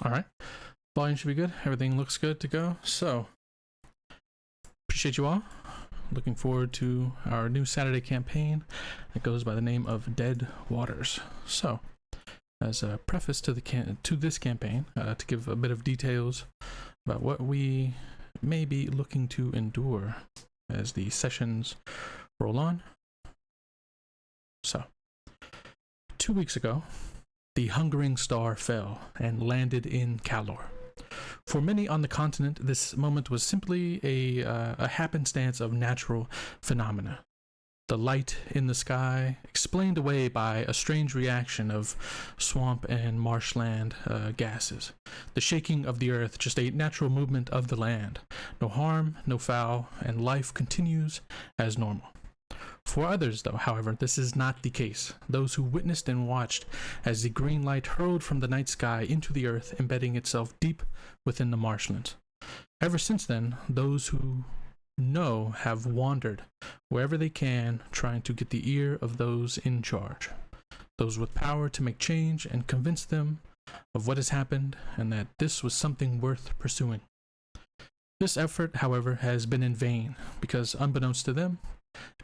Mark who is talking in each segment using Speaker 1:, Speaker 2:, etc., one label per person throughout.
Speaker 1: All right. Volume should be good. Everything looks good to go. So, appreciate you all. Looking forward to our new Saturday campaign that goes by the name of Dead Waters. So, as a preface to this campaign, to give a bit of details about what we may be looking to endure as the sessions roll on. So, 2 weeks ago, the hungering star fell and landed in Calor. For many on the continent, this moment was simply a happenstance of natural phenomena. The light in the sky explained away by a strange reaction of swamp and marshland gases. The shaking of the earth, just a natural movement of the land. No harm, no foul, and life continues as normal. For others, though, however, this is not the case. Those who witnessed and watched as the green light hurled from the night sky into the earth, embedding itself deep within the marshlands. Ever since then, those who know have wandered wherever they can, trying to get the ear of those in charge, those with power to make change and convince them of what has happened and that this was something worth pursuing. This effort, however, has been in vain because, unbeknownst to them,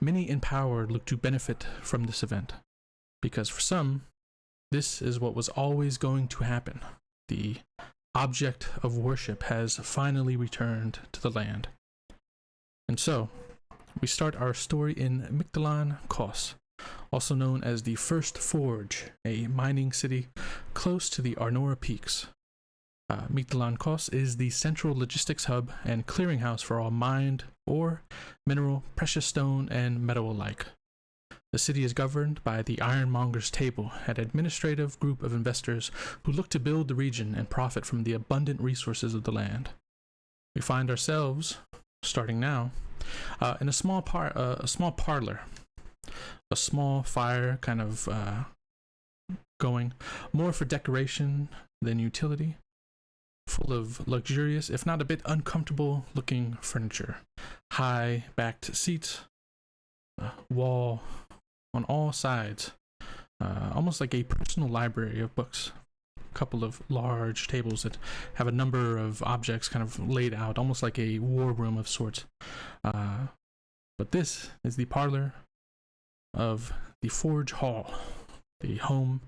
Speaker 1: many in power look to benefit from this event, because for some, this is what was always going to happen. The object of worship has finally returned to the land. And so, we start our story in Malevolent, also known as the First Forge, a mining city close to the Arnora Peaks. Malevolent is the central logistics hub and clearinghouse for all mined ore, mineral, precious stone, and metal alike. The city is governed by the Ironmonger's Table, an administrative group of investors who look to build the region and profit from the abundant resources of the land. We find ourselves, starting now, in a small parlor, a small fire kind of going, more for decoration than utility, full of luxurious, if not a bit uncomfortable looking furniture, high backed seats, wall on all sides, almost like a personal library of books. A couple of large tables that have a number of objects kind of laid out, almost like a war room of sorts. But this is the parlor of the Forge Hall, the home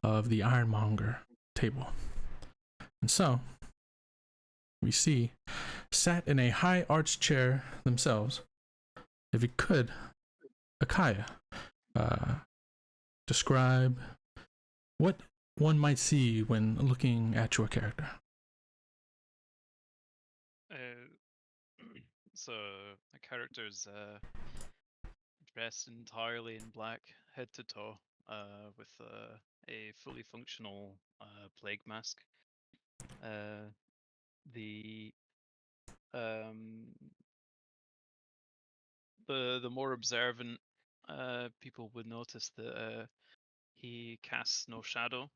Speaker 1: of the Ironmonger Table. And so, we see, sat in a high arched chair themselves, if you could, Akaya, describe what one might see when looking at your character.
Speaker 2: So, my character's dressed entirely in black, head to toe, with a fully functional plague mask. The more observant people would notice that he casts no shadow,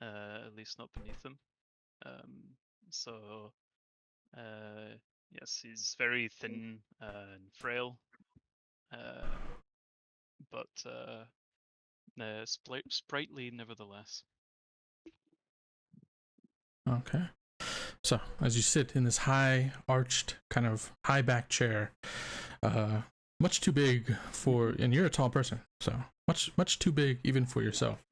Speaker 2: at least not beneath him. Yes, he's very thin and frail, but sprightly nevertheless.
Speaker 1: Okay. So, as you sit in this high arched, kind of high back chair, much too big and you're a tall person, so much too big even for yourself.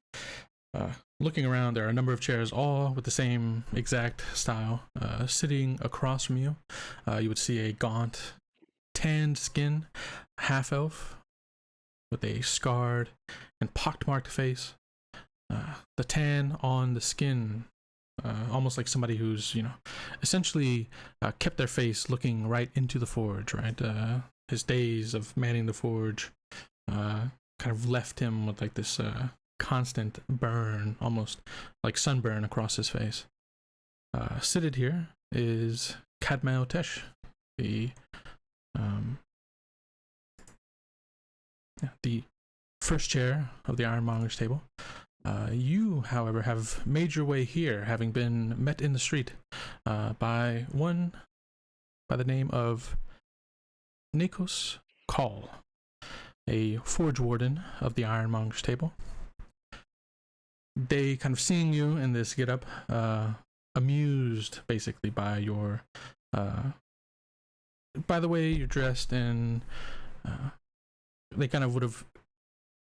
Speaker 1: Looking around, there are a number of chairs, all with the same exact style. Sitting across from you, you would see a gaunt, tanned skin half-elf with a scarred and pockmarked face. The tan on the skin, almost like somebody who's, essentially kept their face looking right into the forge, right? His days of manning the forge kind of left him with like this constant burn, almost like sunburn across his face. Seated here is Kadmao Tesh, the first chair of the Ironmonger's Table. You, however, have made your way here, having been met in the street by one by the name of Ekros, a forge warden of the Ironmonger's Table. they kind of seeing you in this get up, amused basically by your by the way you're dressed, and they kind of would have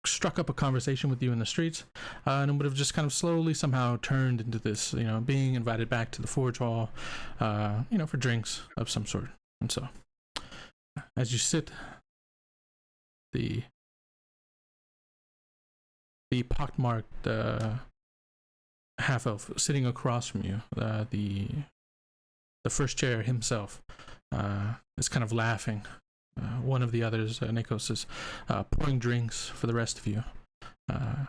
Speaker 1: struck up a conversation with you in the streets, and it would have just kind of slowly somehow turned into this, being invited back to the forge hall, for drinks of some sort. And so, as you sit, the pockmarked half elf sitting across from you, the first chair himself, is kind of laughing. One of the others, Nikos, is pouring drinks for the rest of you. A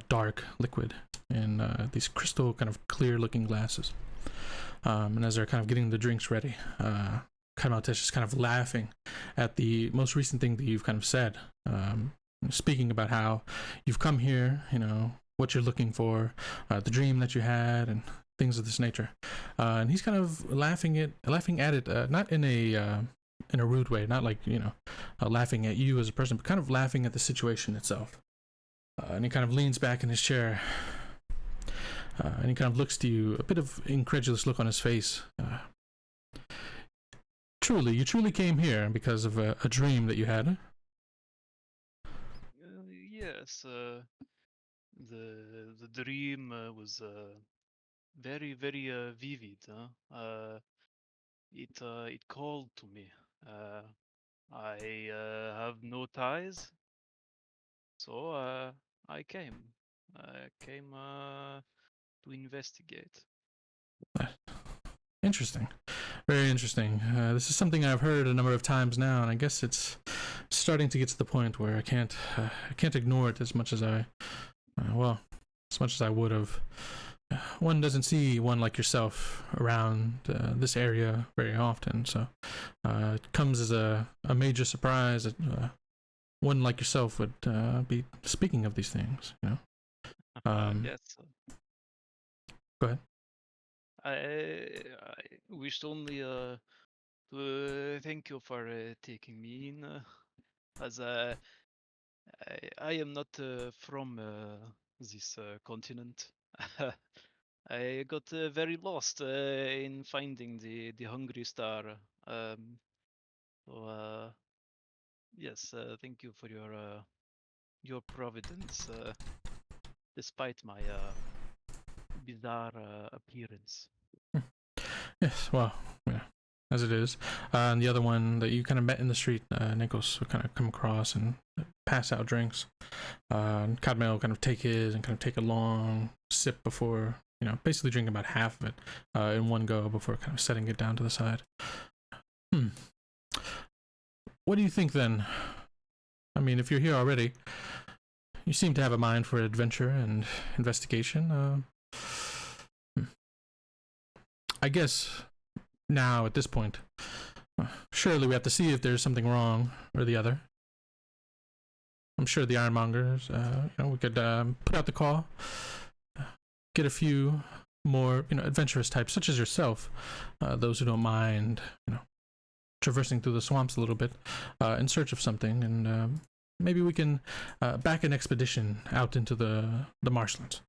Speaker 1: dark liquid in these crystal kind of clear looking glasses. And as they're kind of getting the drinks ready, Kaimaltesh is kind of laughing at the most recent thing that you've kind of said, speaking about how you've come here, what you're looking for, the dream that you had, and things of this nature. And he's kind of laughing at it, not in a rude way, not like, laughing at you as a person, but kind of laughing at the situation itself. And he kind of leans back in his chair, and he kind of looks to you, a bit of incredulous look on his face. You truly came here because of a dream that you had?
Speaker 2: Yes, the dream was very, very vivid. It called to me. I have no ties, so I came. I came to investigate.
Speaker 1: Interesting. Very interesting. This is something I've heard a number of times now, and I guess it's starting to get to the point where I can't ignore it as much as I would have. One doesn't see one like yourself around this area very often, so it comes as a major surprise that one like yourself would be speaking of these things.
Speaker 2: Yes.
Speaker 1: Go ahead.
Speaker 2: I wished only to thank you for taking me in, as I am not from this continent. I got very lost in finding the Hungry Star. So yes, thank you for your providence, despite my bizarre appearance.
Speaker 1: Yes, well, yeah, as it is. And the other one that you kind of met in the street, Nikos, would kind of come across and pass out drinks. And Cadmel kind of take his and kind of take a long sip before, basically drinking about half of it in one go before kind of setting it down to the side. What do you think then? I mean, if you're here already, you seem to have a mind for adventure and investigation. I guess now at this point, surely we have to see if there's something wrong or the other. I'm sure the Ironmongers, we could put out the call, get a few more, adventurous types such as yourself, those who don't mind, traversing through the swamps a little bit in search of something, and maybe we can back an expedition out into the marshlands.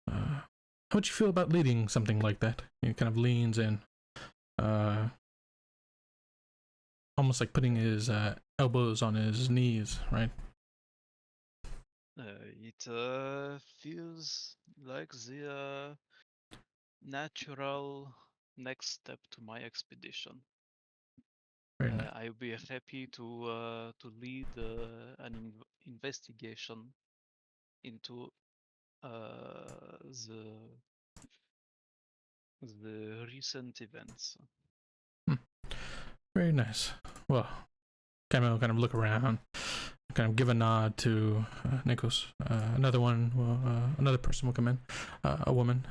Speaker 1: How would you feel about leading something like that? He kind of leans in, almost like putting his elbows on his knees, right?
Speaker 2: It feels like the natural next step to my expedition.
Speaker 1: Very nice.
Speaker 2: I would be happy to lead an investigation into the recent events.
Speaker 1: Very nice. Well, Camille kind of look around, kind of give a nod to Nikos. Another person will come in, a woman.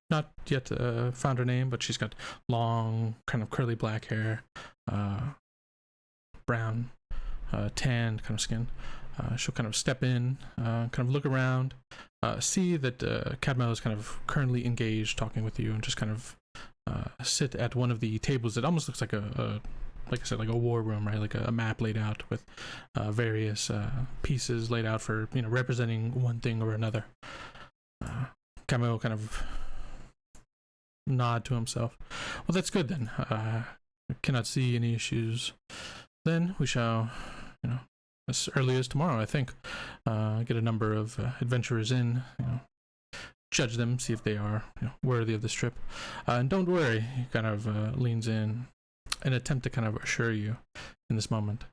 Speaker 1: Not yet found her name, but she's got long, kind of curly black hair, brown, tanned kind of skin. She'll kind of step in, kind of look around, see that Cadmel is kind of currently engaged talking with you, and just kind of sit at one of the tables that almost looks like a like I said, like a war room, right? Like a map laid out with various pieces laid out for, you know, representing one thing or another. Camille kind of nod to himself. Well, that's good then. I cannot see any issues. Then we shall, you know, as early as tomorrow, I think, get a number of adventurers in, you know, judge them, see if they are, you know, worthy of this trip. And don't worry, he kind of leans in, an attempt to kind of assure you in this moment.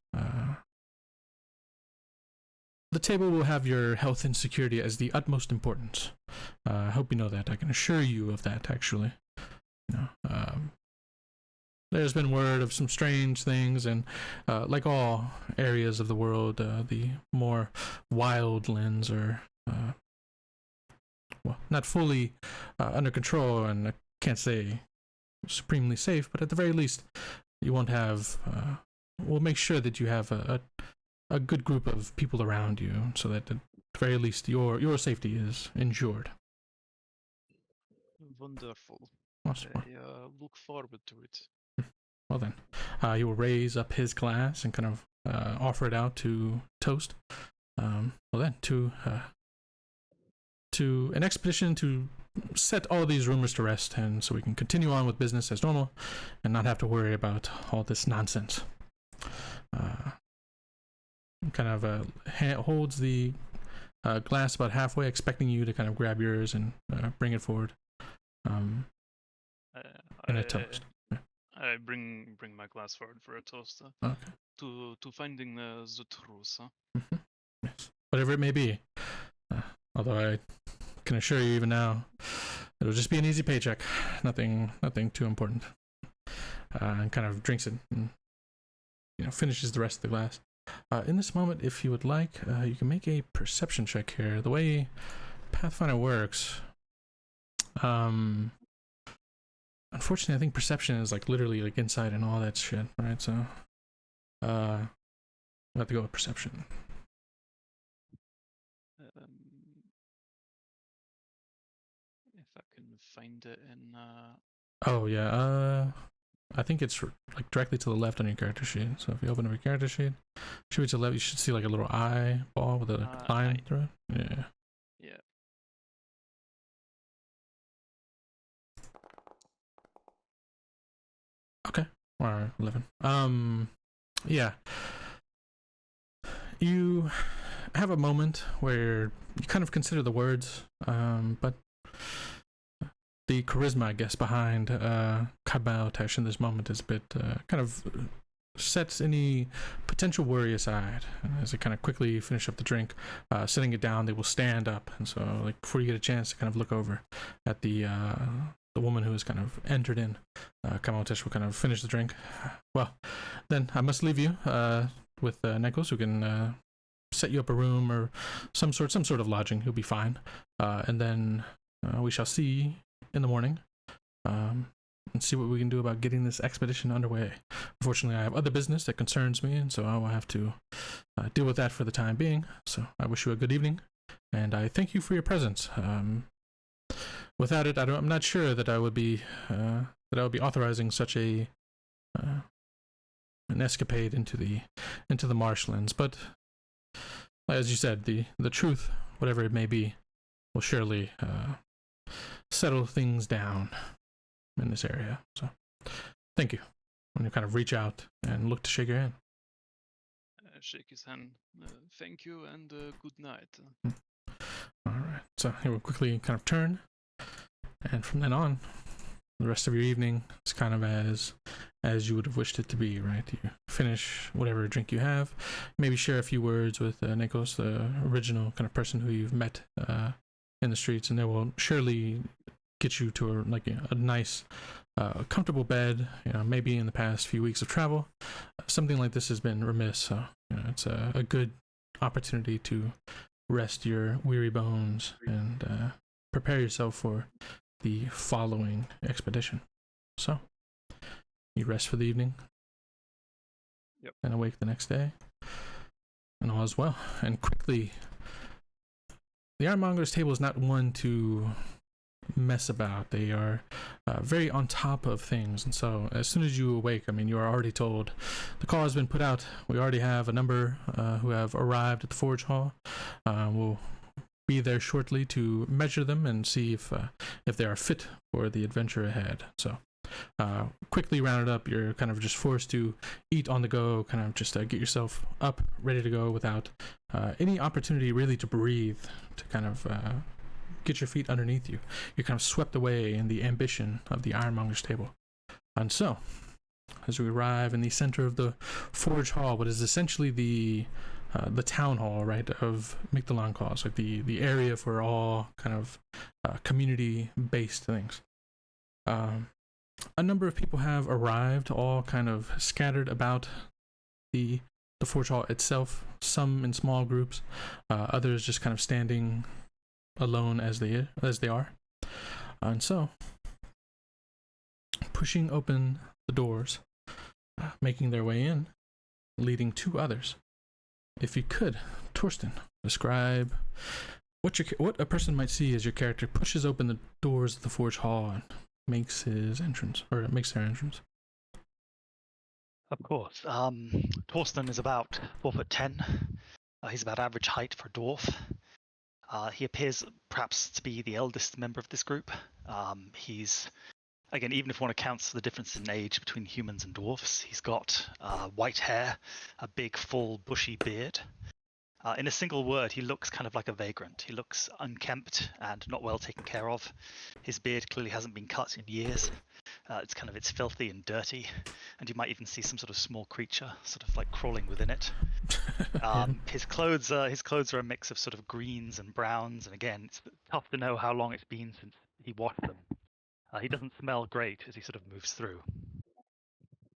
Speaker 1: The table will have your health and security as the utmost importance. I hope you know that. I can assure you of that, actually. You know, there's been word of some strange things, and like all areas of the world, the more wild lands are, well, not fully under control, and I can't say supremely safe, but at the very least, you won't have. We'll make sure that you have a good group of people around you, so that at the very least your safety is ensured.
Speaker 2: Wonderful.
Speaker 1: Awesome.
Speaker 2: I look forward to it.
Speaker 1: Well then, he will raise up his glass and kind of offer it out to toast. Well then, to an expedition to set all these rumors to rest, and so we can continue on with business as normal, and not have to worry about all this nonsense. Kind of holds the glass about halfway, expecting you to kind of grab yours and bring it forward. In a toast.
Speaker 2: I bring my glass forward for a toast.
Speaker 1: Okay.
Speaker 2: To finding the truth.
Speaker 1: Mm-hmm. Yes. Whatever it may be. Although I can assure you even now, it'll just be an easy paycheck. Nothing too important. And kind of drinks it and, you know, finishes the rest of the glass. In this moment, if you would like, you can make a perception check here. The way Pathfinder works, unfortunately, I think perception is like literally like insight and all that shit, right? So, I have to go with perception.
Speaker 2: If I can find it in.
Speaker 1: Oh yeah. I think it's like directly to the left on your character sheet. So if you open up your character sheet, should be to the left. You should see like a little eyeball with a line through it. Yeah.
Speaker 2: Yeah.
Speaker 1: Okay. Or 11. Yeah. You have a moment where you kind of consider the words, but the charisma, I guess, behind Kabao Tesh in this moment is a bit kind of sets any potential worry aside. And as they kind of quickly finish up the drink, setting it down, they will stand up. And so, like, before you get a chance to kind of look over at the woman who has kind of entered in, Kabao Tesh will kind of finish the drink. Well, then I must leave you with Nekos, who can set you up a room or some sort of lodging. He'll be fine. And then we shall see in the morning, and see what we can do about getting this expedition underway. Unfortunately, I have other business that concerns me, and so I will have to deal with that for the time being. So I wish you a good evening, and I thank you for your presence. Without it, I'm not sure that I would be authorizing such an escapade into the marshlands. But as you said, the truth, whatever it may be, will surely settle things down in this area. So thank you. When you kind of reach out and look to shake your hand.
Speaker 2: Shake his hand. Thank you and good night.
Speaker 1: All right. So he will quickly kind of turn, and from then on, the rest of your evening is kind of as you would have wished it to be, right? You finish whatever drink you have, maybe share a few words with Nikos, the original kind of person who you've met in the streets, and they will surely get you to a nice, comfortable bed. You know, maybe in the past few weeks of travel, something like this has been remiss. So, you know, it's a good opportunity to rest your weary bones and prepare yourself for the following expedition. So, you rest for the evening.
Speaker 2: Yep.
Speaker 1: And awake the next day, and all is well. And quickly, the Ironmonger's table is not one to mess about. They are very on top of things. And so as soon as you awake, I mean, you are already told the call has been put out. We already have a number who have arrived at the Forge Hall. We'll be there shortly to measure them and see if they are fit for the adventure ahead. So quickly rounded up, you're kind of just forced to eat on the go, kind of just get yourself up, ready to go without any opportunity really to breathe, to kind of get your feet underneath you. You're kind of swept away in the ambition of the Ironmonger's table. And so, as we arrive in the center of the Forge Hall, what is essentially the town hall, right, of Mictlan Cause, like the area for all kind of community-based things. A number of people have arrived, all kind of scattered about the Forge Hall itself, some in small groups, others just kind of standing alone as they are. And so, pushing open the doors, making their way in, leading two others. If you could, Torsten, describe what a person might see as your character pushes open the doors of the Forge Hall and makes their entrance.
Speaker 3: Of course. Torsten is about 4'10". He's about average height for a dwarf. He appears perhaps to be the eldest member of this group. He's, again, even if one accounts for the difference in age between humans and dwarfs, he's got white hair, a big, full, bushy beard. In a single word, he looks kind of like a vagrant. He looks unkempt and not well taken care of. His beard clearly hasn't been cut in years. It's filthy and dirty, and you might even see some sort of small creature sort of like crawling within it. His clothes are a mix of sort of greens and browns, and again, it's tough to know how long it's been since he washed them. He doesn't smell great as he sort of moves through.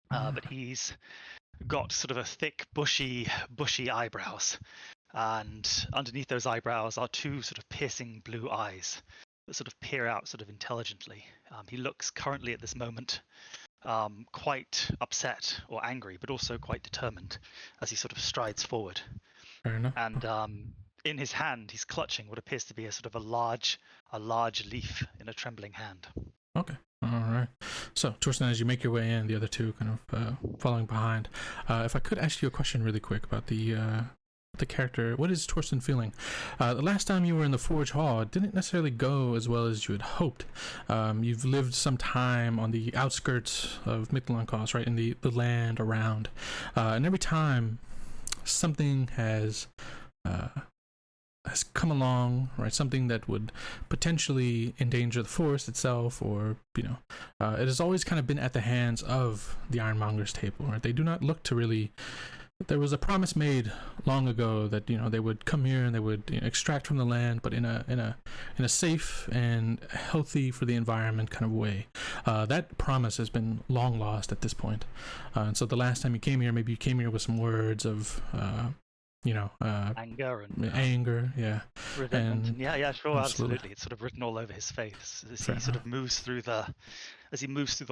Speaker 3: But he's got sort of a thick, bushy eyebrows. And underneath those eyebrows are two sort of piercing blue eyes that sort of peer out sort of intelligently. He looks currently at this moment quite upset or angry, but also quite determined as he sort of strides forward.
Speaker 1: Fair enough.
Speaker 3: And in his hand, he's clutching what appears to be a sort of a large leaf in a trembling hand.
Speaker 1: Okay. All right. So, Torsten, as you make your way in, the other two kind of following behind, if I could ask you a question really quick about the character. What is Torsten feeling? The last time you were in the Forge Hall, it didn't necessarily go as well as you had hoped. You've lived some time on the outskirts of Mictlan Cause, right, in the land around. And every time something has come along, right, something that would potentially endanger the forest itself, or, it has always kind of been at the hands of the Ironmonger's table, right? They do not look to really... There was a promise made long ago that they would come here and they would extract from the land, but in a safe and healthy for the environment kind of way. That promise has been long lost at this point. And so the last time you came here, maybe you came here with some words of
Speaker 3: anger,
Speaker 1: yeah,
Speaker 3: resentment. And yeah, sure, absolutely. It's sort of written all over his face as he sort of moves through the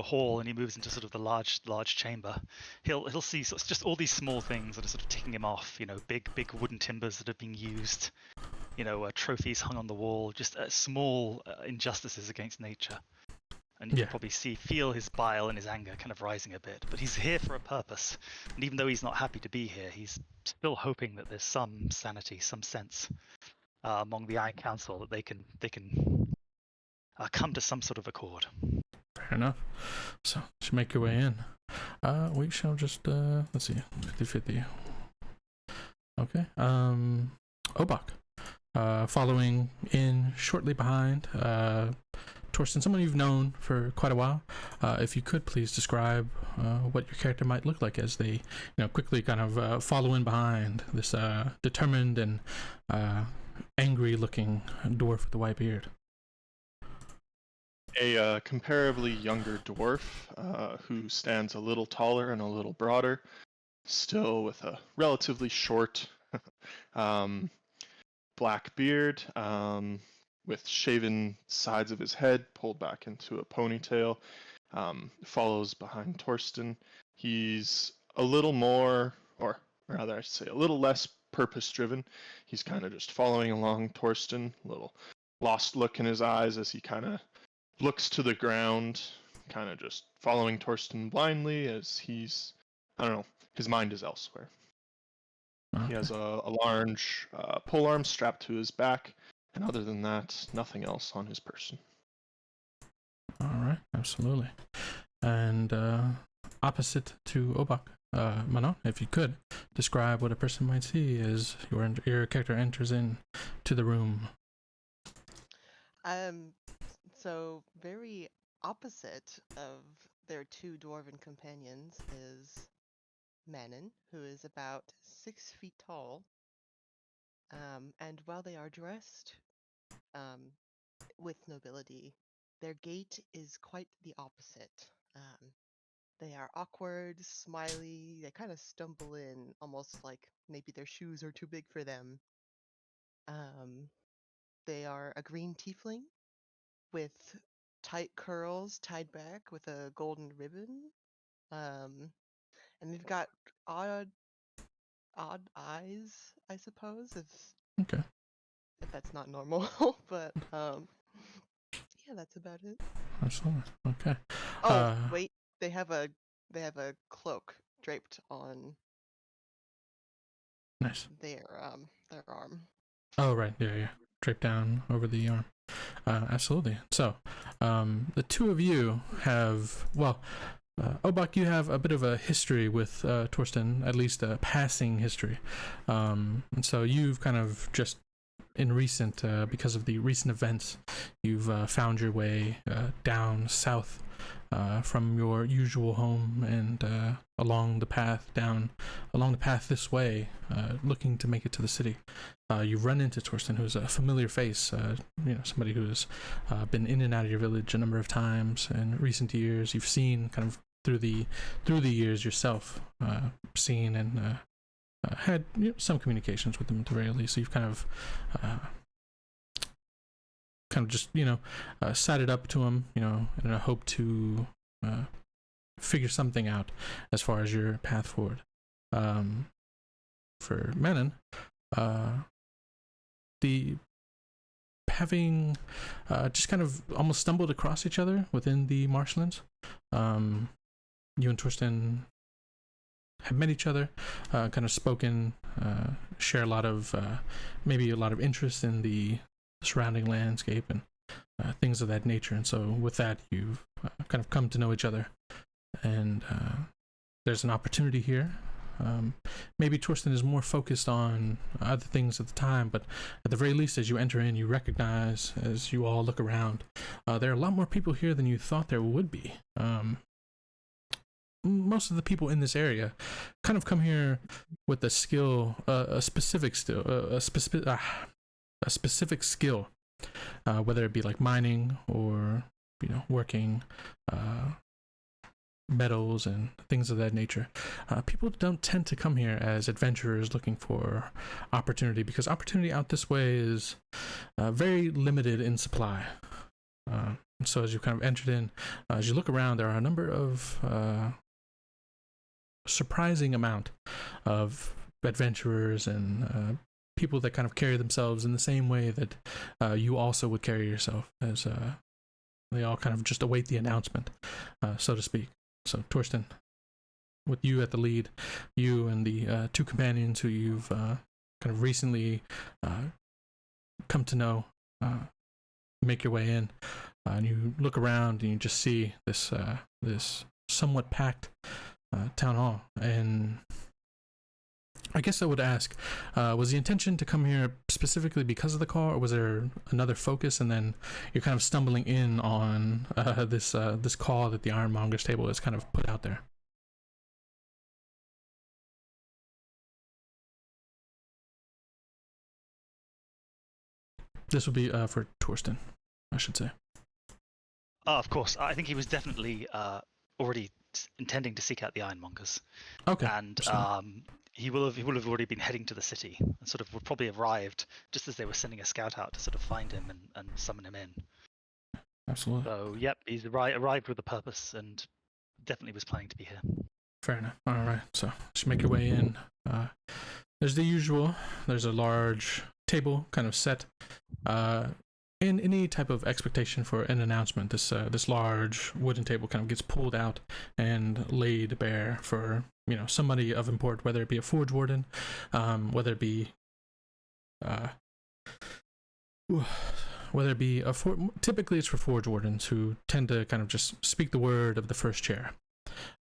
Speaker 3: hall and he moves into sort of the large chamber. He'll see sort of just all these small things that are sort of ticking him off. Big wooden timbers that are being used. Trophies hung on the wall. Just small injustices against nature. And you can probably feel his bile and his anger kind of rising a bit. But he's here for a purpose. And even though he's not happy to be here, he's still hoping that there's some sanity, some sense among the Iron Council that they can come to some sort of accord.
Speaker 1: Fair enough. So, to make your way in, we shall just, let's see, 50-50. Okay. Obak, following in shortly behind, Torsten, someone you've known for quite a while. If you could please describe what your character might look like as they, quickly kind of follow in behind this determined and angry-looking dwarf with a white beard.
Speaker 4: A comparably younger dwarf who stands a little taller and a little broader, still with a relatively short black beard, with shaven sides of his head pulled back into a ponytail, follows behind Torsten. He's a little more, or rather I should say a little less purpose-driven. He's kind of just following along Torsten, a little lost look in his eyes as he kind of looks to the ground, kind of just following Torsten blindly as he's, I don't know, his mind is elsewhere.
Speaker 1: Okay.
Speaker 4: He has a large polearm strapped to his back, and other than that, nothing else on his person.
Speaker 1: All right, absolutely. And opposite to Obak, Manon, if you could describe what a person might see as your character enters in to the room.
Speaker 5: So very opposite of their two dwarven companions is Manon, who is about 6 feet tall. And while they are dressed with nobility, their gait is quite the opposite. They are awkward, smiley, they kind of stumble in, almost like maybe their shoes are too big for them. They are a green tiefling with tight curls tied back with a golden ribbon. And they've got odd eyes, I suppose, if that's not normal. But yeah, that's about it.
Speaker 1: Absolutely. Okay.
Speaker 5: Oh, wait, they have a cloak draped on
Speaker 1: Nice.
Speaker 5: their arm.
Speaker 1: Oh, right. Yeah. Draped down over the arm. Absolutely. So, the two of you have, Obak, you have a bit of a history with Torsten, at least a passing history. And so you've kind of just in recent, because of the recent events, you've found your way down south from your usual home and along the path this way, looking to make it to the city. You've run into Torsten, who's a familiar face, somebody who's been in and out of your village a number of times in recent years. You've seen kind of through the years yourself, seen and had some communications with him at the very least. So you've kind of just sided up to him, in a hope to figure something out as far as your path forward. For Manon, having just kind of almost stumbled across each other within the marshlands. You and Torsten have met each other, kind of spoken, share a lot of maybe a lot of interest in the surrounding landscape and things of that nature. And so with that, you've kind of come to know each other, and there's an opportunity here. Maybe Torsten is more focused on other things at the time, but at the very least, as you enter in, you recognize, as you all look around, there are a lot more people here than you thought there would be. Most of the people in this area kind of come here with a skill, a specific skill, whether it be like mining or working metals and things of that nature. People don't tend to come here as adventurers looking for opportunity, because opportunity out this way is very limited in supply. So as you kind of entered in, as you look around, there are a number of surprising amount of adventurers and people that kind of carry themselves in the same way that you also would carry yourself, as they all kind of just await the announcement, so to speak. So Torsten, with you at the lead, you and the two companions who you've kind of recently come to know, make your way in, and you look around and you just see this somewhat packed town hall. And I guess I would ask, was the intention to come here specifically because of the call, or was there another focus, and then you're kind of stumbling in on this call that the Ironmonger's table has kind of put out there? This would be for Torsten, I should say.
Speaker 3: Of course, I think he was definitely already intending to seek out the Ironmongers.
Speaker 1: Okay.
Speaker 3: And he will have already been heading to the city, and sort of would probably have arrived just as they were sending a scout out to sort of find him and summon him in.
Speaker 1: Absolutely.
Speaker 3: So yep, he's arrived with a purpose and definitely was planning to be here.
Speaker 1: Fair enough. All right. So just make your way in. There's the usual. There's a large table kind of set. in any type of expectation for an announcement, this large wooden table kind of gets pulled out and laid bare for somebody of import, whether it be a forge warden, whether it be typically it's for forge wardens who tend to kind of just speak the word of the first chair.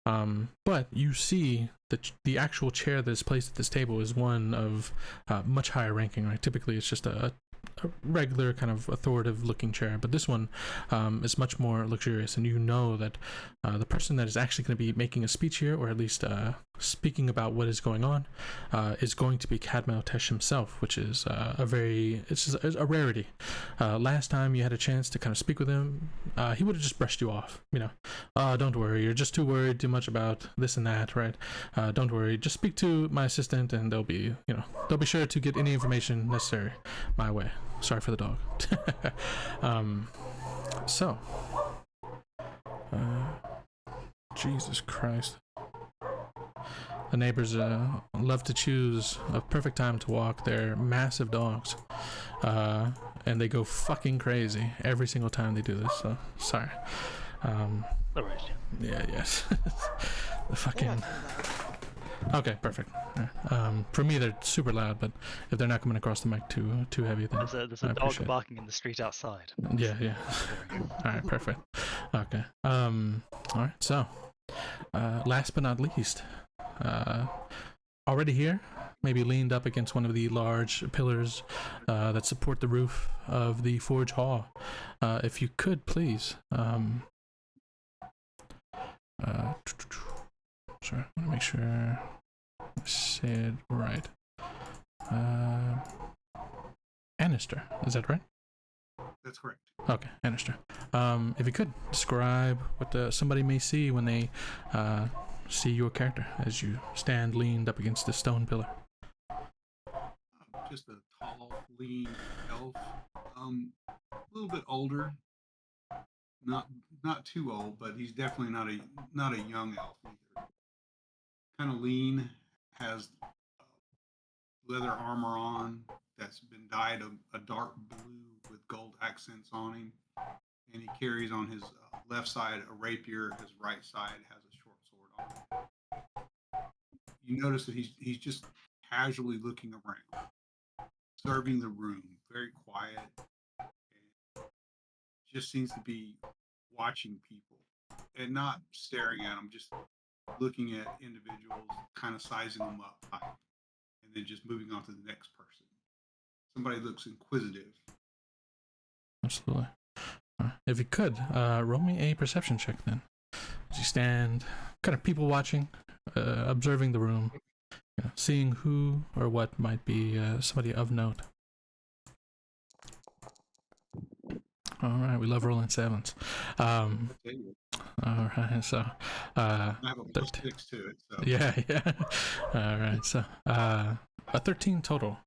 Speaker 1: But you see that the actual chair that is placed at this table is one of much higher ranking, right? Typically it's just a regular kind of authoritative looking chair, but this one is much more luxurious, and that the person that is actually going to be making a speech here, or at least speaking about what is going on, is going to be Cadmo Tesh himself, which is it's a rarity. Last time you had a chance to kind of speak with him, he would have just brushed you off, don't worry, you're just too worried too much about this and that, right? Don't worry, just speak to my assistant and they'll be sure to get any information necessary my way. Sorry for the dog. Jesus Christ. The neighbors love to choose a perfect time to walk their massive dogs. And they go fucking crazy every single time they do this, so sorry. Yeah, yes. The fucking... Okay, perfect. For me, they're super loud, but if they're not coming across the mic too heavy, then
Speaker 3: there's a dog barking in the street outside.
Speaker 1: Yeah. All right, perfect. Okay. All right. So, last but not least, already here, maybe leaned up against one of the large pillars that support the roof of the forge hall. If you could, please. Sorry, I want to make sure I said right. Annister, is that right?
Speaker 6: That's correct.
Speaker 1: Okay, Annister. If you could describe what somebody may see when they see your character as you stand leaned up against the stone pillar.
Speaker 6: Just a tall, lean elf. A little bit older. Not too old, but he's definitely not a young elf either. Kind of lean, has leather armor on that's been dyed a dark blue with gold accents on him, and he carries on his left side a rapier. His right side has a short sword on it. You notice that he's just casually looking around, observing the room, very quiet, and just seems to be watching people and not staring at them, just looking at individuals, kind of sizing them up high, and then just moving on to the next person. Somebody looks inquisitive.
Speaker 1: Absolutely. If you could, roll me a perception check then. As you stand, kind of people watching, observing the room, seeing who or what might be somebody of note. All right, we love rolling sevens. All right, so
Speaker 6: I have a plus 6 to it. So.
Speaker 1: Yeah. All right, so a 13 total.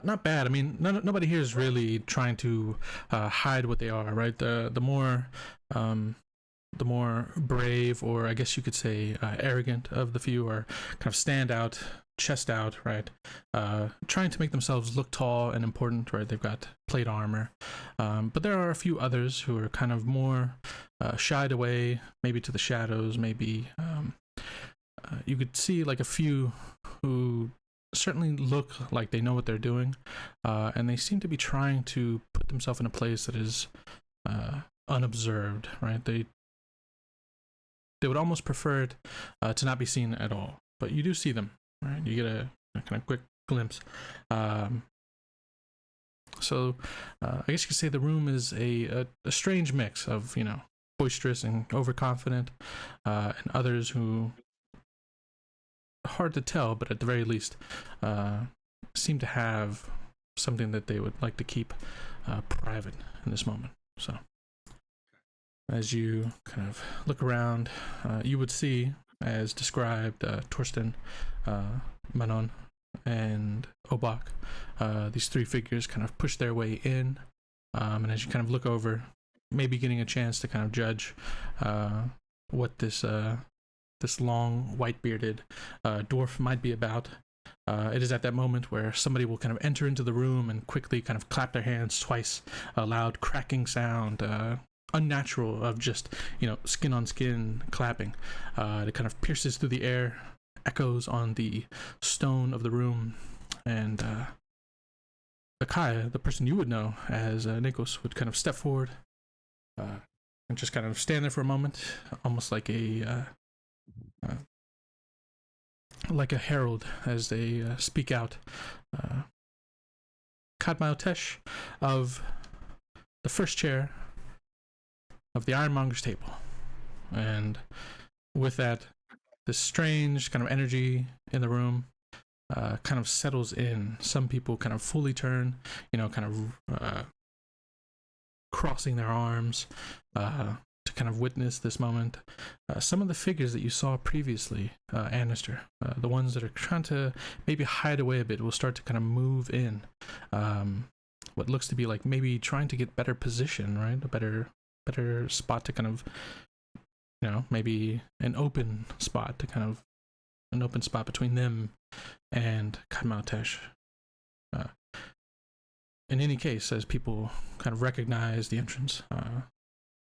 Speaker 1: Not bad. I mean, nobody here is really trying to hide what they are, right? The more brave, or I guess you could say arrogant of the few, are kind of stand out, chest out, right? Trying to make themselves look tall and important, right? They've got plate armor. But there are a few others who are kind of more shied away, maybe to the shadows, maybe you could see like a few who certainly look like they know what they're doing, and they seem to be trying to put themselves in a place that is unobserved, right? They would almost prefer it to not be seen at all, but you do see them, right? You get a kind of quick glimpse. So I guess you could say the room is a strange mix of, boisterous and overconfident, and others who, hard to tell, but at the very least seem to have something that they would like to keep private in this moment. So as you kind of look around, you would see, as described, Torsten, Manon, and Obak, these three figures kind of push their way in, and as you kind of look over, maybe getting a chance to kind of judge what this long white-bearded dwarf might be about. It is at that moment where somebody will kind of enter into the room and quickly kind of clap their hands twice, a loud cracking sound, unnatural, of just, skin on skin clapping. It kind of pierces through the air, echoes on the stone of the room, and Akai, the person you would know as Nikos, would kind of step forward and just kind of stand there for a moment, almost like a herald as they speak out. Kadmaotesh of the first chair of the Ironmonger's table. And with that, this strange kind of energy in the room kind of settles in. Some people kind of fully turn, kind of crossing their arms to kind of witness this moment. Some of the figures that you saw previously, Annister, the ones that are trying to maybe hide away a bit, will start to kind of move in. What looks to be like maybe trying to get better position, right? A better spot to kind of, maybe an open spot between them and Kadmaotesh. In any case, as people kind of recognize the entrance,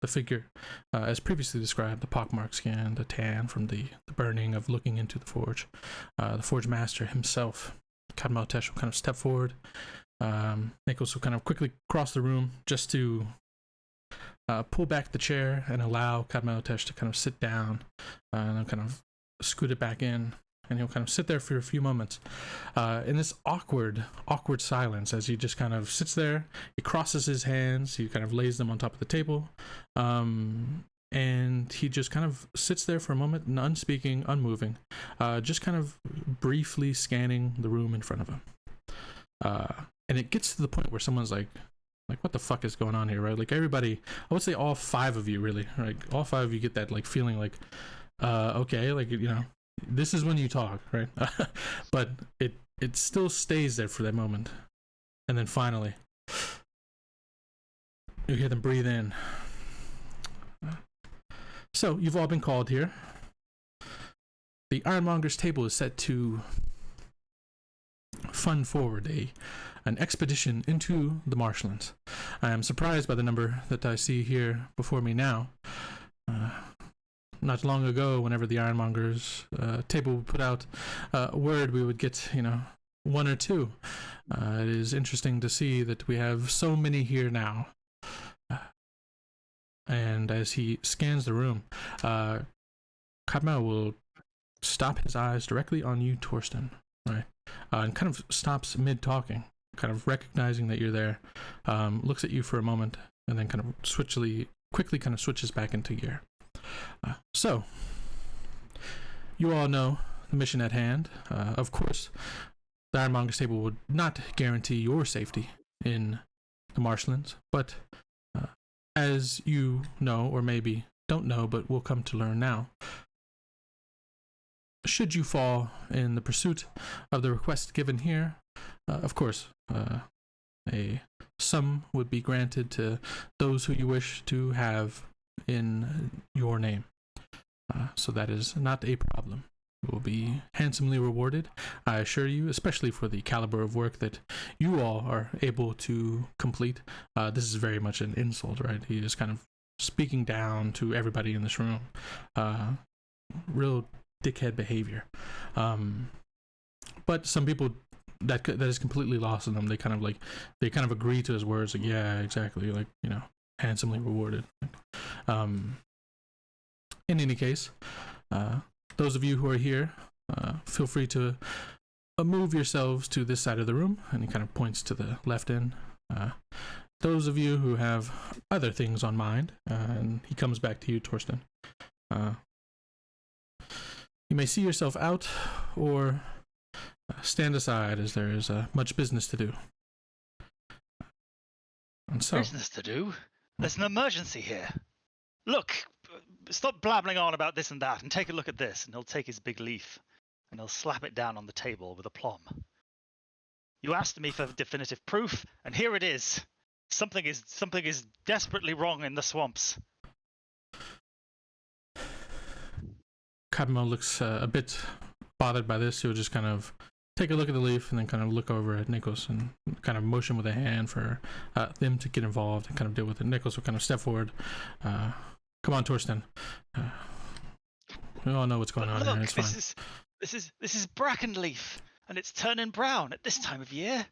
Speaker 1: the figure, as previously described, the pockmarked skin, the tan from the burning of looking into the forge master himself, Kadmaotesh, will kind of step forward. Nikos will kind of quickly cross the room just to pull back the chair and allow Kadmaotesh to kind of sit down, and then kind of scoot it back in, and he'll kind of sit there for a few moments in this awkward silence as he just kind of sits there. He crosses his hands, he kind of lays them on top of the table, and he just kind of sits there for a moment, unspeaking, unmoving, just kind of briefly scanning the room in front of him. And it gets to the point where someone's like, what the fuck is going on here, right? Like, everybody, I would say all five of you, really, right? All five of you get that, like, feeling like, okay, like, this is when you talk, right? But it still stays there for that moment. And then finally, you hear them breathe in. So, you've all been called here. The Ironmonger's table is set to fund forward an expedition into the marshlands. I am surprised by the number that I see here before me now. Not long ago, whenever the Ironmonger's table would put out a word, we would get, one or two. It is interesting to see that we have so many here now. And as he scans the room, Kadmao will stop his eyes directly on you, Torsten, right? And kind of stops mid-talking, kind of recognizing that you're there, looks at you for a moment, and then kind of quickly kind of switches back into gear. So, you all know the mission at hand. Of course, the Ironmonger's table would not guarantee your safety in the marshlands, but as you know, or maybe don't know, but we'll come to learn now, should you fall in the pursuit of the request given here, of course, a sum would be granted to those who you wish to have in your name. So that is not a problem. You will be handsomely rewarded, I assure you, especially for the caliber of work that you all are able to complete. This is very much an insult, right? He is kind of speaking down to everybody in this room. Real dickhead behavior. But some people, that is completely lost on them. They kind of agree to his words, like, yeah, exactly, like, handsomely rewarded. In any case, those of you who are here, feel free to move yourselves to this side of the room, and he kind of points to the left end. Those of you who have other things on mind, and he comes back to you, Torsten, you may see yourself out, or stand aside, as there is much business to do. And so,
Speaker 3: Business to do? There's an emergency here. Look, stop blabbling on about this and that, and take a look at this. And he'll take his big leaf, and he'll slap it down on the table with aplomb. You asked me for definitive proof, and here it is. Something is desperately wrong in the swamps.
Speaker 1: Kadmo looks a bit bothered by this. He'll just kind of take a look at the leaf and then kind of look over at Nikos and kind of motion with a hand for them to get involved and kind of deal with it. Nikos will kind of step forward. Come on, Torsten. We all know what's going on
Speaker 3: Look,
Speaker 1: here. It's fine.
Speaker 3: this is bracken leaf, and it's turning brown at this time of year.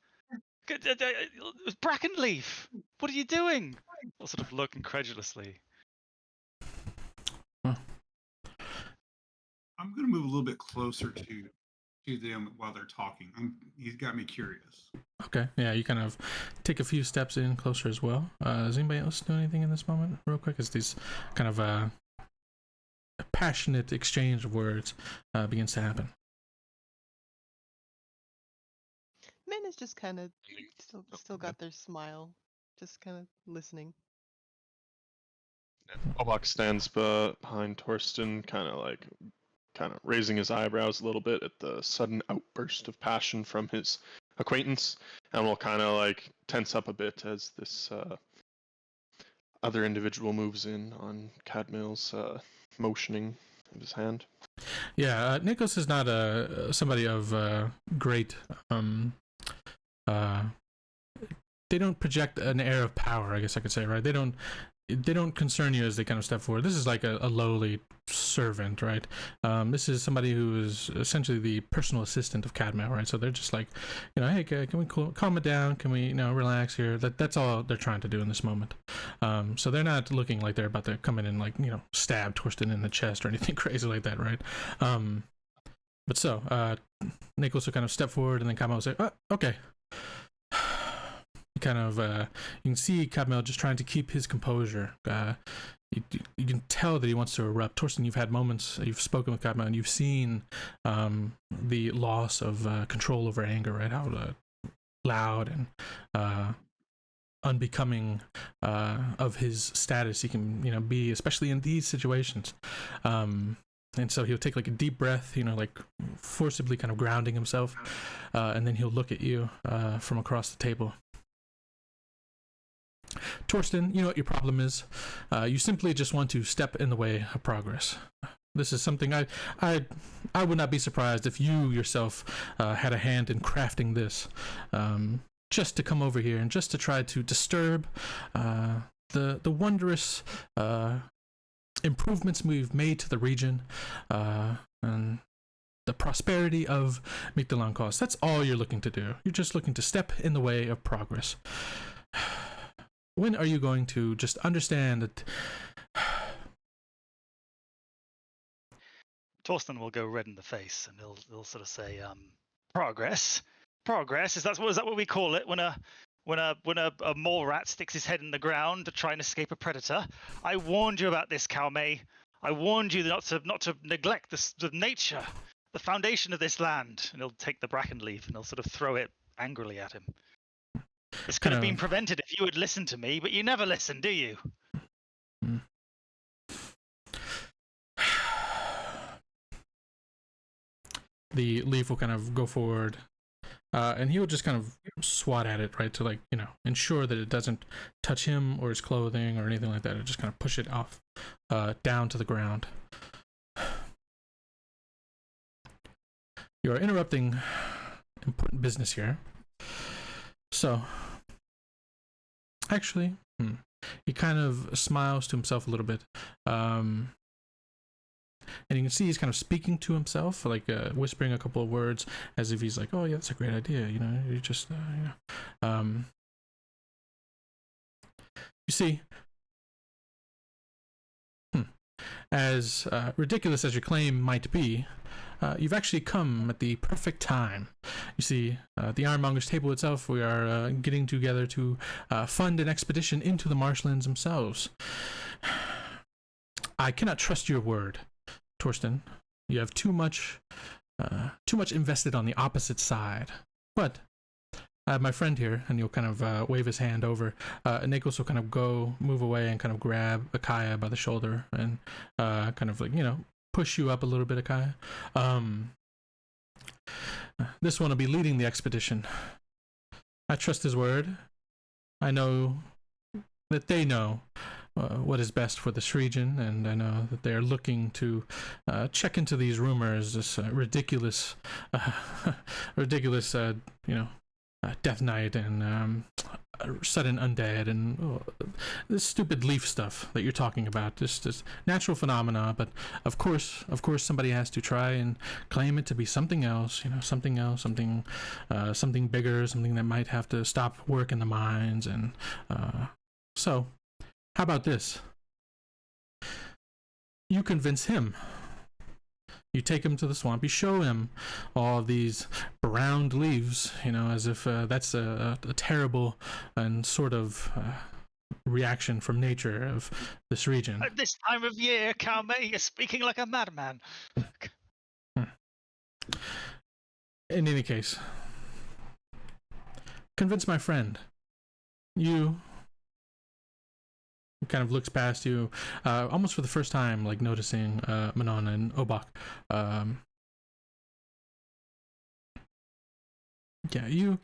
Speaker 3: Bracken leaf. What are you doing? I'll sort of look incredulously.
Speaker 1: Well,
Speaker 6: I'm going to move a little bit closer to them while they're talking. He's got me curious.
Speaker 1: okay, yeah, you kind of take a few steps in closer as well. Does anybody else do anything in this moment, real quick, as these kind of a passionate exchange of words begins to happen?
Speaker 5: Men is just kind of still got their smile, just kind of listening.
Speaker 4: Obok stands behind Torsten, kind of raising his eyebrows a little bit at the sudden outburst of passion from his acquaintance, and will kind of like tense up a bit as this other individual moves in on Cadmil's motioning of his hand.
Speaker 1: Yeah, Nikos is not somebody of great. They don't project an air of power, I guess I could say, right? They don't concern you as they kind of step forward. This is like a lowly servant, right? This is somebody who is essentially the personal assistant of Cadmil, right? So they're just like, hey, can we calm it down? Can we, relax here? That's all they're trying to do in this moment. So they're not looking like they're about to come in and like, stab Torsten in the chest or anything crazy like that, right? But so, Nikos will kind of step forward, and then Cadmil will say, oh, okay. Kind of, you can see Cadmil just trying to keep his composure. You can tell that he wants to erupt. Torsten, you've had moments, you've spoken with Cadmil, and you've seen the loss of control over anger, right? How loud and unbecoming of his status he can, be, especially in these situations. And so he'll take like a deep breath, like forcibly kind of grounding himself, and then he'll look at you from across the table. Torsten, you know what your problem is. You simply just want to step in the way of progress. This is something I would not be surprised if you yourself had a hand in crafting this, just to come over here and just to try to disturb the wondrous improvements we've made to the region and the prosperity of Mictlancost. That's all you're looking to do. You're just looking to step in the way of progress. When are you going to just understand that?
Speaker 3: Torsten will go red in the face, and he'll sort of say, "Progress, progress. Is that what we call it when a mole rat sticks his head in the ground to try and escape a predator? I warned you about this, Calme. I warned you not to neglect the nature, the foundation of this land." And he'll take the bracken leaf and he'll sort of throw it angrily at him. This could have been prevented if you had listened to me, but you never listen, do you?
Speaker 1: The leaf will kind of go forward, and he'll just kind of swat at it, right, to like, ensure that it doesn't touch him or his clothing or anything like that. It'll just kind of push it off, down to the ground. You're interrupting important business here. So, actually, he kind of smiles to himself a little bit, and you can see he's kind of speaking to himself, like whispering a couple of words, as if he's like, "Oh yeah, that's a great idea." You just, you see, as ridiculous as your claim might be, you've actually come at the perfect time. You see, the Ironmonger's table itself, we are getting together to fund an expedition into the marshlands themselves. I cannot trust your word, Torsten. You have too much invested on the opposite side. But I have my friend here, and you'll kind of wave his hand over. Nikos will kind of move away and kind of grab Akaya by the shoulder and kind of like, push you up a little bit, Akaya. This one will be leading the expedition. I trust his word. I know that they know what is best for this region, and I know that they're looking to check into these rumors, this ridiculous, Death Knight and sudden undead and this stupid leaf stuff that you're talking about. Just this natural phenomena, but of course, somebody has to try and claim it to be something else. Something bigger, something that might have to stop work in the mines. And so, how about this? You convince him. You take him to the swamp. You show him all of these browned leaves, as if that's a terrible and sort of reaction from nature of this region.
Speaker 3: At this time of year, Kalme, you're speaking like a madman.
Speaker 1: In any case, convince my friend. You kind of looks past you, almost for the first time, like noticing Manon and Obak. You,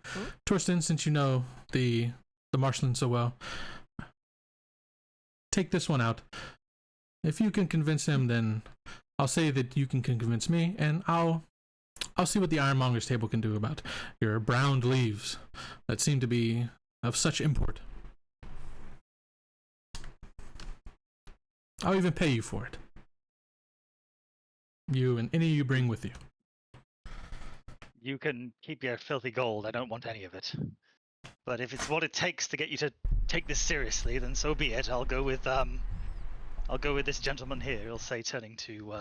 Speaker 1: Torsten, since you know the marshland so well, take this one out. If you can convince him, then I'll say that you can convince me, and I'll see what the Ironmonger's table can do about your browned leaves that seem to be of such import. I'll even pay you for it. You and any you bring with you.
Speaker 3: You can keep your filthy gold. I don't want any of it. But if it's what it takes to get you to take this seriously, then so be it. I'll go with this gentleman here. He'll say, turning to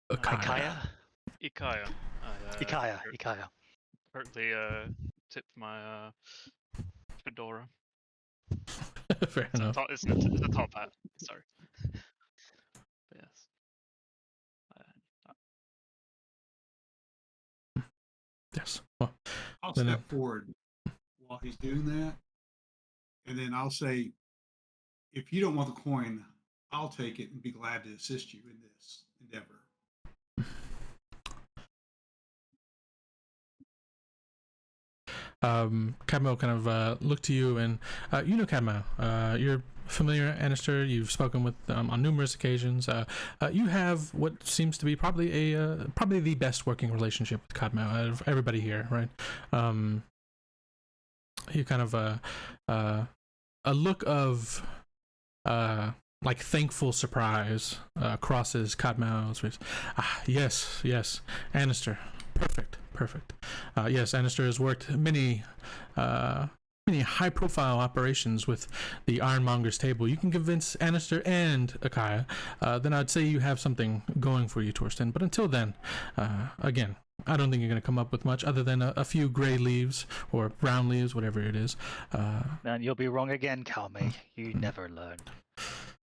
Speaker 3: Ikaya. Ikaya.
Speaker 2: Currently tip my fedora.
Speaker 1: Fair enough.
Speaker 2: It's a top hat. Sorry. But yes.
Speaker 1: Yes. Well,
Speaker 6: I'll step forward while he's doing that, and then I'll say, if you don't want the coin, I'll take it and be glad to assist you in this endeavor.
Speaker 1: Cadmo kind of looked to you, and Cadmo, you're familiar, Annister. You've spoken with on numerous occasions. You have what seems to be probably the best working relationship with Cadmo out of everybody here, right? You kind of a look of like thankful surprise crosses Cadmo's face. Yes, Annister, perfect. Yes, Annister has worked many high-profile operations with the Ironmonger's table. You can convince Annister and Akaya, then I'd say you have something going for you, Torsten. But until then, again, I don't think you're going to come up with much other than a few gray leaves or brown leaves, whatever it is.
Speaker 3: And you'll be wrong again, Kalme. You never learn.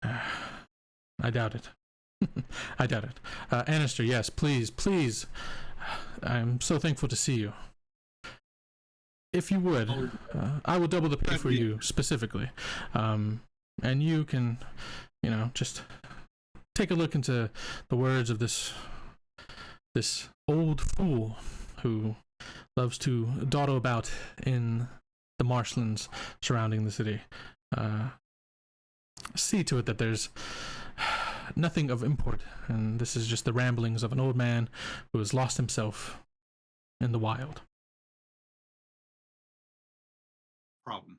Speaker 1: I doubt it. I doubt it. Annister, yes, please. I'm so thankful to see you. If you would, I will double the pay for you specifically. And you can, just take a look into the words of this old fool who loves to dawdle about in the marshlands surrounding the city. See to it that there's nothing of import, and this is just the ramblings of an old man who has lost himself in the wild.
Speaker 6: Problem.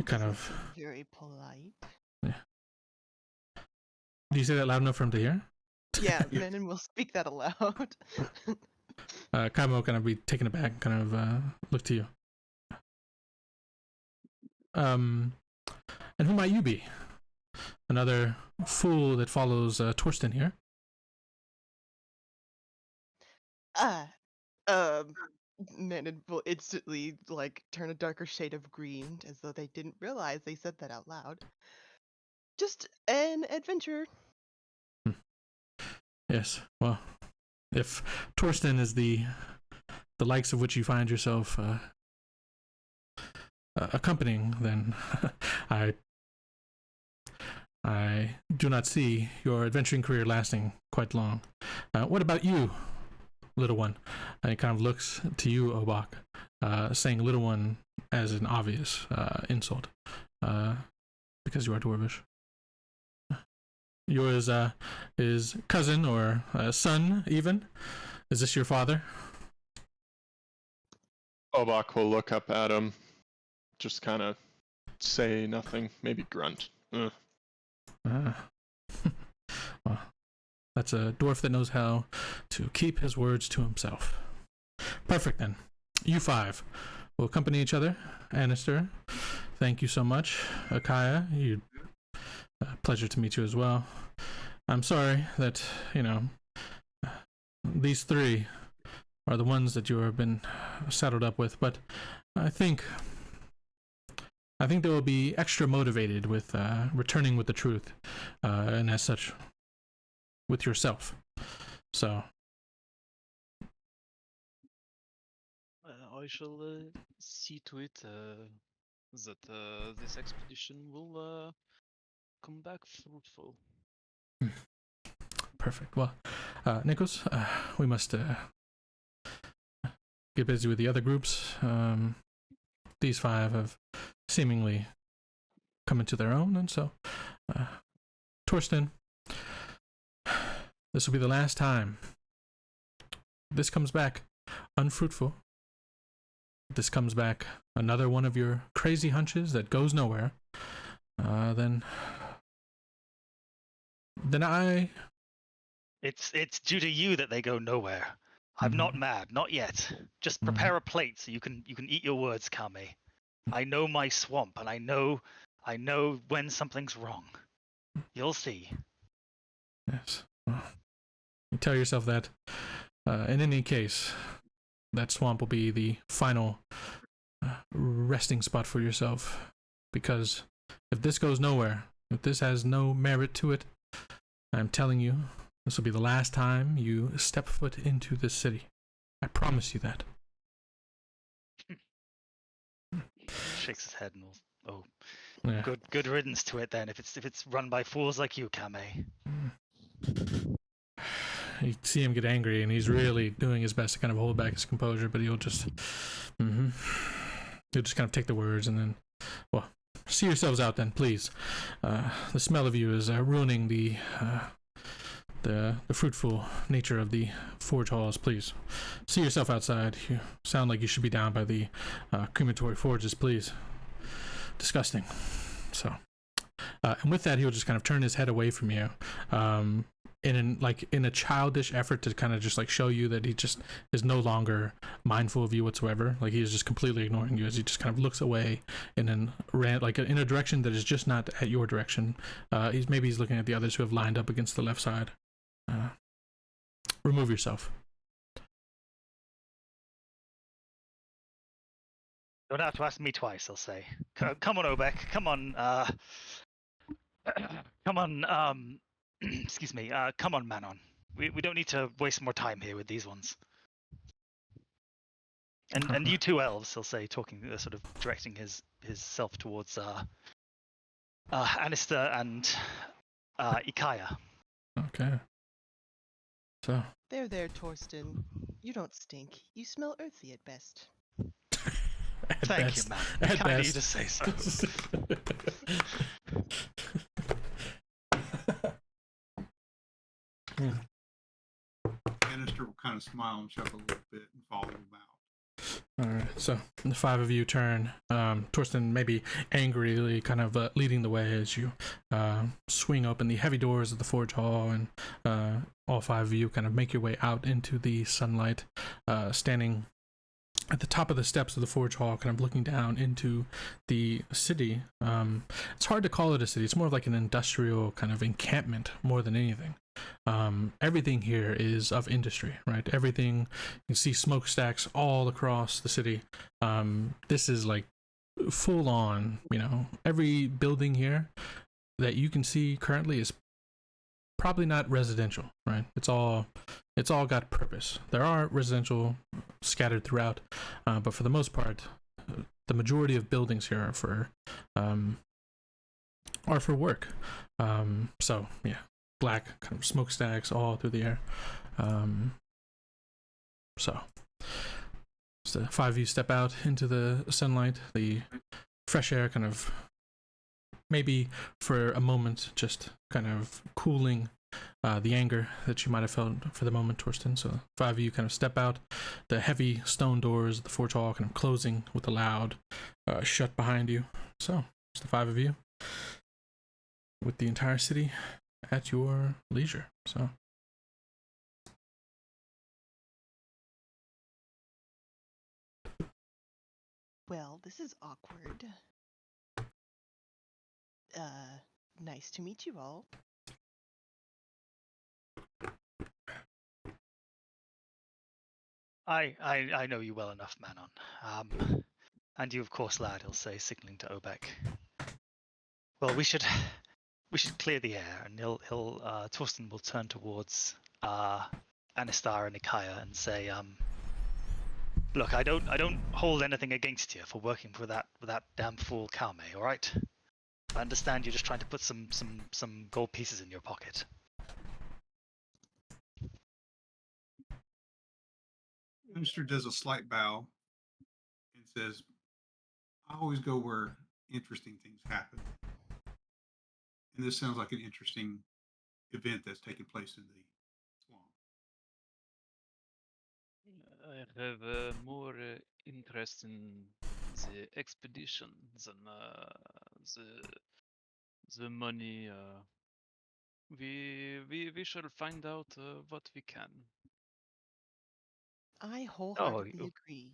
Speaker 1: Kind of
Speaker 5: very polite.
Speaker 1: Yeah. Do you say that loud enough for him to hear?
Speaker 5: Yeah, Menon will speak that aloud.
Speaker 1: Kaimo kind of be taken aback, kind of look to you. And who might you be? Another fool that follows Torsten here.
Speaker 5: Menon will instantly turn a darker shade of green, as though they didn't realize they said that out loud. Just an adventurer.
Speaker 1: Yes, well, if Torsten is the likes of which you find yourself accompanying, then I do not see your adventuring career lasting quite long. What about you, little one? And he kind of looks to you, Obak, saying little one as an obvious insult, because you are dwarvish. Yours is cousin or son, even. Is this your father?
Speaker 4: Obak will look up at him, just kind of say nothing, maybe grunt.
Speaker 1: Well, that's a dwarf that knows how to keep his words to himself. Perfect, then. You five will accompany each other. Anister, thank you so much. Akaya, pleasure to meet you as well. I'm sorry that, these three are the ones that you have been saddled up with, but I think they will be extra motivated with returning with the truth, and as such, with yourself. So
Speaker 2: I shall see to it that this expedition will come back fruitful.
Speaker 1: perfect. Well, Nikos, we must get busy with the other groups. These five have seemingly come into their own, and so, Torsten, this will be the last time this comes back unfruitful. This comes back another one of your crazy hunches that goes nowhere. Then I.
Speaker 3: It's due to you that they go nowhere. I'm not mad, not yet. Just prepare a plate so you can eat your words, Kame. I know my swamp, and I know when something's wrong. You'll see.
Speaker 1: Yes. Well, you tell yourself that. In any case, that swamp will be the final resting spot for yourself. Because if this goes nowhere, if this has no merit to it, I'm telling you, this will be the last time you step foot into this city. I promise you that.
Speaker 3: Shakes his head and
Speaker 1: Yeah.
Speaker 3: good riddance to it then. If it's run by fools like you, Kame.
Speaker 1: You see him get angry, and he's really doing his best to kind of hold back his composure, but he'll just kind of take the words and then, well, see yourselves out then, please. The smell of you is ruining the fruitful nature of the forge halls. Please see yourself outside. You sound like you should be down by the crematory forges, please. Disgusting. So, and with that, he'll just kind of turn his head away from you, in a childish effort to kind of just like show you that he just is no longer mindful of you whatsoever. Like he is just completely ignoring you as he just kind of looks away in a direction that is just not at your direction. He's looking at the others who have lined up against the left side. Remove yourself.
Speaker 3: Don't have to ask me twice, I'll say. Come on, Obek. Come on. Come on. Excuse me. Come on, Manon. We don't need to waste more time here with these ones. And you two elves, he'll say, talking, sort of directing his self towards Anister and Ikaya.
Speaker 1: Okay. So.
Speaker 5: There, Torsten. You don't stink. You smell earthy at best.
Speaker 3: Thank you, man. Kind of you to say so.
Speaker 6: Anister will kind of smile and chuckle a little bit and follow him out.
Speaker 1: Alright, so the five of you turn. Torsten maybe angrily kind of leading the way as you swing open the heavy doors of the forge hall, and all five of you kind of make your way out into the sunlight, standing at the top of the steps of the forge hall, kind of looking down into the city. It's hard to call it a city. It's more of like an industrial kind of encampment more than anything. Everything here is of industry, right? Everything, you can see smokestacks all across the city. This is like full on, every building here that you can see currently is probably not residential, right? It's all got purpose. There are residential scattered throughout, but for the most part, the majority of buildings here are for work. So yeah, black kind of smokestacks all through the air. So So 5 of you step out into the sunlight, the fresh air kind of, maybe for a moment, just kind of cooling the anger that you might have felt for the moment, Torsten. So 5 of you kind of step out, the heavy stone doors of the forge hall kind of closing with a loud shut behind you. So it's the 5 of you with the entire city at your leisure. So
Speaker 5: Well, this is awkward. Nice to meet you all.
Speaker 3: I know you well enough, Manon. And you, of course, lad, he'll say, signaling to Obek. Well, we should clear the air, and Torsten will turn towards Anistar and Nikaya and say, look, I don't hold anything against you for working for that damn fool Kaume, all right? I understand you're just trying to put some gold pieces in your pocket.
Speaker 6: Minister does a slight bow and says, I always go where interesting things happen. And this sounds like an interesting event that's taking place in the swamp.
Speaker 2: I have more interest in the expedition than the money. We shall find out what we can.
Speaker 5: I wholeheartedly agree.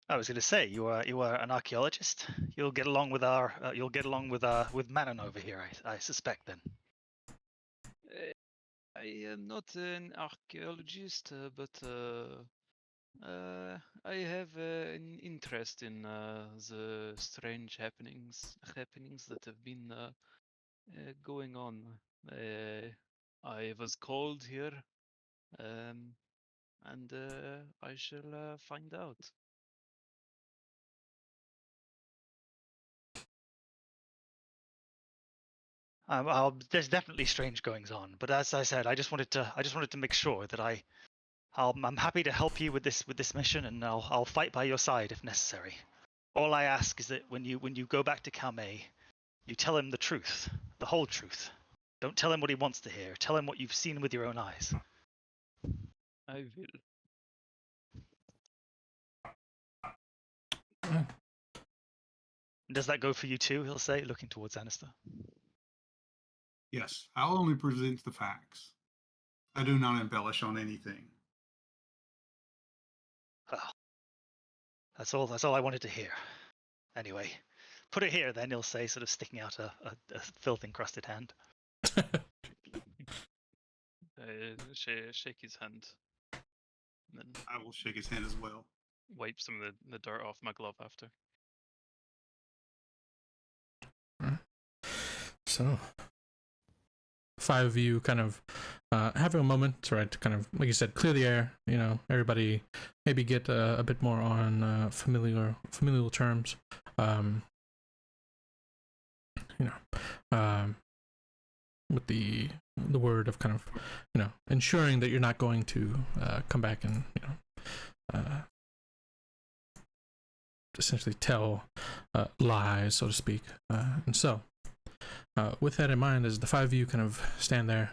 Speaker 3: I was going to say you are an archaeologist. You'll get along with with Manon over here. I suspect then.
Speaker 2: I am not an archaeologist, but I have an interest in the strange happenings that have been going on. I was called here, and I shall find out.
Speaker 3: There's definitely strange goings on, but as I said, I just wanted to make sure that I'm happy to help you with this mission, and I'll fight by your side if necessary. All I ask is that when you go back to Kaume, you tell him the truth, the whole truth. Don't tell him what he wants to hear. Tell him what you've seen with your own eyes.
Speaker 2: I will.
Speaker 3: Does that go for you too? He'll say, looking towards Anister.
Speaker 6: Yes, I'll only present the facts. I do not embellish on anything.
Speaker 3: Well, that's all I wanted to hear. Anyway, put it here then, he'll say, sort of sticking out a filth-encrusted hand.
Speaker 2: Shake his hand. And then
Speaker 6: I will shake his hand as well.
Speaker 2: wipe some of the dirt off my glove after.
Speaker 1: So 5 of you kind of having a moment, right, to kind of, like you said, clear the air. You know, everybody maybe get a bit more on familial terms. With the word of kind of, ensuring that you're not going to come back and essentially tell lies, so to speak. And so, with that in mind, as the 5 of you kind of stand there,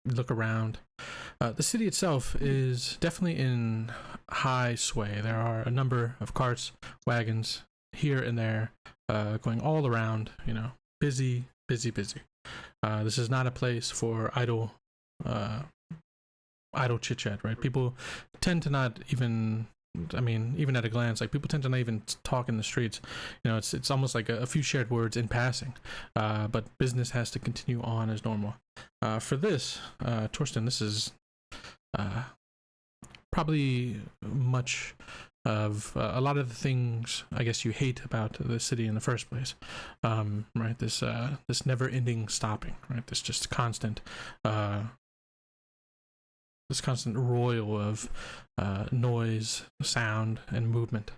Speaker 1: look around, the city itself is definitely in high sway. There are a number of carts, wagons here and there, going all around, busy. This is not a place for idle chit chat, right? People tend to not even, even at a glance, like, people tend to not even talk in the streets. It's almost like a few shared words in passing, but business has to continue on as normal. For this, Torsten, this is probably much of a lot of the things I guess you hate about the city in the first place, right? This never-ending stopping, right? This just constant roil of noise, sound, and movement,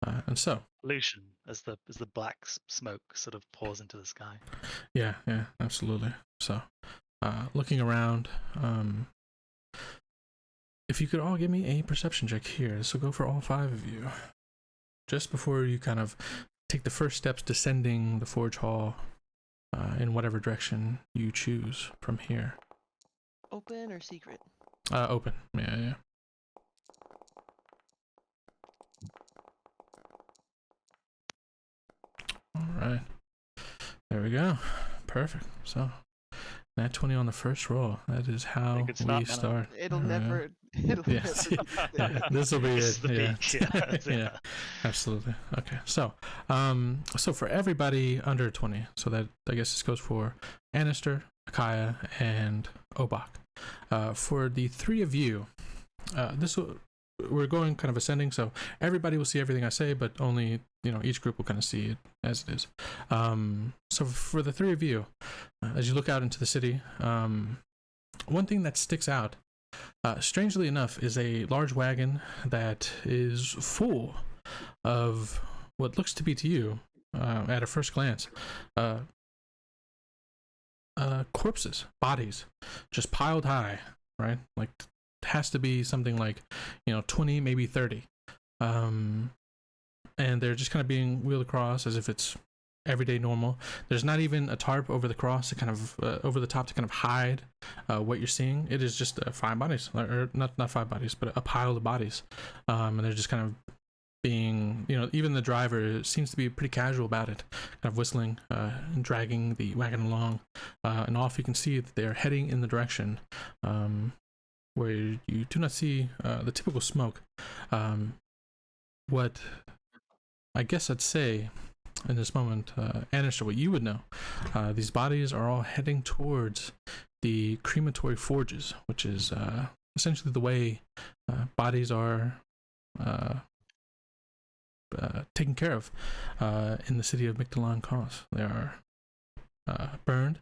Speaker 1: and so
Speaker 3: Pollution as the black smoke sort of pours into the sky.
Speaker 1: Yeah, absolutely. So, looking around, if you could all give me a perception check here, this will go for all 5 of you. Just before you kind of take the first steps descending the forge hall in whatever direction you choose from here.
Speaker 5: Open or secret?
Speaker 1: Open. Yeah. All right. There we go. Perfect. So, nat 20 on the first roll. That is how
Speaker 3: good
Speaker 1: we
Speaker 3: start, man.
Speaker 1: start.
Speaker 5: It'll never. It'll
Speaker 1: Yes.
Speaker 5: never.
Speaker 1: Yeah, this will be
Speaker 3: This is
Speaker 1: it.
Speaker 3: the
Speaker 1: Yeah.
Speaker 3: peak.
Speaker 1: Yeah, absolutely. Okay, so for everybody under 20, so that I guess this goes for Anister, Akaya, and Obak. For the 3 of you, we're going kind of ascending, so everybody will see everything I say, but only each group will kind of see it as it is. So for the 3 of you, as you look out into the city, one thing that sticks out, strangely enough, is a large wagon that is full of what looks to be to you, at a first glance, corpses, bodies, just piled high, right? Like, it has to be something like 20, maybe 30, and they're just kind of being wheeled across as if it's everyday normal. There's not even a tarp over the cross to kind of over the top to kind of hide what you're seeing. It is just 5 bodies, or not 5 bodies, but a pile of bodies, and they're just kind of being, even the driver seems to be pretty casual about it, kind of whistling and dragging the wagon along, and off you can see that they're heading in the direction where you do not see the typical smoke. What I guess I'd say in this moment, Anister, what you would know, these bodies are all heading towards the crematory forges, which is essentially the way bodies are taken care of in the city of Mictlan Kos. They are burned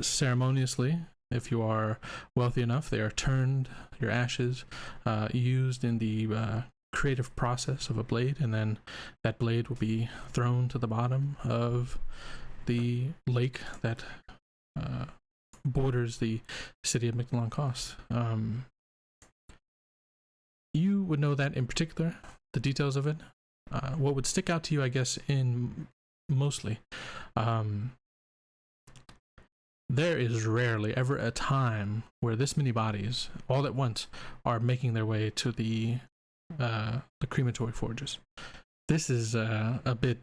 Speaker 1: ceremoniously. If you are wealthy enough, they are turned, your ashes, used in the creative process of a blade, and then that blade will be thrown to the bottom of the lake that borders the city of Mictlan Kos. You would know that in particular, the details of it. What would stick out to you, I guess, in mostly, there is rarely ever a time where this many bodies all at once are making their way to the crematory forges. This is a bit,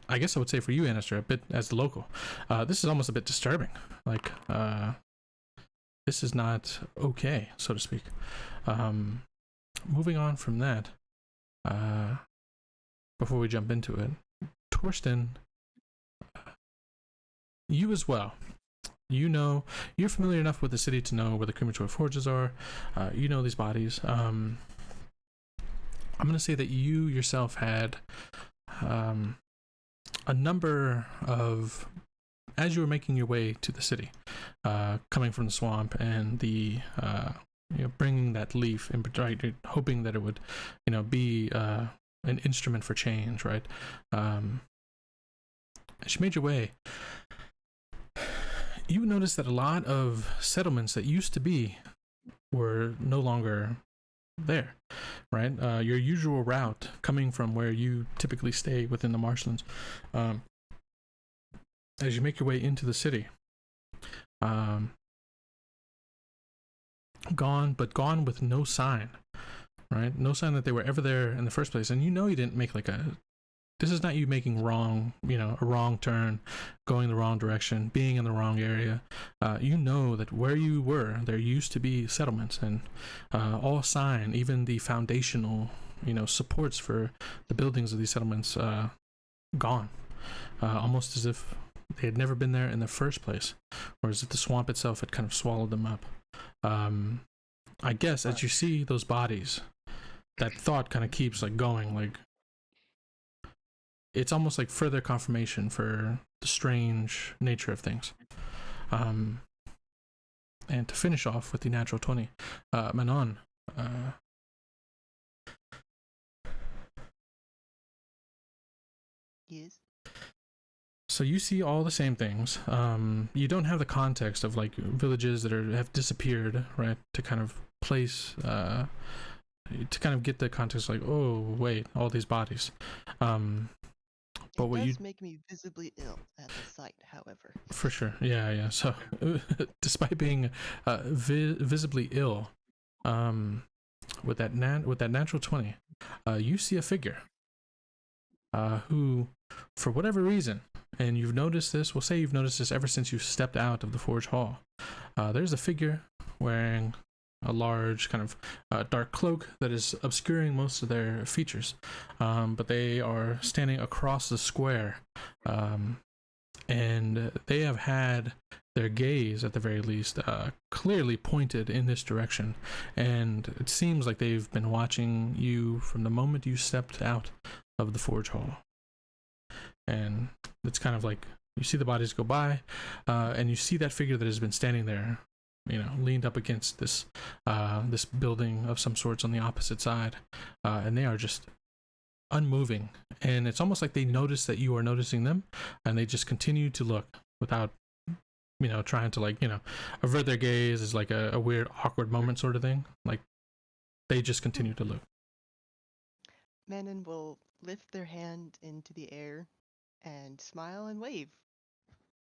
Speaker 1: I guess I would say for you, Anister, a bit as the local, this is almost a bit disturbing. Like, this is not okay, so to speak. Moving on from that, before we jump into it, Torsten, you as well. You're familiar enough with the city to know where the crematory forges are. You know these bodies. I'm going to say that you yourself had a number of, as you were making your way to the city, coming from the swamp and the bringing that leaf, and right, hoping that it would be an instrument for change, right? As you made your way, you noticed that a lot of settlements that used to be were no longer there, right? Your usual route coming from where you typically stay within the marshlands, as you make your way into the city, gone with no sign, right? No sign that they were ever there in the first place. And you didn't make this is not you making a wrong turn, going the wrong direction, being in the wrong area. You know that where you were, there used to be settlements, and all sign, even the foundational, supports for the buildings of these settlements, gone. Almost as if they had never been there in the first place, or as if the swamp itself had kind of swallowed them up. I guess as you see those bodies, that thought kind of keeps going, it's almost like further confirmation for the strange nature of things. And to finish off with the natural 20, Manon,
Speaker 5: Yes.
Speaker 1: so you see all the same things. You don't have the context of villages that have disappeared, right, to kind of place to kind of get the context, like, oh wait, all these bodies. But
Speaker 5: It
Speaker 1: what
Speaker 5: does
Speaker 1: you
Speaker 5: make me visibly ill at the sight, however.
Speaker 1: For sure, yeah. So, despite being visibly ill, with that natural 20, you see a figure who, for whatever reason, and you've noticed this. We'll say you've noticed this ever since you stepped out of the forge hall. There's a figure wearing a large kind of dark cloak that is obscuring most of their features, but they are standing across the square. And they have had their gaze, at the very least, clearly pointed in this direction, and it seems like they've been watching you from the moment you stepped out of the forge hall. And it's kind of like you see the bodies go by, and you see that figure that has been standing there, leaned up against this this building of some sorts on the opposite side, and they are just unmoving, and it's almost like they notice that you are noticing them, and they just continue to look without trying to avert their gaze. Is like a weird awkward moment sort of thing. Like they just continue to look.
Speaker 5: Manon will lift their hand into the air and smile and wave.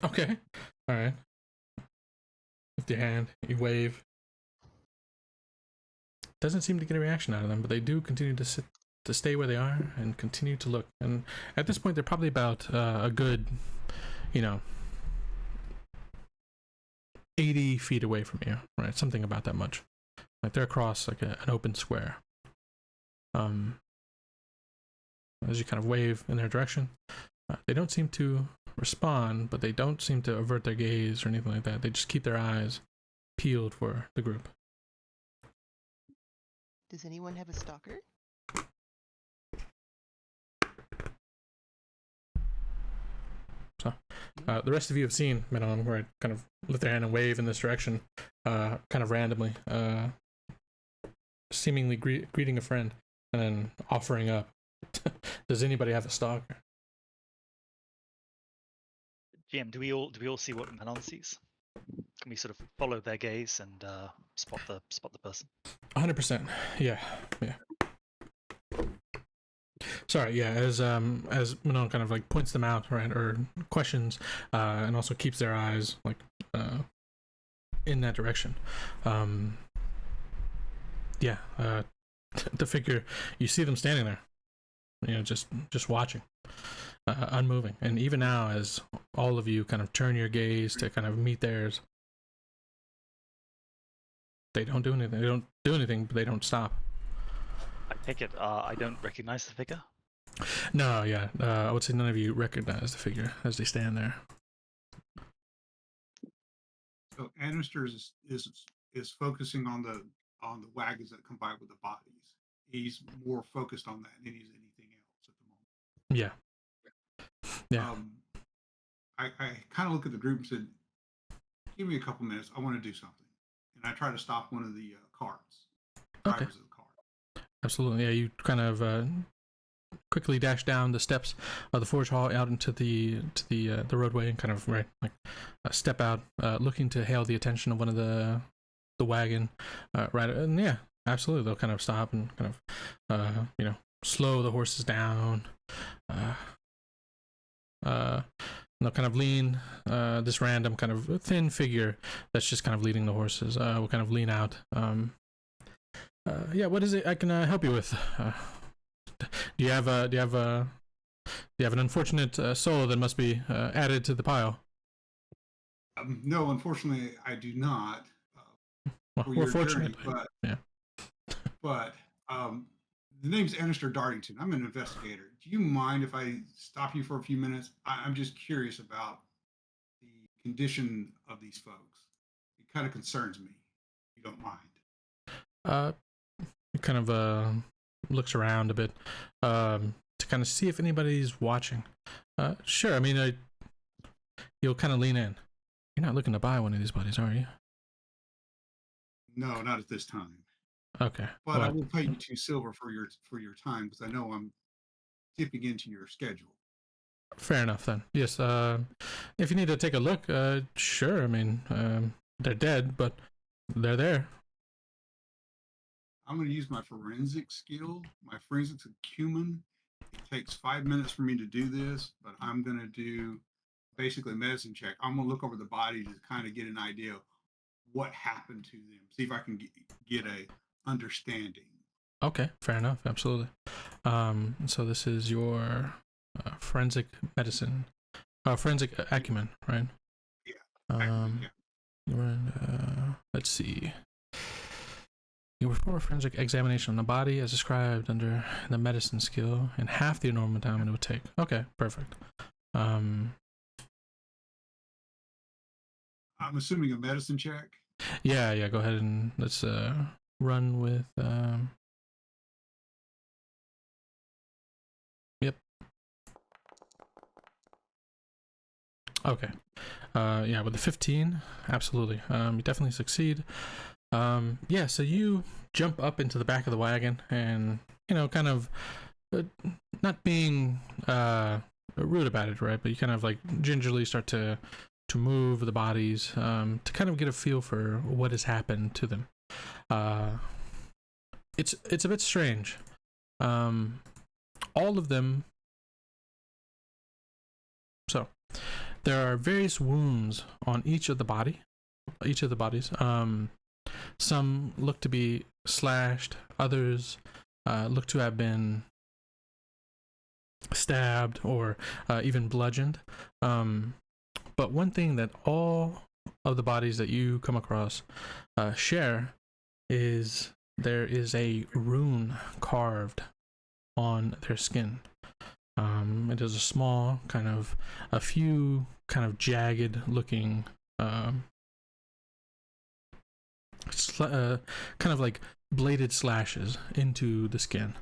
Speaker 1: Okay, all right, lift your hand, you wave. Doesn't seem to get a reaction out of them, but they do continue to stay where they are and continue to look. And at this point, they're probably about a good, 80 feet away from you, right? Something about that much. Like they're across like an open square. As you kind of wave in their direction, they don't seem to respond, but they don't seem to avert their gaze or anything like that. They just keep their eyes peeled for the group.
Speaker 5: Does anyone have a stalker?
Speaker 1: So, the rest of you have seen Menon, where I kind of lift their hand and wave in this direction, kind of randomly, seemingly greeting a friend, and then offering up. Does anybody have a stalker?
Speaker 3: GM, do we all see what Manon sees? Can we sort of follow their gaze and spot the person?
Speaker 1: 100%. Yeah. Sorry, yeah. As Manon kind of like points them out, right, or questions, and also keeps their eyes like in that direction. The figure, you see them standing there, just watching, unmoving. And even now, as all of you kind of turn your gaze to kind of meet theirs, they don't do anything. They don't do anything, but they don't stop.
Speaker 3: I take it I don't recognize the figure.
Speaker 1: No, yeah. I would say none of you recognize the figure as they stand there.
Speaker 6: So Annister is focusing on the wagons that come by with the bodies. He's more focused on that than he's anything else at the moment.
Speaker 1: Yeah.
Speaker 6: I kind of look at the group and said, "Give me a couple minutes. I want to do something." And I try to stop one of the carts.
Speaker 1: Okay.
Speaker 6: Drivers of the car.
Speaker 1: Absolutely. Yeah, you kind of quickly dash down the steps of the forge hall out into the roadway and kind of step out, looking to hail the attention of one of the wagon. Right, and yeah, absolutely. They'll kind of stop and kind of slow the horses down. They'll kind of lean, this random kind of thin figure that's just kind of leading the horses will kind of lean out. What is it I can help you with? Do you have an unfortunate soul that must be added to the pile?
Speaker 6: No, unfortunately, I do not.
Speaker 1: We're fortunate.
Speaker 6: But the name's Annister Dartington. I'm an investigator. Do you mind if I stop you for a few minutes? I'm just curious about the condition of these folks. It kind of concerns me, if you don't mind.
Speaker 1: He kind of looks around a bit to kind of see if anybody's watching. Sure. I mean, you'll kind of lean in. You're not looking to buy one of these bodies, are you?
Speaker 6: No, not at this time.
Speaker 1: Okay.
Speaker 6: But I will pay you 2 silver for your time because I know I'm dipping into your schedule.
Speaker 1: Fair enough then. Yes. If you need to take a look, sure. I mean, they're dead, but they're there.
Speaker 6: I'm going to use my forensic skill, my forensics acumen. It takes 5 minutes for me to do this, but I'm going to do basically a medicine check. I'm going to look over the body to kind of get an idea of what happened to them. See if I can get a understanding.
Speaker 1: Okay, fair enough. Absolutely. So this is your forensic medicine, forensic acumen, right?
Speaker 6: Yeah.
Speaker 1: You're in, let's see. You perform a forensic examination on the body as described under the medicine skill in half the normal time it would take. Okay, perfect.
Speaker 6: I'm assuming a medicine check.
Speaker 1: Yeah. Go ahead and let's run with. Yep. Okay. Yeah, with the 15, absolutely. You definitely succeed. Yeah, so you jump up into the back of the wagon and, kind of not being rude about it, right? But you kind of like gingerly start to move the bodies to kind of get a feel for what has happened to them. It's a bit strange. All of them. So there are various wounds on each of the bodies. Some look to be slashed, others look to have been stabbed or even bludgeoned. But one thing that all of the bodies that you come across share is there is a rune carved on their skin. It is a small a few jagged looking kind of like bladed slashes into the skin.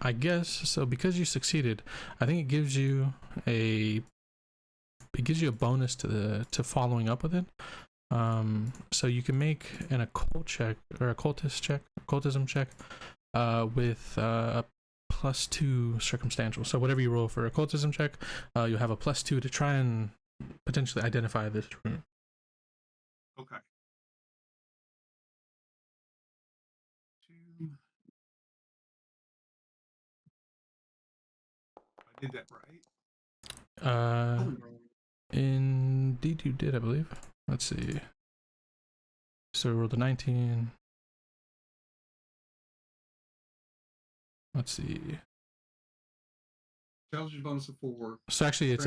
Speaker 1: I guess so, because you succeeded, I think it gives you a bonus to following up with it. So you can make an occult check or occultism check with a +2 circumstantial. So whatever you roll for occultism check, you'll have a +2 to try and potentially identify this rune.
Speaker 6: Okay. 2. I did that right.
Speaker 1: Indeed you did, I believe. Let's see. So we rolled a 19. Let's see.
Speaker 6: Intelligence bonus of 4.
Speaker 1: So actually it's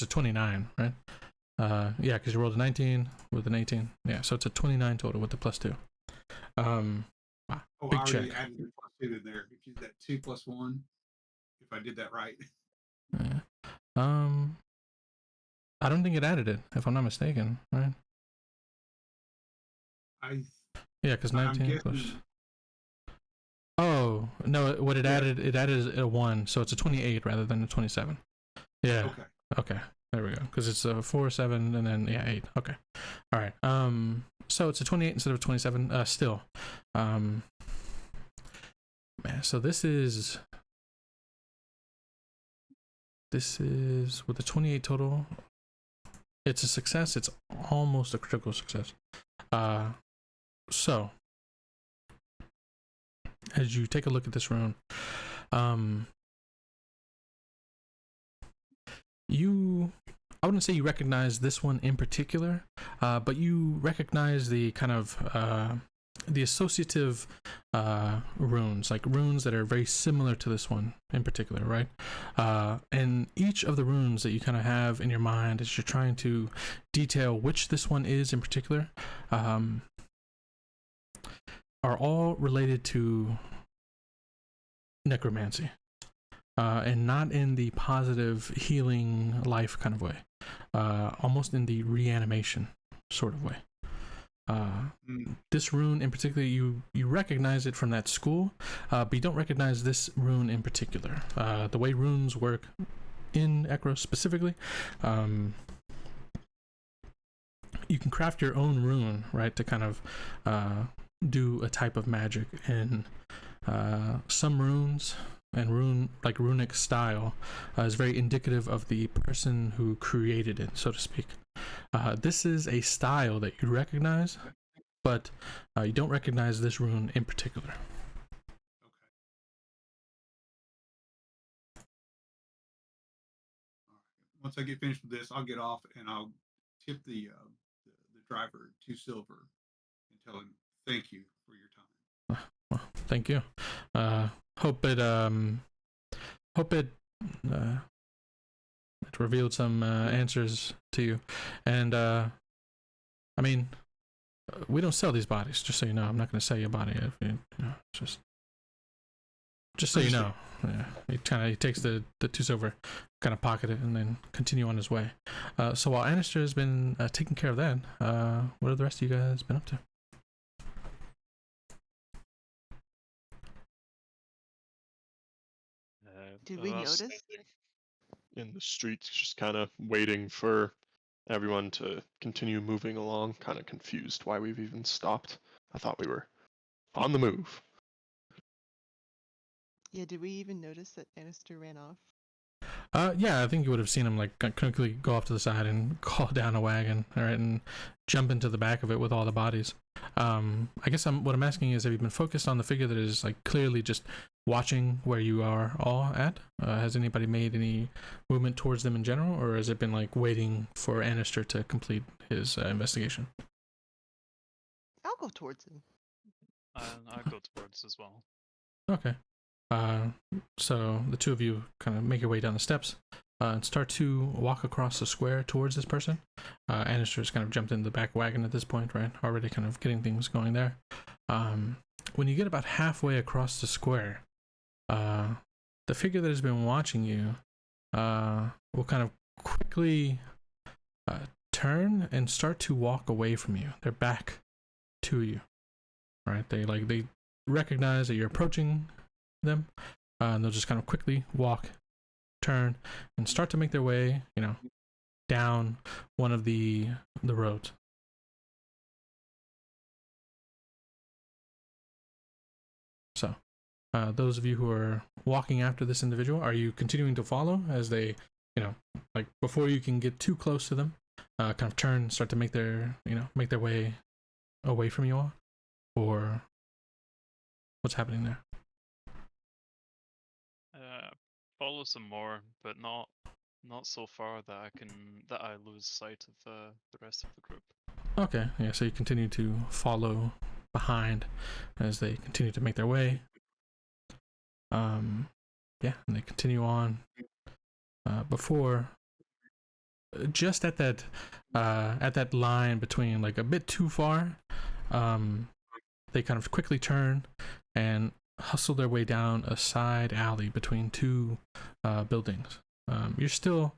Speaker 1: a 29, right? Yeah, because you rolled a 19 with an 18. Yeah, so it's a 29 total with the +2.
Speaker 6: Wow,
Speaker 1: big
Speaker 6: I already
Speaker 1: check.
Speaker 6: added the +2 in there. If you did that 2 + 1, if I did that right.
Speaker 1: Yeah. I don't think it added it, if I'm not mistaken, right? Yeah, because 19 plus. Oh no! What it added? It added a 1, so it's a 28 rather than a 27. Yeah. Okay. There we go. Because it's a 4, 7, and then 8. Okay. All right. So it's a 28 instead of 27. Still. Man. So this is with the 28 total. It's a success. It's almost a critical success. So as you take a look at this rune, I wouldn't say you recognize this one in particular, but you recognize the kind of the associative runes, like runes that are very similar to this one in particular, right? And each of the runes that you kind of have in your mind as you're trying to detail which this one is in particular, are all related to necromancy, and not in the positive healing life kind of way, almost in the reanimation sort of way. This rune in particular, you recognize it from that school, but you don't recognize this rune in particular. The way runes work in Ekros specifically, you can craft your own rune, right, to kind of do a type of magic. And some runes and runic style is very indicative of the person who created it, so to speak. This is a style that you recognize, but you don't recognize this rune in particular.
Speaker 6: Okay. All right. Once I get finished with this, I'll get off and I'll tip the driver 2 silver and tell him thank you for your time.
Speaker 1: Well, thank you. Hope it it revealed some answers to you. And I mean, we don't sell these bodies, just so you know. I'm not going to sell you a body if you know, just so you know. Yeah, he takes the 2 silver, kind of pocket it, and then continue on his way. So while Anister has been taking care of that, what have the rest of you guys been up to?
Speaker 5: Did we
Speaker 4: Us
Speaker 5: notice?
Speaker 4: in the streets, just kind of waiting for everyone to continue moving along, kind of confused why we've even stopped. I thought we were on the move.
Speaker 5: Yeah, did we even notice that Anister ran off?
Speaker 1: Yeah, I think you would have seen him like quickly go off to the side and call down a wagon, all right, and jump into the back of it with all the bodies. I guess what I'm asking is, have you been focused on the figure that is like clearly just watching where you are all at? Has anybody made any movement towards them in general, or has it been like waiting for Anister to complete his investigation?
Speaker 5: I'll go towards him.
Speaker 2: I go towards as well.
Speaker 1: Okay. So the two of you kind of make your way down the steps and start to walk across the square towards this person. Anister's kind of jumped into the back wagon at this point, right? Already kind of getting things going there. When you get about halfway across the square, the figure that has been watching you will kind of quickly turn and start to walk away from you. They're back to you, right? They recognize that you're approaching them, and they'll just kind of quickly walk, turn, and start to make their way, down one of the roads. So, those of you who are walking after this individual, are you continuing to follow as they, like before you can get too close to them, kind of turn, start to make their way away from you all, or what's happening there?
Speaker 2: Follow some more, but not so far that I lose sight of the rest of the group.
Speaker 1: Okay, yeah, so you continue to follow behind as they continue to make their way. Yeah, and they continue on before just at that line between like a bit too far, they kind of quickly turn and hustle their way down a side alley between two buildings. You're still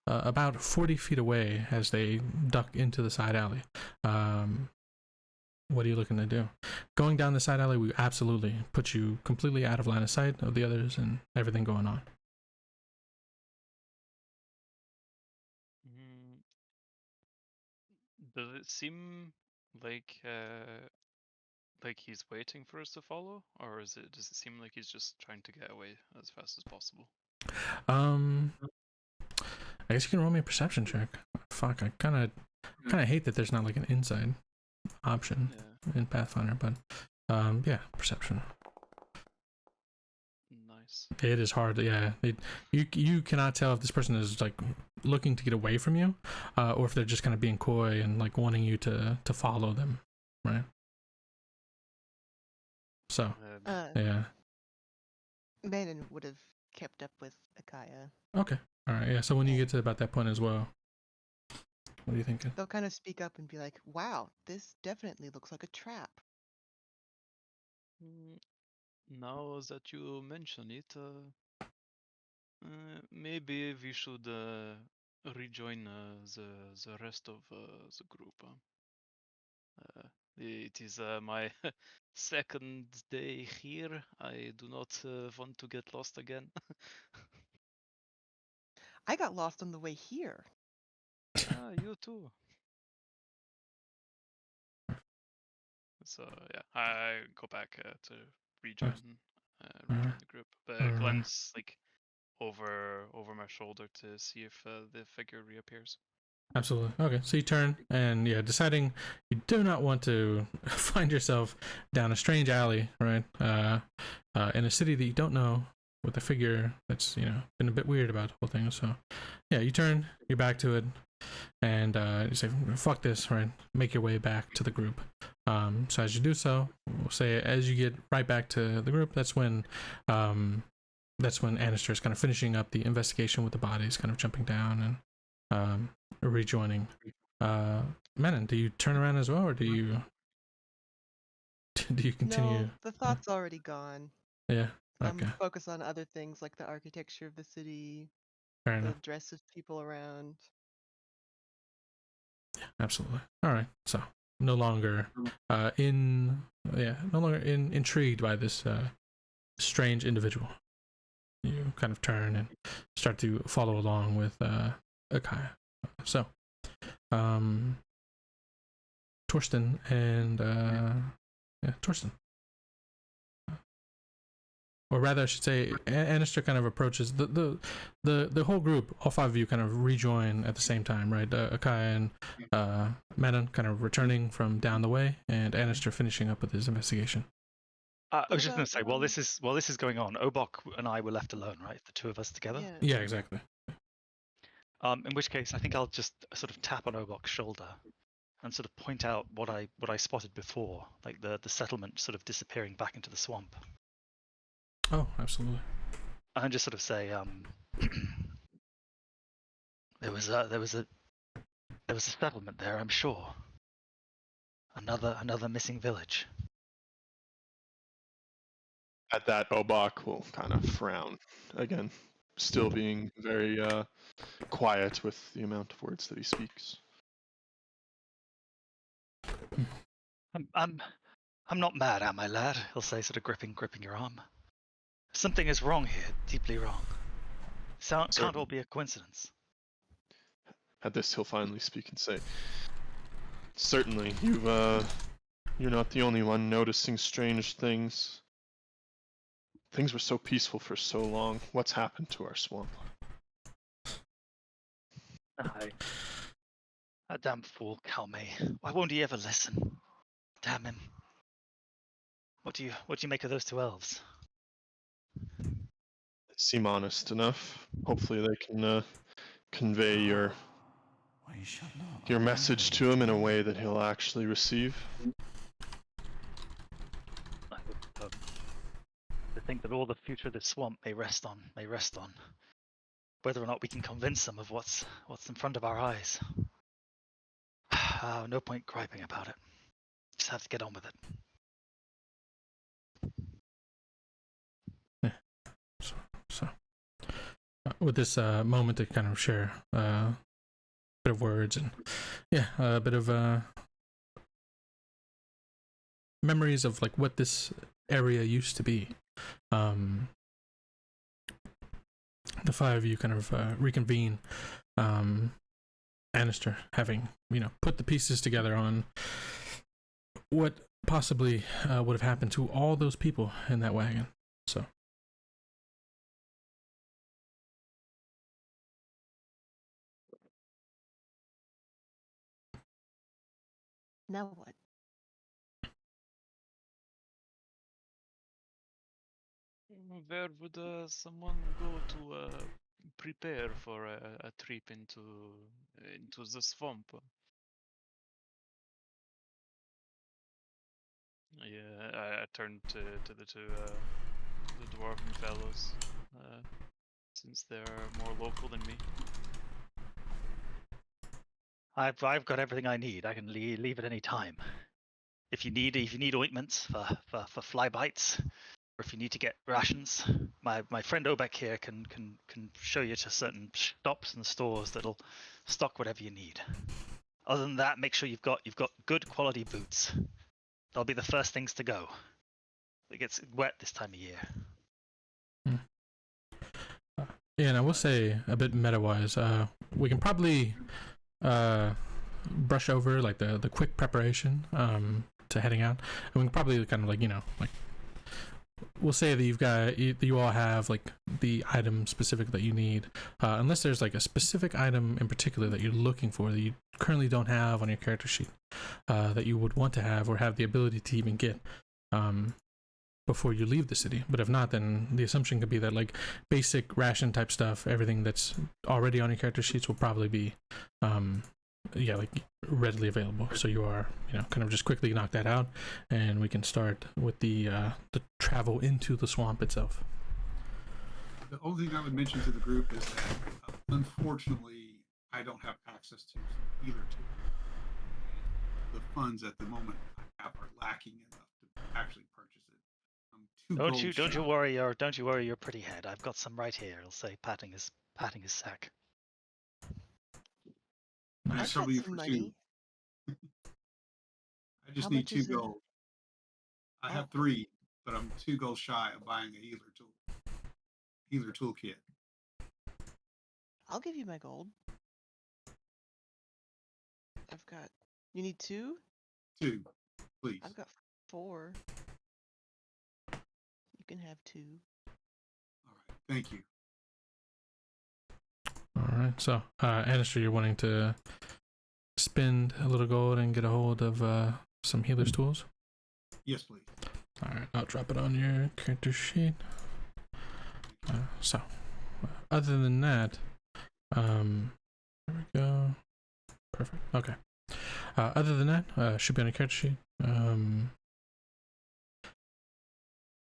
Speaker 1: about 40 feet away as they duck into the side alley. What are you looking to do? Going down the side alley will absolutely put you completely out of line of sight of the others and everything going on.
Speaker 2: Does it seem like he's waiting for us to follow, or does it seem like he's just trying to get away as fast as possible?
Speaker 1: I guess you can roll me a perception check. Fuck, I kind of hate that there's not like an inside option in Pathfinder, but yeah, perception.
Speaker 2: Nice.
Speaker 1: It is hard. Yeah, you cannot tell if this person is like looking to get away from you, or if they're just kind of being coy and like wanting you to follow them, right? So yeah,
Speaker 5: Manon would have kept up with Akaya.
Speaker 1: okay, all right, yeah. So when you get to about that point as well, what are you thinking?
Speaker 5: They'll kind of speak up and be like, "Wow, this definitely looks like a trap."
Speaker 2: Now that you mention it, maybe we should rejoin the rest of the group. It is my second day here. I do not want to get lost again.
Speaker 5: I got lost on the way here.
Speaker 2: You too. So yeah, I go back to rejoin the group, but glance like over my shoulder to see if the figure reappears.
Speaker 1: Absolutely. Okay, so you turn and yeah, deciding you do not want to find yourself down a strange alley, right? In a city that you don't know, with a figure that's been a bit weird about the whole thing. So yeah, you turn, you're back to it, and you say, "Fuck this!" Right? Make your way back to the group. So as you do so, we'll say as you get right back to the group, that's when Annister is kind of finishing up the investigation with the bodies, kind of jumping down and rejoining. Menon, do you turn around as well, or do you continue?
Speaker 5: No, the thought's already gone.
Speaker 1: Yeah.
Speaker 5: I'm
Speaker 1: Okay.
Speaker 5: focused on other things like the architecture of the city,
Speaker 1: Fair
Speaker 5: the
Speaker 1: enough.
Speaker 5: dress of people around.
Speaker 1: Absolutely. All right. So no longer intrigued by this strange individual. You kind of turn and start to follow along with Akaya. So Torsten and Torsten. Or rather, I should say, Annister kind of approaches the whole group. All five of you kind of rejoin at the same time, right? Akaya and Manon kind of returning from down the way, and Annister finishing up with his investigation.
Speaker 3: I was just going to say, while this is going on, Obok and I were left alone, right? The two of us together.
Speaker 5: Yeah.
Speaker 1: Yeah, exactly.
Speaker 3: In which case, I think I'll just sort of tap on Obok's shoulder and sort of point out what I spotted before, like the settlement sort of disappearing back into the swamp.
Speaker 1: Oh, absolutely.
Speaker 3: And just sort of say, there was a settlement there, I'm sure. Another missing village.
Speaker 4: At that, Obok will kind of frown again, still being very quiet with the amount of words that he speaks.
Speaker 3: I'm not mad, am I, lad? He'll say, sort of gripping your arm. Something is wrong here, deeply wrong. Can't all be a coincidence.
Speaker 4: At this, he'll finally speak and say, "Certainly, you're not the only one noticing strange things. Things were so peaceful for so long. What's happened to our swamp?"
Speaker 3: That damn fool, Calme. Why won't he ever listen? Damn him. What do you make of those two elves?
Speaker 4: They seem honest enough. Hopefully they can convey your message to him in a way that he'll actually receive.
Speaker 3: I hope to think that all the future of this swamp may rest on whether or not we can convince them of what's in front of our eyes. No point griping about it. Just have to get on with it.
Speaker 1: So with this moment to kind of share a bit of words and a bit of memories of like what this area used to be. The five of you kind of reconvene. Annister having put the pieces together on what possibly would have happened to all those people in that wagon. So
Speaker 5: Now what?
Speaker 2: Where would someone go to prepare for a trip into the swamp? Yeah, I turned to the two the dwarven fellows, since they're more local than me.
Speaker 3: I've got everything I need. I can leave at any time. If you need ointments for fly bites, or if you need to get rations, my friend Obek here can show you to certain shops and stores that'll stock whatever you need. Other than that, make sure you've got good quality boots. They'll be the first things to go. It gets wet this time of year.
Speaker 1: Yeah, and I will say a bit meta-wise, we can probably brush over like the quick preparation to heading out, and we can probably kind of like we'll say that you all have like the item specific that you need, unless there's like a specific item in particular that you're looking for that you currently don't have on your character sheet, that you would want to have or have the ability to even get before you leave the city. But if not, then the assumption could be that like basic ration type stuff, everything that's already on your character sheets will probably be like readily available. So you are, kind of just quickly knock that out, and we can start with the travel into the swamp itself.
Speaker 6: The only thing I would mention to the group is that unfortunately I don't have access to either tool. The funds at the moment I have are lacking enough to actually purchase it.
Speaker 3: Don't you worry your pretty head. I've got some right here. I'll say, patting his sack.
Speaker 6: I
Speaker 5: I've
Speaker 6: trouble
Speaker 5: got
Speaker 6: you
Speaker 5: some
Speaker 6: for
Speaker 5: money.
Speaker 6: 2. I just
Speaker 5: How
Speaker 6: need
Speaker 5: much
Speaker 6: 2
Speaker 5: is it?
Speaker 6: gold. I have
Speaker 5: Oh.
Speaker 6: 3, but I'm 2 gold shy of buying a healer toolkit.
Speaker 5: I'll give you my gold. You need 2?
Speaker 6: 2, please.
Speaker 5: I've got 4. You can have 2.
Speaker 6: All right, thank you.
Speaker 1: All right, so Anastra, you're wanting to spend a little gold and get a hold of some healer's tools?
Speaker 6: Yes, please.
Speaker 1: All right, I'll drop it on your character sheet. Other than that, there we go. Perfect. Okay. Other than that, should be on your character sheet.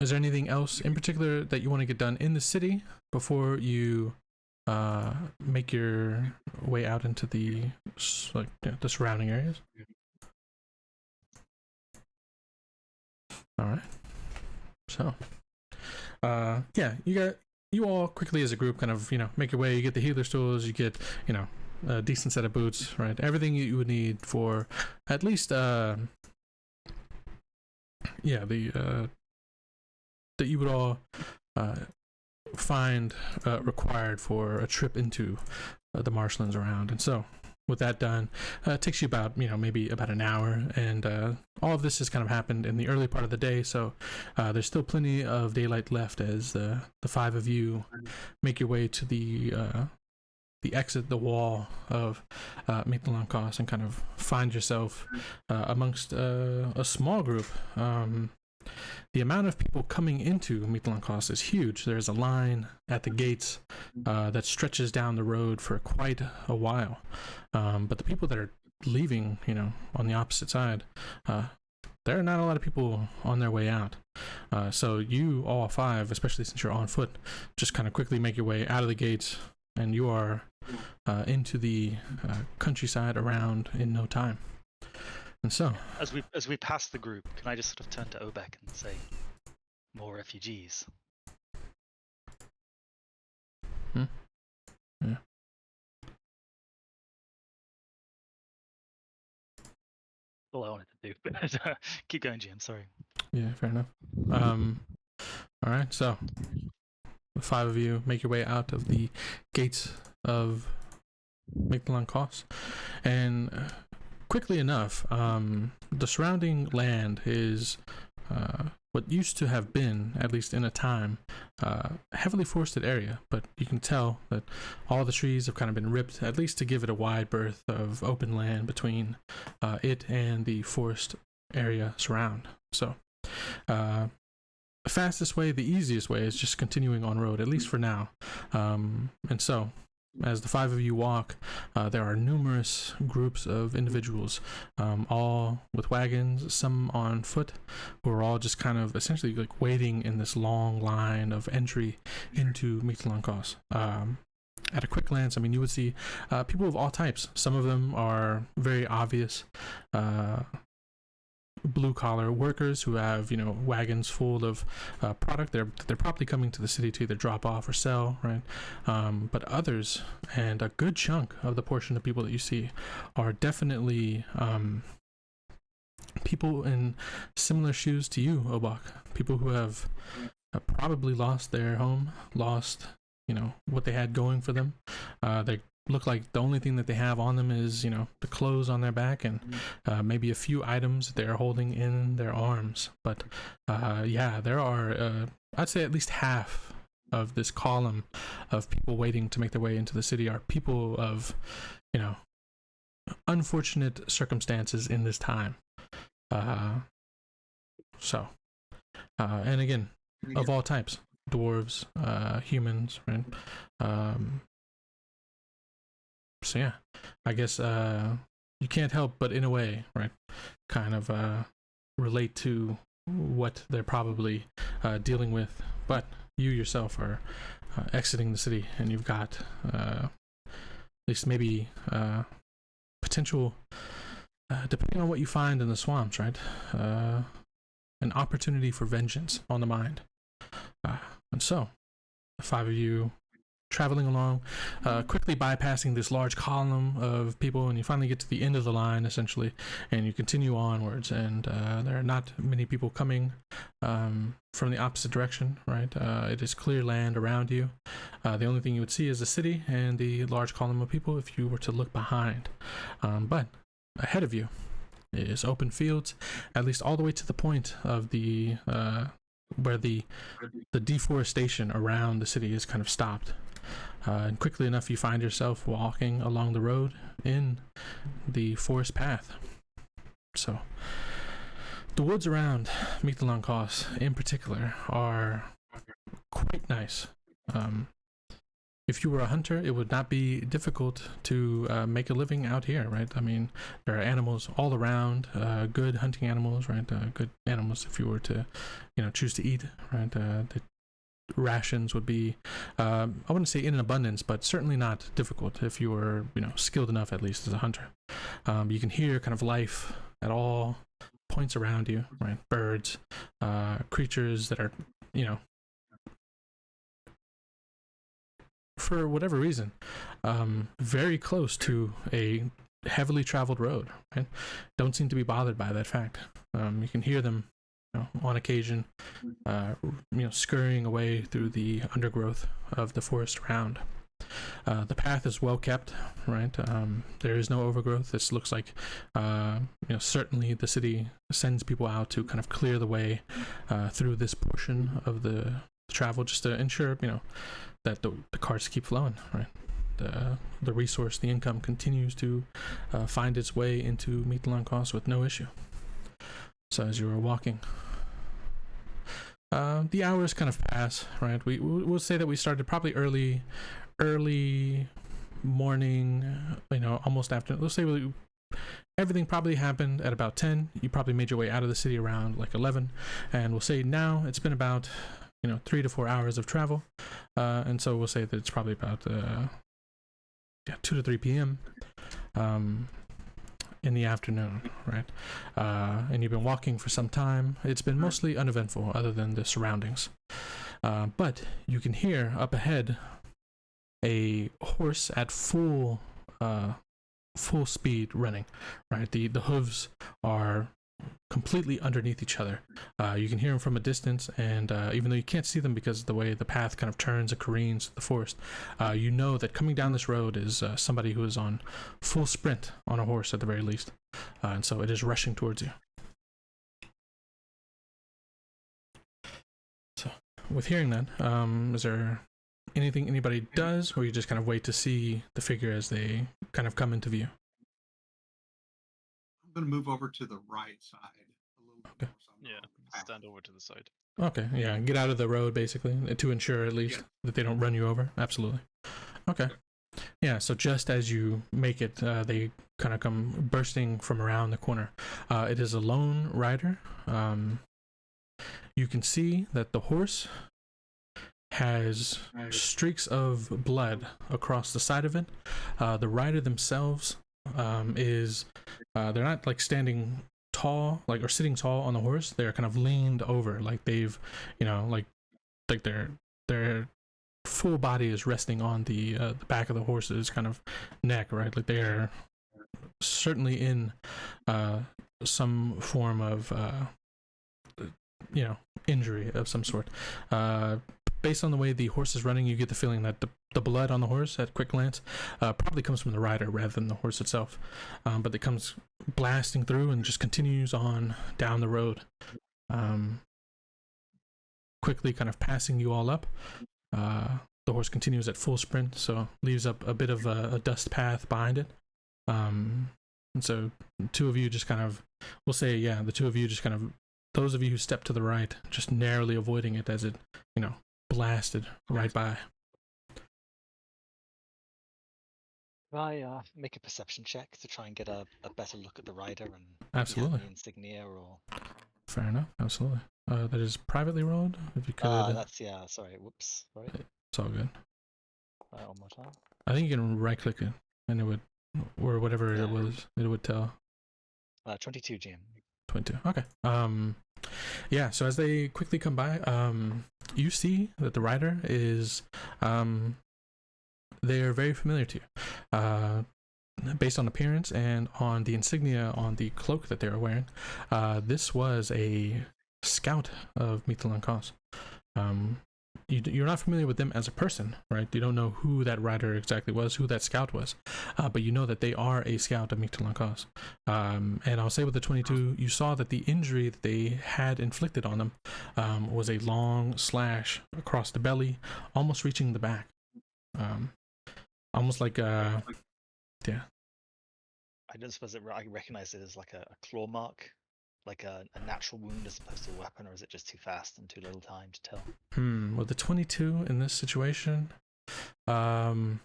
Speaker 1: Is there anything else in particular that you want to get done in the city before you make your way out into the surrounding areas? All right. So, you all quickly as a group kind of make your way. You get the healer's tools. You get a decent set of boots, right? Everything you would need for at least that you would all find required for a trip into the marshlands around. And so with that done, it takes you about maybe about an hour, and all of this has kind of happened in the early part of the day, so there's still plenty of daylight left as the 5 of you make your way to the exit, the wall of Mittelankoss, and kind of find yourself amongst a small group. The amount of people coming into Mittelankoss is huge. There's a line at the gates that stretches down the road for quite a while. But the people that are leaving, on the opposite side, there are not a lot of people on their way out. So you all 5, especially since you're on foot, just kind of quickly make your way out of the gates, and you are into the countryside around in no time. And so,
Speaker 3: as we pass the group, can I just sort of turn to Obek and say, "More refugees"?
Speaker 1: Yeah.
Speaker 3: All I wanted to do. But keep going, GM. Sorry.
Speaker 1: Yeah, fair enough. All right. So, the 5 of you make your way out of the gates of Mittelankoss, and quickly enough, the surrounding land is what used to have been, at least in a time, a heavily forested area, but you can tell that all the trees have kind of been ripped, at least to give it a wide berth of open land between it and the forest area surround. So, the fastest way, the easiest way, is just continuing on road, at least for now. And so, as the 5 of you walk, there are numerous groups of individuals, all with wagons, some on foot, who are all just kind of essentially like waiting in this long line of entry into Mittelankoss. At a quick glance, you would see people of all types. Some of them are very obvious blue-collar workers who have wagons full of product. They're probably coming to the city to either drop off or sell, right? But others, and a good chunk of the portion of people that you see, are definitely people in similar shoes to you, Obak. People who have probably lost their home, lost what they had going for them. They're look like the only thing that they have on them is, the clothes on their back and maybe a few items that they're holding in their arms. But there are, I'd say at least half of this column of people waiting to make their way into the city are people of, unfortunate circumstances in this time. And again, of all types, dwarves, humans, right? So yeah, I guess you can't help but in a way, right, kind of relate to what they're probably dealing with. But you yourself are exiting the city, and you've got at least maybe potential, depending on what you find in the swamps, right? An opportunity for vengeance on the mind. And so, the 5 of you traveling along, quickly bypassing this large column of people, and you finally get to the end of the line, essentially, and you continue onwards, and there are not many people coming from the opposite direction, right? It is clear land around you. The only thing you would see is the city and the large column of people if you were to look behind. But ahead of you is open fields, at least all the way to the point of the where the deforestation around the city is kind of stopped. And quickly enough, you find yourself walking along the road in the forest path. So, the woods around Mithalan in particular are quite nice. If you were a hunter, it would not be difficult to make a living out here, right? I mean, there are animals all around, good hunting animals, right? Good animals if you were to, choose to eat, right? The rations would be, I wouldn't say in abundance, but certainly not difficult if you were, skilled enough, at least as a hunter. You can hear kind of life at all points around you, right? Birds, creatures that are, for whatever reason, very close to a heavily traveled road, right? Don't seem to be bothered by that fact. You can hear them, on occasion, scurrying away through the undergrowth of the forest around. The path is well kept, right? There is no overgrowth. This looks like, certainly the city sends people out to kind of clear the way through this portion of the travel, just to ensure, that the carts keep flowing, right? The resource, the income continues to find its way into Mithalan with no issue. So as you were walking, the hours kind of pass, right? We'll say that we started probably early morning, almost after. Let's say everything probably happened at about 10. You probably made your way out of the city around like 11, and we'll say now it's been about 3 to 4 hours of travel, and so we'll say that it's probably about 2 to 3 p.m. In the afternoon, right? And you've been walking for some time. It's been mostly uneventful, other than the surroundings. But you can hear up ahead a horse at full speed running, right? The hooves are completely underneath each other. You can hear them from a distance, and even though you can't see them because of the way the path kind of turns and careens the forest, you know that coming down this road is somebody who is on full sprint on a horse at the very least, and so it is rushing towards you. So with hearing that, is there anything anybody does, or you just kind of wait to see the figure as they kind of come into view?
Speaker 6: I'm going to move over to the right side a little bit more. So I'm
Speaker 2: Yeah,
Speaker 6: on the path.
Speaker 2: stand over to the side.
Speaker 1: Okay, yeah, get out of the road basically to ensure at least that they don't run you over. Absolutely. Okay. Yeah, so just as you make it, they kind of come bursting from around the corner. It is a lone rider. You can see that the horse has streaks of blood across the side of it. The rider themselves is they're not like standing tall, like, or sitting tall on the horse. They're kind of leaned over, like they've, like their full body is resting on the back of the horse's kind of neck, right? Like they're certainly in some form of injury of some sort. based on the way the horse is running, you get the feeling that the blood on the horse at quick glance probably comes from the rider rather than the horse itself. But it comes blasting through and just continues on down the road, quickly kind of passing you all up. The horse continues at full sprint, so leaves up a bit of a dust path behind it. And so the two of you just kind of, we'll say, yeah, the two of you just kind of, those of you who step to the right, just narrowly avoiding it as it, blasted right by.
Speaker 3: Can I make a perception check to try and get a better look at the rider and
Speaker 1: Absolutely.
Speaker 3: the insignia or?
Speaker 1: Fair enough, absolutely. That is privately rolled, if you could.
Speaker 3: Sorry, whoops. Sorry.
Speaker 1: It's all good.
Speaker 3: One more time.
Speaker 1: I think you can right-click it, and it would, or whatever it was, it would tell.
Speaker 3: 22 GM.
Speaker 1: 22. Okay. Yeah. So as they quickly come by, you see that the rider is, they are very familiar to you, based on appearance and on the insignia on the cloak that they are wearing. This was a scout of Malevolent cause. You're not familiar with them as a person, right? You don't know who that rider exactly was, who that scout was, but you know that they are a scout of Malevolent cause. And I'll say with the 22, you saw that the injury that they had inflicted on them was a long slash across the belly, almost reaching the back. Almost like, yeah.
Speaker 3: I don't suppose I recognize it as like a claw mark, like a natural wound as opposed to a weapon, or is it just too fast and too little time to tell?
Speaker 1: With the 22 in this situation, I'm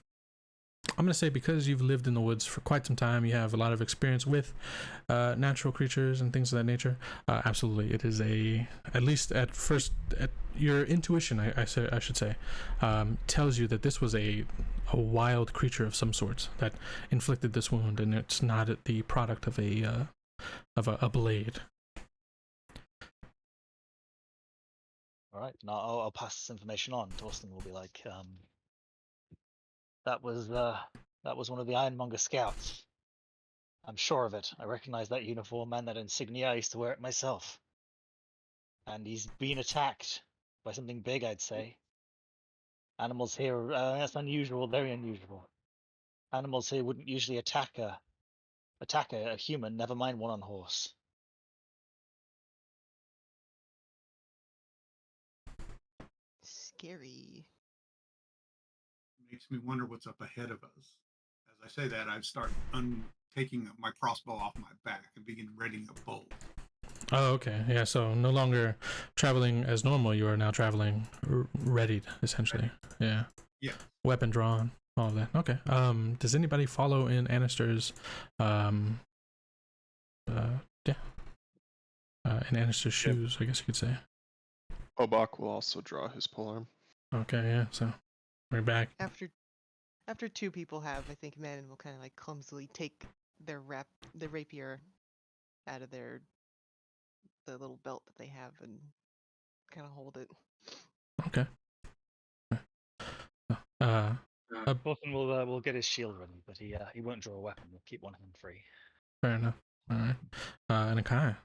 Speaker 1: going to say because you've lived in the woods for quite some time, you have a lot of experience with natural creatures and things of that nature. Absolutely, it is at least at first, your intuition, I should say, tells you that this was a wild creature of some sorts that inflicted this wound, and it's not the product of a blade.
Speaker 3: All right, now I'll pass this information on. Torsten will be like, that was one of the Ironmonger scouts. I'm sure of it. I recognize that uniform and that insignia. I used to wear it myself. And he's been attacked by something big, I'd say. Animals here, that's unusual, very unusual. Animals here wouldn't usually attack a human, never mind one on horse.
Speaker 5: Scary.
Speaker 6: Makes me wonder what's up ahead of us. As I say that, I start taking my crossbow off my back and begin readying a bow.
Speaker 1: Oh, okay. Yeah, so no longer traveling as normal, you are now traveling readied, essentially. Yeah.
Speaker 6: Yeah.
Speaker 1: Weapon drawn, all of that. Okay. Does anybody follow in Annister's, in Annister's shoes, I guess you could say?
Speaker 4: Obak will also draw his polearm.
Speaker 1: Okay, yeah, so we're back.
Speaker 5: After two people have, I think Manon will kind of like clumsily take the rapier out of the little belt that they have and kind of hold it.
Speaker 1: Okay.
Speaker 3: Torsten will get his shield ready, but he won't draw a weapon. We'll keep one hand free.
Speaker 1: Fair enough. All right. And Akai.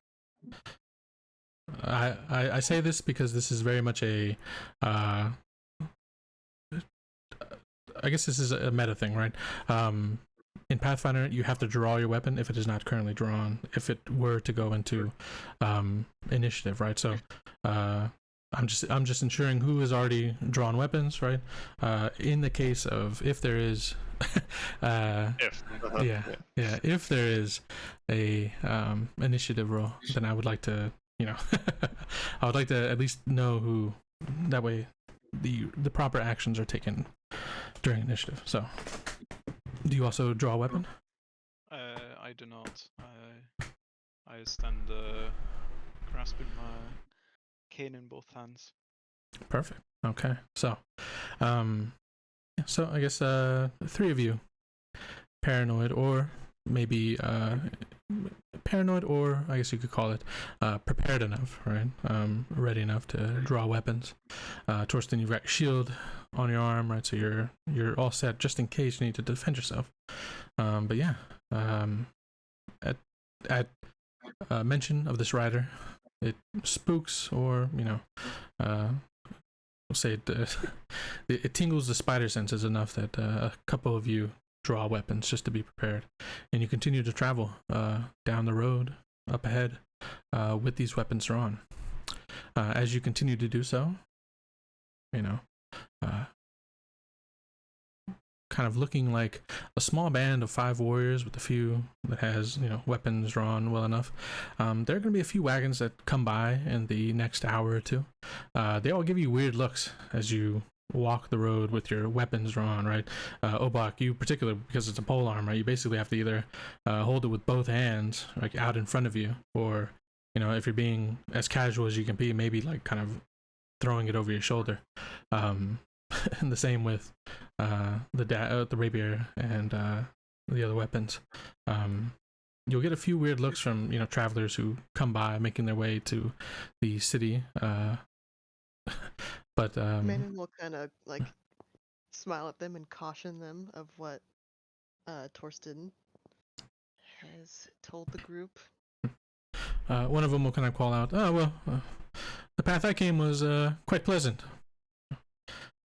Speaker 1: I say this because this is very much a I guess this is a meta thing, right? In Pathfinder, you have to draw your weapon if it is not currently drawn, if it were to go into initiative, right? So I'm just ensuring who has already drawn weapons, right? In the case of if there is if there is a initiative roll, then I would like to, I would like to at least know who, that way the proper actions are taken during initiative. So do you also draw a weapon?
Speaker 2: I do not. I stand grasping my cane in both hands.
Speaker 1: Perfect. Okay. So so I guess three of you, paranoid, or maybe paranoid, or I guess you could call it prepared enough, right? Ready enough to draw weapons. Torsten, you've got your shield on your arm, right? So you're all set just in case you need to defend yourself. But yeah, at mention of this rider, it spooks or we'll say it tingles the spider senses enough that a couple of you draw weapons just to be prepared, and you continue to travel down the road up ahead with these weapons drawn. As you continue to do so, kind of looking like a small band of 5 warriors with a few that has weapons drawn well enough. There are going to be a few wagons that come by in the next hour or two. They all give you weird looks as you walk the road with your weapons drawn, right? Obak, you particularly, because it's a pole arm, right? You basically have to either hold it with both hands, like out in front of you, or if you're being as casual as you can be, maybe like kind of throwing it over your shoulder. And the same with the rapier and the other weapons. You'll get a few weird looks from travelers who come by making their way to the city. But
Speaker 5: Manon will kind of like smile at them and caution them of what Torsten has told the group.
Speaker 1: One of them will kind of call out, "Oh well, the path I came was quite pleasant.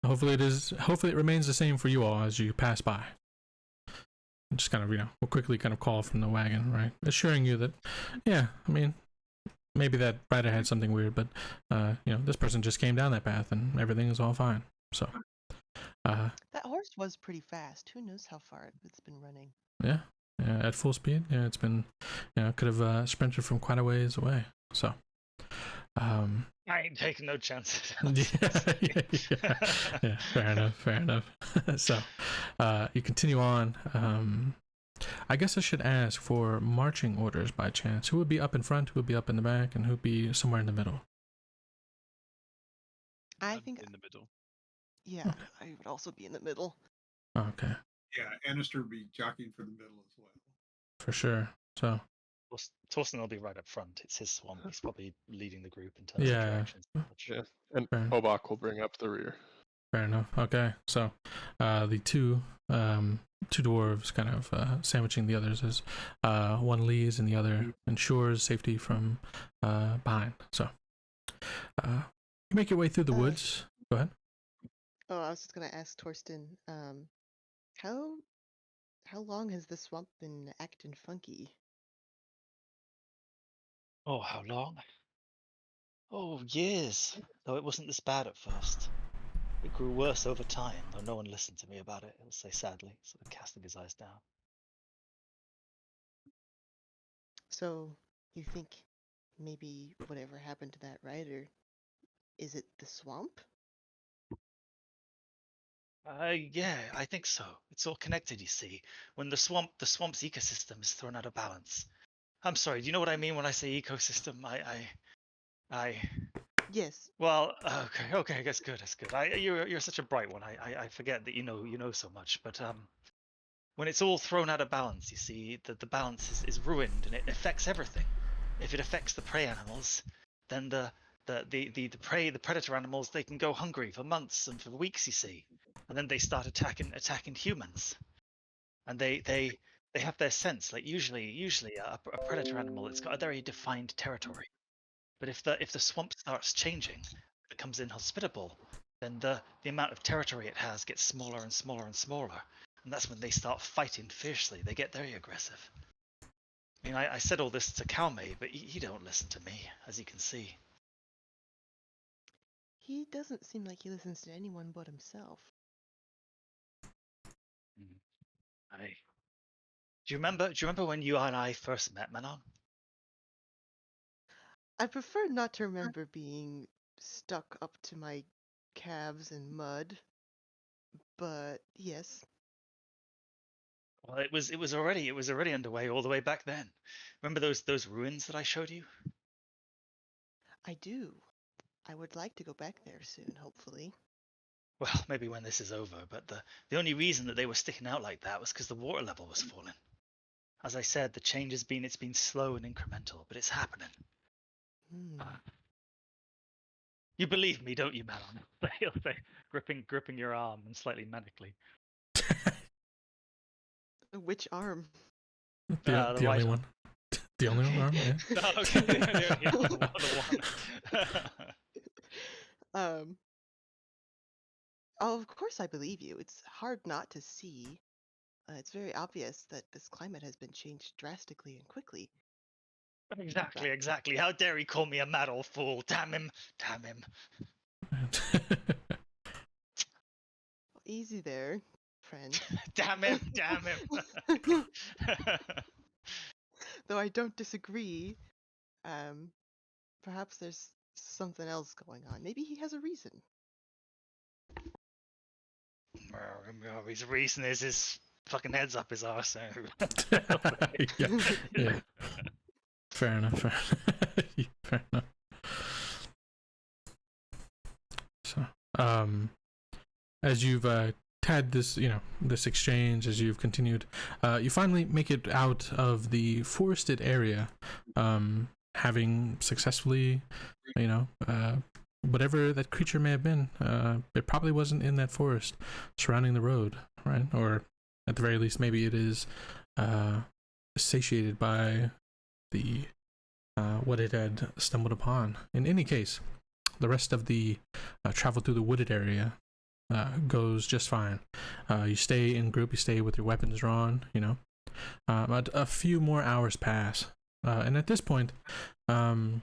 Speaker 1: Hopefully it remains the same for you all as you pass by." Just kind of will quickly kind of call from the wagon, right, assuring you that, yeah, I mean, maybe that rider had something weird, but this person just came down that path and everything is all fine. So
Speaker 5: that horse was pretty fast. Who knows how far it's been running?
Speaker 1: Yeah, at full speed. Yeah, it's been could have sprinted from quite a ways away. So
Speaker 3: I ain't taking no chances.
Speaker 1: yeah, fair enough. So you continue on. I guess I should ask for marching orders by chance. Who would be up in front, who would be up in the back, and who would be somewhere in the middle?
Speaker 5: I think
Speaker 2: in the middle.
Speaker 5: Yeah, I would also be in the middle.
Speaker 1: Okay.
Speaker 6: Yeah, Annister would be jockeying for the middle as well.
Speaker 1: For sure. So
Speaker 3: Torsten will be right up front. It's his swamp. He's probably leading the group in terms of directions.
Speaker 4: Yeah, and
Speaker 1: Fair.
Speaker 4: Obak will bring up the rear.
Speaker 1: Fair enough. Okay, so the two dwarves kind of sandwiching the others as one leads and the other ensures safety from behind. So you make your way through the woods. Go ahead.
Speaker 5: Oh, I was just gonna ask Torsten, how long has the swamp been acting funky?
Speaker 3: Oh, how long? Oh, years. Though it wasn't this bad at first. It grew worse over time, though no one listened to me about it, he'll say sadly, sort of casting his eyes down.
Speaker 5: So, you think maybe whatever happened to that rider, is it the swamp?
Speaker 3: Yeah, I think so. It's all connected, you see. When the swamp's ecosystem is thrown out of balance. I'm sorry, do you know what I mean when I say ecosystem? I
Speaker 5: Yes.
Speaker 3: Well, okay, that's good. You're such a bright one. I forget that you know so much. But when it's all thrown out of balance, you see that the balance is ruined and it affects everything. If it affects the prey animals, then the predator animals, they can go hungry for months and for weeks, you see, and then they start attacking humans, and they have their sense. Like usually a predator animal, it's got a very defined territory. But if the swamp starts changing, becomes inhospitable, then the amount of territory it has gets smaller and smaller and smaller, and that's when they start fighting fiercely. They get very aggressive. I mean, I said all this to Calme, but he don't listen to me, as you can see.
Speaker 5: He doesn't seem like he listens to anyone but himself.
Speaker 3: Do you remember when you and I first met, Manon?
Speaker 5: I prefer not to remember being stuck up to my calves in mud, but yes.
Speaker 3: Well, it was already underway all the way back then. Remember those ruins that I showed you?
Speaker 5: I do. I would like to go back there soon, hopefully.
Speaker 3: Well, maybe when this is over, but the only reason that they were sticking out like that was because the water level was falling. As I said, the change has been slow and incremental, but it's happening. You believe me, don't you, Manon? He'll say, gripping your arm and slightly manically.
Speaker 5: Which arm?
Speaker 1: The only
Speaker 3: right
Speaker 1: one. The only arm, yeah.
Speaker 3: No, okay, the one.
Speaker 5: Oh, of course I believe you. It's hard not to see. It's very obvious that this climate has been changed drastically and quickly.
Speaker 3: Exactly, exactly. How dare he call me a mad old fool? Damn him, damn him.
Speaker 5: Easy there, friend.
Speaker 3: Damn him, damn him.
Speaker 5: Though I don't disagree. Perhaps there's something else going on. Maybe he has a reason.
Speaker 3: His reason is his fucking head's up his arse.
Speaker 1: yeah. Fair enough. Fair enough. So, as you've had this, this exchange, as you've continued, you finally make it out of the forested area, having successfully, whatever that creature may have been, it probably wasn't in that forest surrounding the road, right? Or at the very least, maybe it is satiated by the what it had stumbled upon. In any case, the rest of the travel through the wooded area goes just fine. You stay in group, you stay with your weapons drawn, but a few more hours pass, and at this point, we're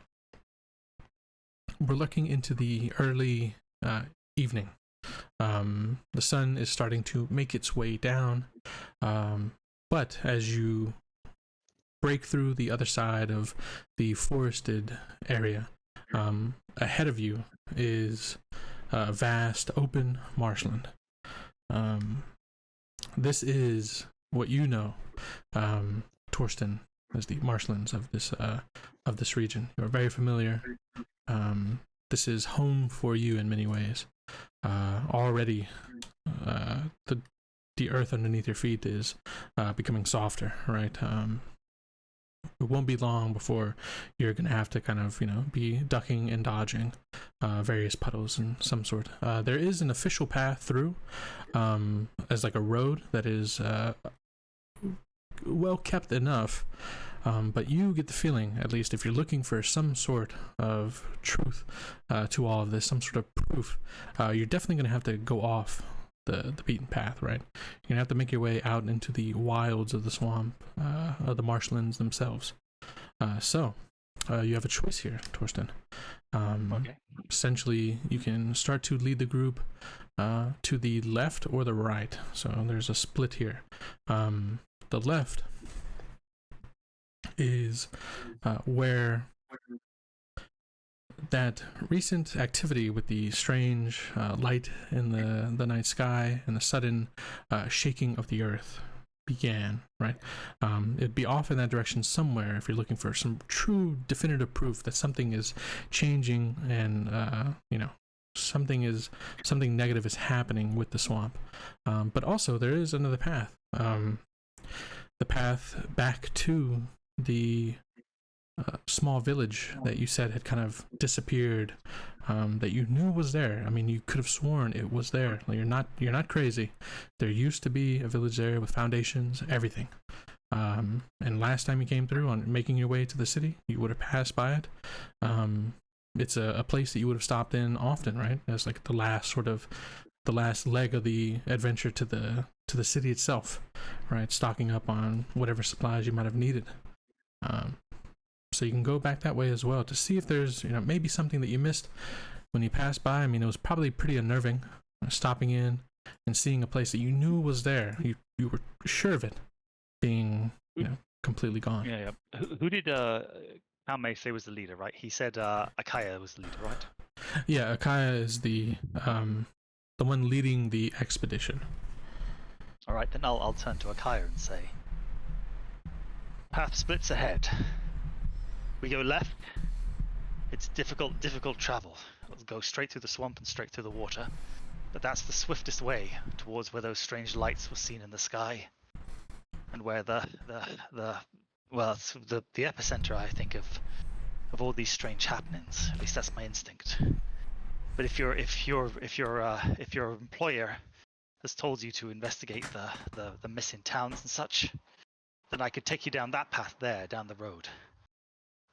Speaker 1: looking into the early evening. The sun is starting to make its way down, but as you break through the other side of the forested area, ahead of you is a vast open marshland. This is what you know, Torsten, as the marshlands of this region. You're very familiar. This is home for you in many ways. Already, the earth underneath your feet is becoming softer, right? It won't be long before you're gonna have to kind of, be ducking and dodging various puddles and some sort. There is an official path through, as like a road that is well kept enough. But you get the feeling, at least if you're looking for some sort of truth to all of this, some sort of proof, you're definitely going to have to go off the beaten path, right? You're going to have to make your way out into the wilds of the swamp, of the marshlands themselves. So you have a choice here, Torsten.
Speaker 3: Okay.
Speaker 1: Essentially, you can start to lead the group to the left or the right. So there's a split here. The left is where that recent activity with the strange light in the night sky and the sudden shaking of the earth began, right? It'd be off in that direction somewhere if you're looking for some true definitive proof that something is changing and something negative is happening with the swamp. But also there is another path, the path back to the small village that you said had kind of disappeared, that you knew was there. I mean, you could have sworn it was there. Like, you're not crazy. There used to be a village there with foundations, everything. And last time you came through on making your way to the city, you would have passed by it. It's a place that you would have stopped in often, right? As like the last leg of the adventure to the city itself, right? Stocking up on whatever supplies you might have needed. So you can go back that way as well to see if there's, maybe something that you missed when you passed by. I mean, it was probably pretty unnerving, stopping in and seeing a place that you knew was there. You were sure of it being, completely gone.
Speaker 3: Yeah. Who did May say was the leader, right? He said Akaya was the leader, right?
Speaker 1: Yeah, Akaya is the one leading the expedition.
Speaker 3: All right, then I'll turn to Akaya and say, path splits ahead. We go left. It's difficult travel. It'll go straight through the swamp and straight through the water. But that's the swiftest way towards where those strange lights were seen in the sky, and where the epicenter, I think, of all these strange happenings. At least that's my instinct. But if your employer has told you to investigate the missing towns and such, then I could take you down that path there, down the road.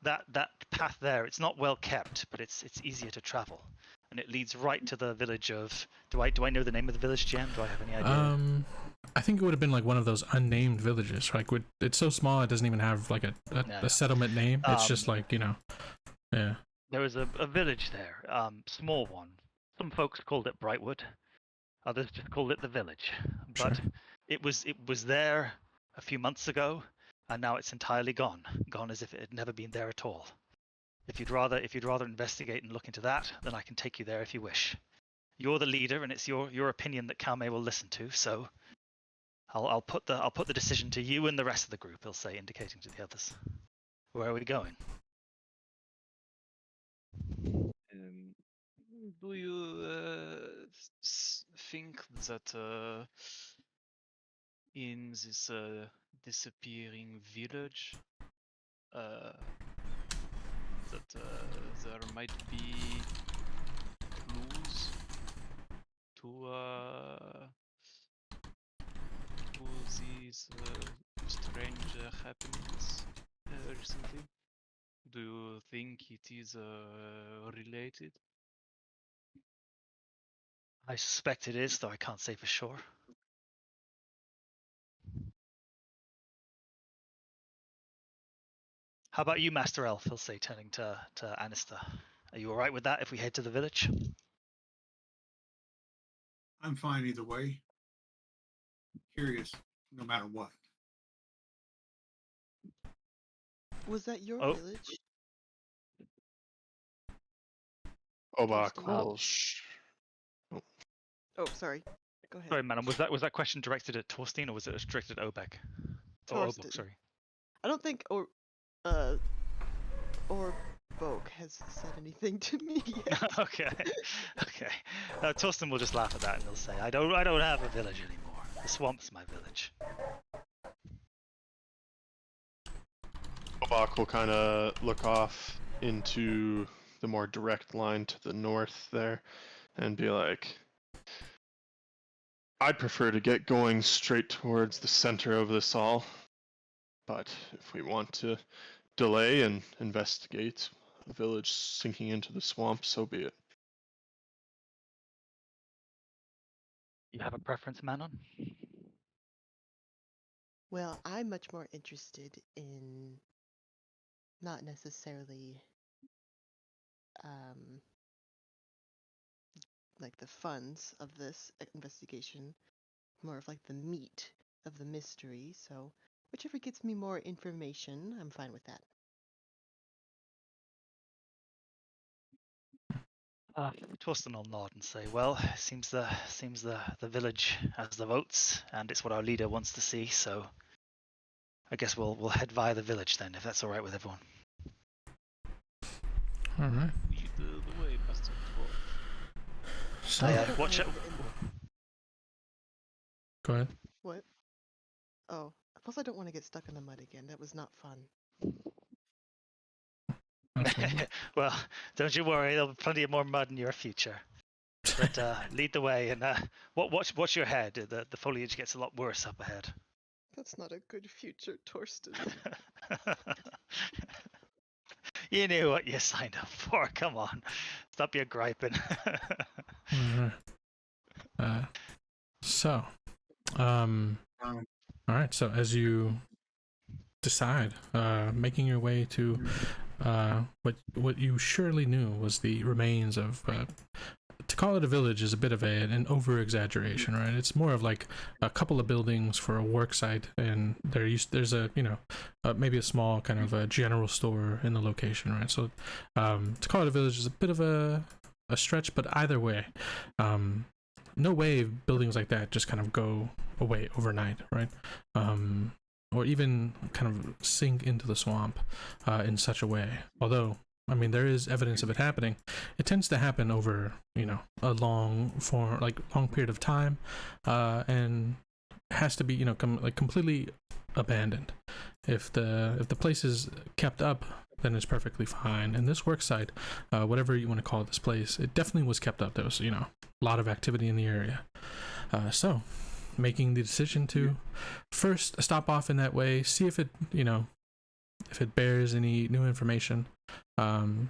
Speaker 3: That path there, it's not well kept, but it's easier to travel. and it leads right to the village of. Do I know the name of the village, GM? Do I have any idea?
Speaker 1: I think it would have been like one of those unnamed villages. Like, it's so small it doesn't even have like a settlement name. It's just like, you know, yeah.
Speaker 3: There was a village there, small one. Some folks called it Brightwood, others just called it the village. But
Speaker 1: Sure.
Speaker 3: it was there a few months ago, and now it's entirely gone as if it had never been there at all. If you'd rather investigate and look into that, then I can take you there if you wish. You're the leader, and it's your opinion that Kalme will listen to. So I'll put the decision to you and the rest of the group. He'll say, indicating to the others. Where are we going?
Speaker 2: Do you think that in this disappearing village that there might be clues to these strange happenings recently? Do you think it is related?
Speaker 3: I suspect it is, though I can't say for sure. How about you, Master Elf? He'll say, turning to Anister. Are you all right with that if we head to the village?
Speaker 6: I'm fine either way. Curious, no matter what.
Speaker 5: Was that your
Speaker 3: Oh.
Speaker 5: village?
Speaker 4: Obak
Speaker 5: Oh, sorry. Go ahead.
Speaker 3: Sorry, madam. Was that question directed at Torstein or was it directed at Obek? Or Obok,
Speaker 5: Torsten.
Speaker 3: sorry.
Speaker 5: I don't think or Boke has said anything to me yet.
Speaker 3: Okay. Torsten will just laugh at that and he'll say, "I don't have a village anymore. The swamp's my village."
Speaker 4: Obak will kind of look off into the more direct line to the north there and be like, I'd prefer to get going straight towards the center of this all, but if we want to delay and investigate a village sinking into the swamp, so be it.
Speaker 3: You have a preference, Manon?
Speaker 5: Well, I'm much more interested in not necessarily like the funds of this investigation, more of like the meat of the mystery. So whichever gets me more information, I'm fine with that.
Speaker 3: Torsten will nod and say, "Well, seems the village has the votes, and it's what our leader wants to see. So, I guess we'll head via the village then, if that's all right with everyone."
Speaker 1: All right.
Speaker 2: Lead the way, Master Dwarf.
Speaker 1: So,
Speaker 3: Watch it.
Speaker 1: go ahead.
Speaker 5: What? Oh, plus I don't want to get stuck in the mud again. That was not fun.
Speaker 1: Absolutely.
Speaker 3: Well, don't you worry. There'll be plenty of more mud in your future. But lead the way, and watch your head. The foliage gets a lot worse up ahead.
Speaker 5: That's not a good future, Torsten.
Speaker 3: You knew what you signed up for. Come on, stop your griping.
Speaker 1: So, all right. So as you decide, making your way to what you surely knew was the remains of. To call it a village is a bit of an over-exaggeration, right? It's more of like a couple of buildings for a work site, and there's a maybe a small kind of a general store in the location, right? So to call it a village is a bit of a stretch, but either way, no way buildings like that just kind of go away overnight, right? Or even kind of sink into the swamp in such a way. Although, I mean, there is evidence of it happening. It tends to happen over, a long period of time, and has to be, completely abandoned. If the place is kept up, then it's perfectly fine. And this work site, whatever you want to call this place, it definitely was kept up. There was, a lot of activity in the area. So, making the decision to first stop off in that way, see if it, if it bears any new information,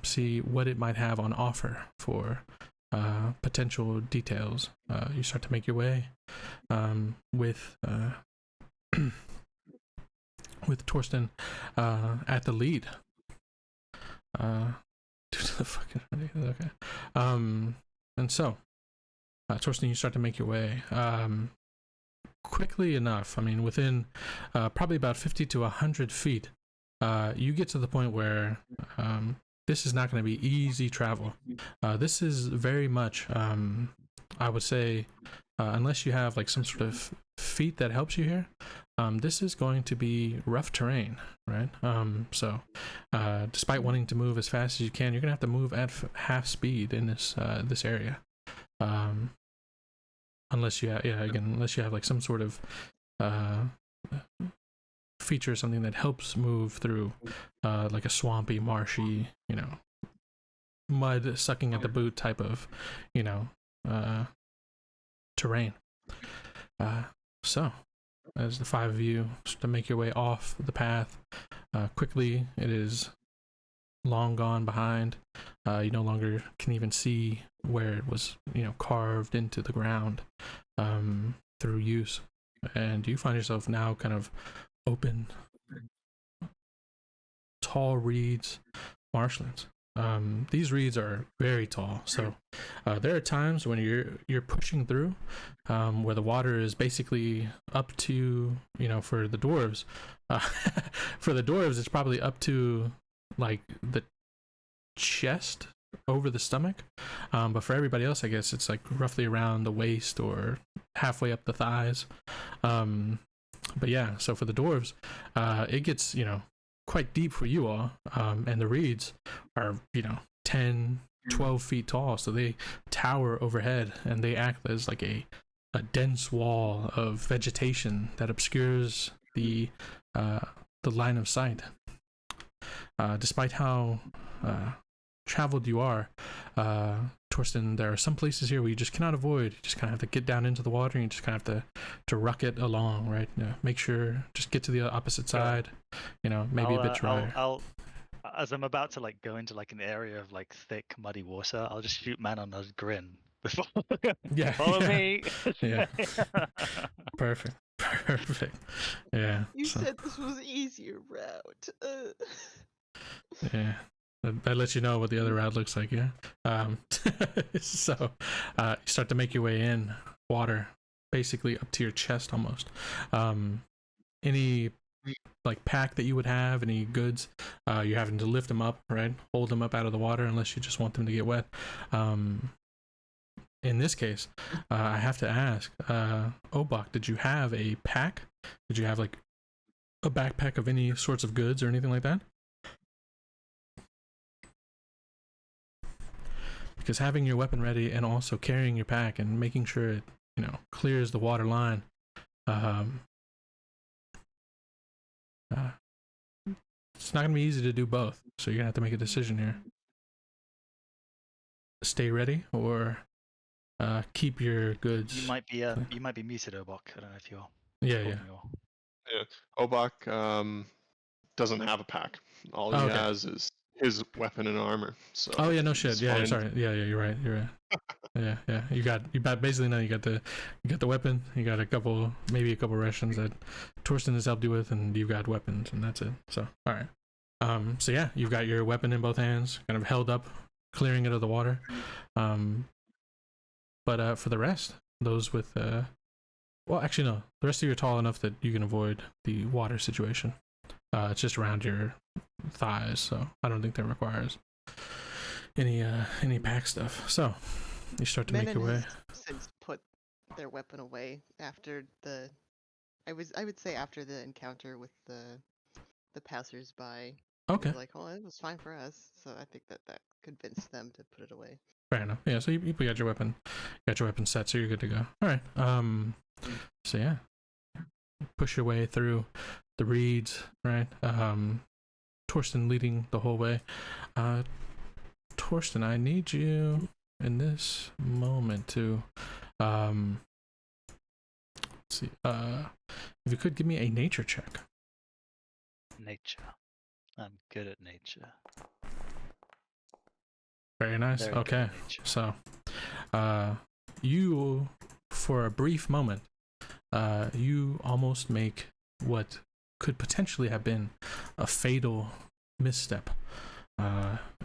Speaker 1: see what it might have on offer for potential details. You start to make your way with with Torsten at the lead. Okay. And so, Torsten, you start to make your way quickly enough. I mean, within probably about 50 to 100 feet, you get to the point where this is not going to be easy travel. This is very much, I would say, unless you have like some sort of feat that helps you here, this is going to be rough terrain, right? So despite wanting to move as fast as you can, you're gonna have to move at half speed in this this area, unless you unless you have like some sort of feature or something that helps move through like a swampy, marshy, mud sucking at the boot type of terrain. So as the five of you start to make your way off the path quickly, it is long gone behind. You no longer can even see where it was carved into the ground through use, and you find yourself now kind of open, tall reeds, marshlands. These reeds are very tall, so there are times when you're pushing through where the water is basically up to for the dwarves it's probably up to like the chest, over the stomach, but for everybody else I guess it's like roughly around the waist or halfway up the thighs. But yeah, so for the dwarves it gets quite deep for you all, and the reeds are 10, 12 feet tall, so they tower overhead and they act as like a dense wall of vegetation that obscures the line of sight. Despite how traveled you are, Torsten, there are some places here where you just cannot avoid. You just kind of have to get down into the water, and you just kind of have to ruck it along, right? Make sure, just get to the opposite side, maybe a bit drier.
Speaker 3: I'll as I'm about to like go into like an area of like thick muddy water, I'll just shoot man on a grin before
Speaker 1: Yeah,
Speaker 3: follow me.
Speaker 1: Yeah. Perfect. Yeah.
Speaker 5: You said this was easier route.
Speaker 1: Yeah. That lets you know what the other route looks like, yeah. So you start to make your way in, water basically up to your chest almost. Any like pack that you would have, any goods, you're having to lift them up, right? Hold them up out of the water unless you just want them to get wet. In this case, I have to ask, Obak, did you have a pack? Did you have like a backpack of any sorts of goods or anything like that? Because having your weapon ready and also carrying your pack and making sure it clears the water line, it's not gonna be easy to do both, so you're gonna have to make a decision here. Stay ready or keep your goods.
Speaker 3: You might be muted, Obok. I don't know if you're.
Speaker 1: Yeah.
Speaker 4: Obak doesn't have a pack. All he has is his weapon and armor. So
Speaker 1: oh yeah, no shit. Yeah, sorry. Yeah, you're right. Yeah. You got basically now you got the weapon. You got maybe a couple rations that Torsten has helped you with, and you've got weapons, and that's it. So all right. So yeah, you've got your weapon in both hands, kind of held up, clearing it of the water. But for the rest, those with well, actually no, the rest of you are tall enough that you can avoid the water situation. It's just around your thighs, so I don't think that requires any pack stuff. So you start to make your way.
Speaker 5: Since put their weapon away after I would say after the encounter with the passersby.
Speaker 1: Okay.
Speaker 5: Like, oh, it was fine for us. So I think that convinced them to put it away.
Speaker 1: Fair enough. Yeah. So you got your weapon set, so you're good to go. All right. So yeah, push your way through the reeds, right? Torsten leading the whole way. Torsten, I need you in this moment to let's see, if you could give me a nature check.
Speaker 3: Nature. I'm good at nature.
Speaker 1: Very nice.
Speaker 3: Very good
Speaker 1: Okay.
Speaker 3: in nature.
Speaker 1: So, you, for a brief moment, you almost make what could potentially have been a fatal misstep.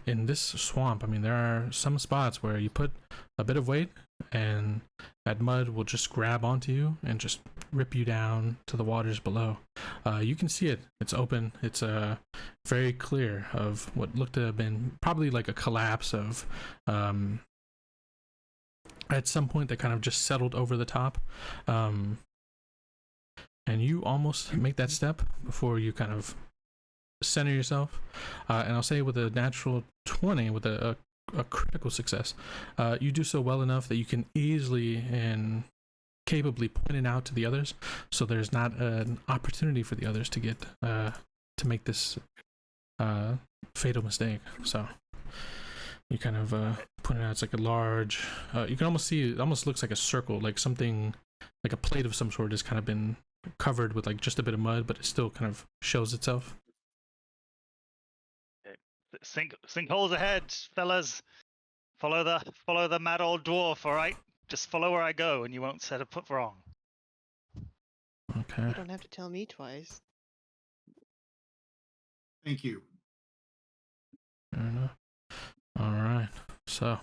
Speaker 1: In this swamp, I mean, there are some spots where you put a bit of weight and that mud will just grab onto you and just rip you down to the waters below. You can see it. It's open. It's very clear of what looked to have been probably like a collapse of at some point that kind of just settled over the top. And you almost make that step before you kind of center yourself. And I'll say with a natural 20, with a critical success, you do so well enough that you can easily and capably point it out to the others, so there's not an opportunity for the others to get to make this fatal mistake. So you kind of point it out. It's like a large, you can almost see, it almost looks like a circle, like something, like a plate of some sort has kind of been covered with like just a bit of mud, but it still kind of shows itself.
Speaker 3: Sinkholes ahead, fellas. Follow the mad old dwarf, all right? Just follow where I go, and you won't set a foot wrong.
Speaker 1: Okay.
Speaker 5: You don't have to tell me twice.
Speaker 6: Thank you.
Speaker 1: Fair enough. All right. So,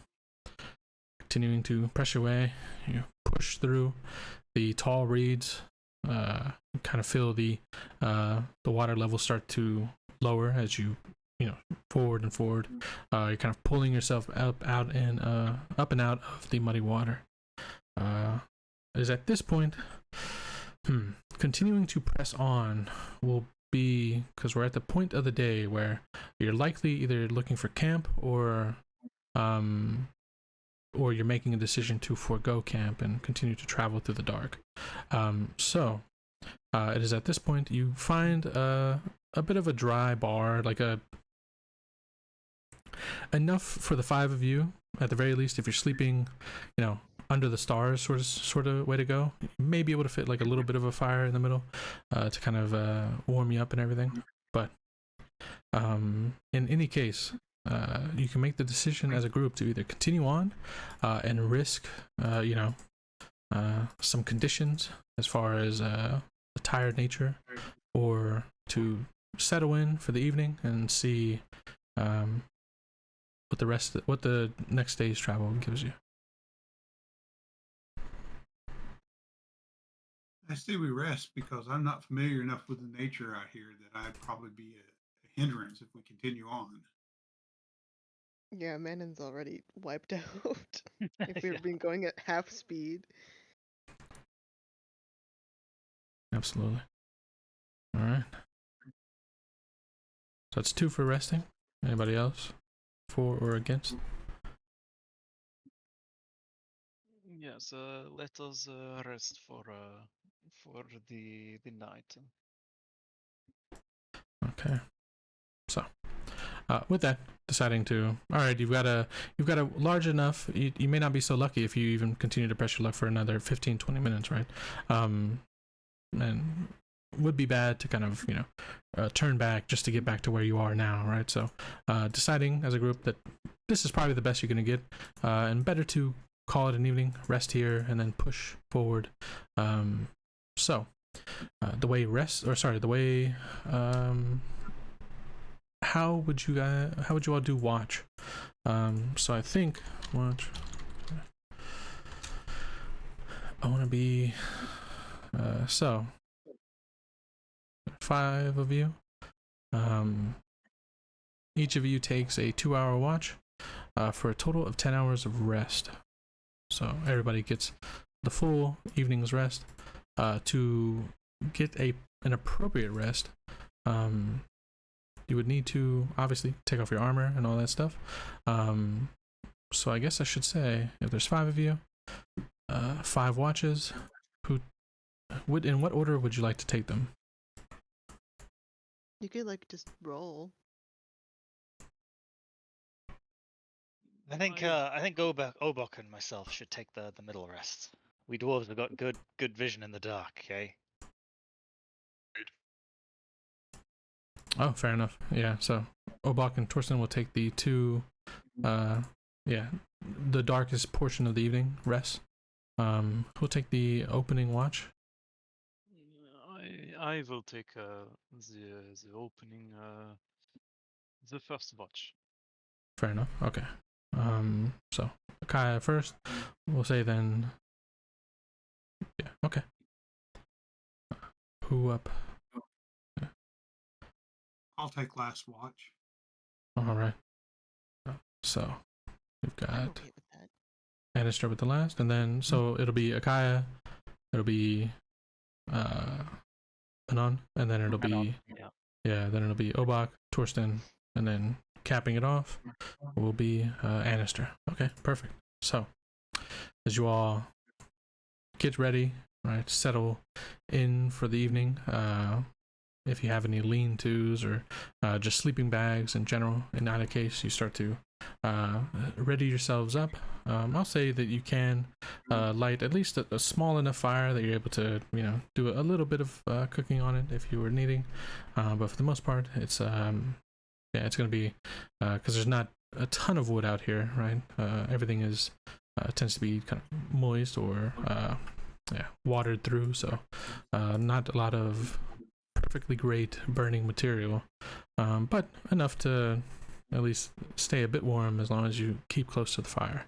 Speaker 1: continuing to press your way, you push through the tall reeds. You kind of feel the water level start to lower as you forward and forward. You're kind of pulling yourself up and out of the muddy water. It is at this point, continuing to press on will be, because we're at the point of the day where you're likely either looking for camp or you're making a decision to forego camp and continue to travel through the dark. So it is at this point you find a bit of a dry bar, like enough for the 5 of you at the very least. If you're sleeping, under the stars, sort of way to go, you may be able to fit like a little bit of a fire in the middle to kind of warm you up and everything. But in any case, you can make the decision as a group to either continue on and risk some conditions as far as the tired nature, or to settle in for the evening and see what the next day's travel gives you.
Speaker 6: I say we rest because I'm not familiar enough with the nature out here that I'd probably be a hindrance if we continue on.
Speaker 5: Yeah, Manon's already wiped out. If we've
Speaker 3: Yeah.
Speaker 5: been going at half speed.
Speaker 1: Absolutely. All right. So it's 2 for resting. Anybody else? For or against?
Speaker 2: Yes, let us rest for the night.
Speaker 1: Okay. So, with that, deciding to, all right, you've got a large enough. You may not be so lucky if you even continue to press your luck for another 15-20 minutes, right? And would be bad to kind of turn back just to get back to where you are now, right? So, deciding as a group that this is probably the best you're gonna get, and better to call it an evening, rest here, and then push forward. So, the way how would you all do watch? So I think watch. I want to be so 5 of you. Each of you takes a 2-hour watch for a total of 10 hours of rest. So everybody gets the full evening's rest. To get an appropriate rest, you would need to obviously take off your armor and all that stuff. So I guess I should say, if there's 5 of you, 5 watches, in what order would you like to take them?
Speaker 5: You could just roll.
Speaker 3: I think Obok and myself should take the middle rest. We dwarves have got good vision in the dark, okay?
Speaker 1: Oh, fair enough. Yeah, so Obok and Torsten will take the 2 the darkest portion of the evening rest. Who'll take the opening watch?
Speaker 2: I will take the opening, the first watch.
Speaker 1: Fair enough. Okay. So Kaya first. We'll say then. Yeah. Okay. Who up?
Speaker 6: I'll take last watch.
Speaker 1: All right. So we've
Speaker 5: I'm
Speaker 1: got
Speaker 5: okay with that.
Speaker 1: Annister with the last, and then so it'll be Akaya, it'll be Anon, and then it'll be then it'll be Obak, Torsten, and then capping it off will be Annister. Okay, perfect. So as you all get ready, right, settle in for the evening. If you have any lean-tos or just sleeping bags in general, in either case, you start to ready yourselves up. I'll say that you can light at least a small enough fire that you're able to, do a little bit of cooking on it if you were needing. But for the most part, it's it's going to be because there's not a ton of wood out here, right? Everything is tends to be kind of moist or watered through, so not a lot of perfectly great burning material, but enough to at least stay a bit warm as long as you keep close to the fire.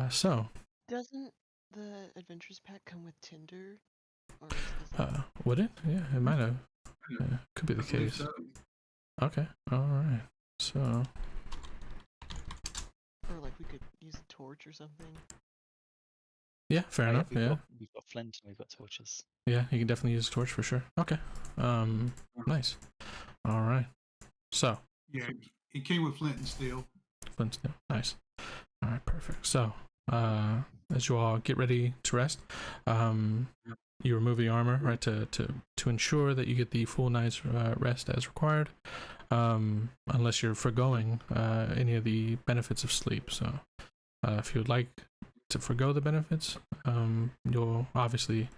Speaker 1: So
Speaker 5: Doesn't the adventures pack come with tinder? Or is that...
Speaker 1: would it? Yeah, it might have. Yeah, could be the
Speaker 6: I believe
Speaker 1: case.
Speaker 6: so.
Speaker 1: Okay, all right. So
Speaker 5: Or like we could use a torch or something.
Speaker 1: yeah, fair enough.
Speaker 3: We've
Speaker 1: Yeah,
Speaker 3: got flint and we've got torches.
Speaker 1: yeah, you can definitely use a torch for sure. Okay, nice. All right. So
Speaker 6: Yeah, it came with flint and steel.
Speaker 1: flint steel. Nice. All right, perfect. So, as you all get ready to rest, you remove the armor, right, to ensure that you get the full night's rest as required, unless you're forgoing any of the benefits of sleep. So, if you would like to forgo the benefits, you'll obviously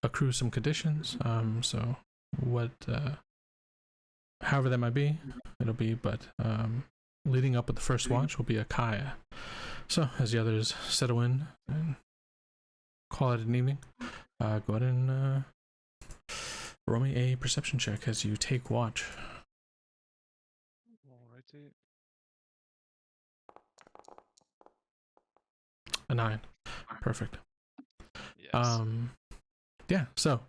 Speaker 1: accrue some conditions. So, what, however that might be, it'll be, but leading up with the first watch will be a Kaya. So, as the others settle in and call it an evening, go ahead and roll me a perception check as you take watch.
Speaker 2: Alrighty.
Speaker 1: A 9. Perfect.
Speaker 2: Yes.
Speaker 1: Yeah, so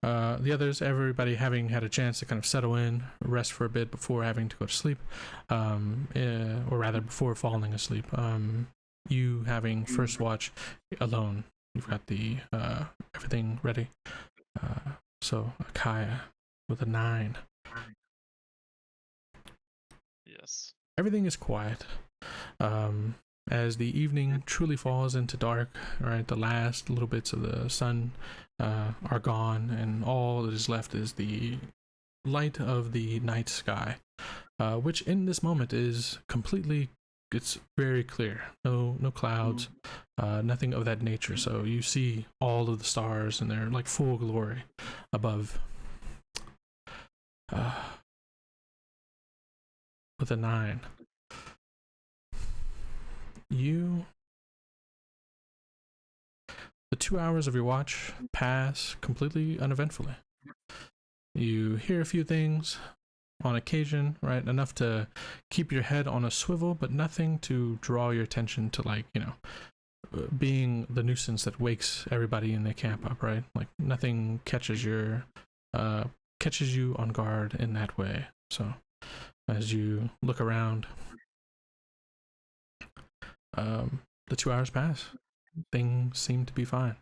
Speaker 1: the others, everybody having had a chance to kind of settle in, rest for a bit before having to go to sleep, or rather before falling asleep. You having first watch alone, you've got the everything ready. So Akaya with a 9.
Speaker 2: Yes.
Speaker 1: Everything is quiet. As the evening truly falls into dark, right, the last little bits of the sun are gone, and all that is left is the light of the night sky, which in this moment is completely, it's very clear. No clouds, nothing of that nature. So you see all of the stars in their like full glory above. With a 9. The 2 hours of your watch pass completely uneventfully. You hear a few things on occasion, right? Enough to keep your head on a swivel, but nothing to draw your attention to, like, being the nuisance that wakes everybody in the camp up, right? Like nothing catches you on guard in that way. So as you look around, the 2 hours pass. Things seem to be fine.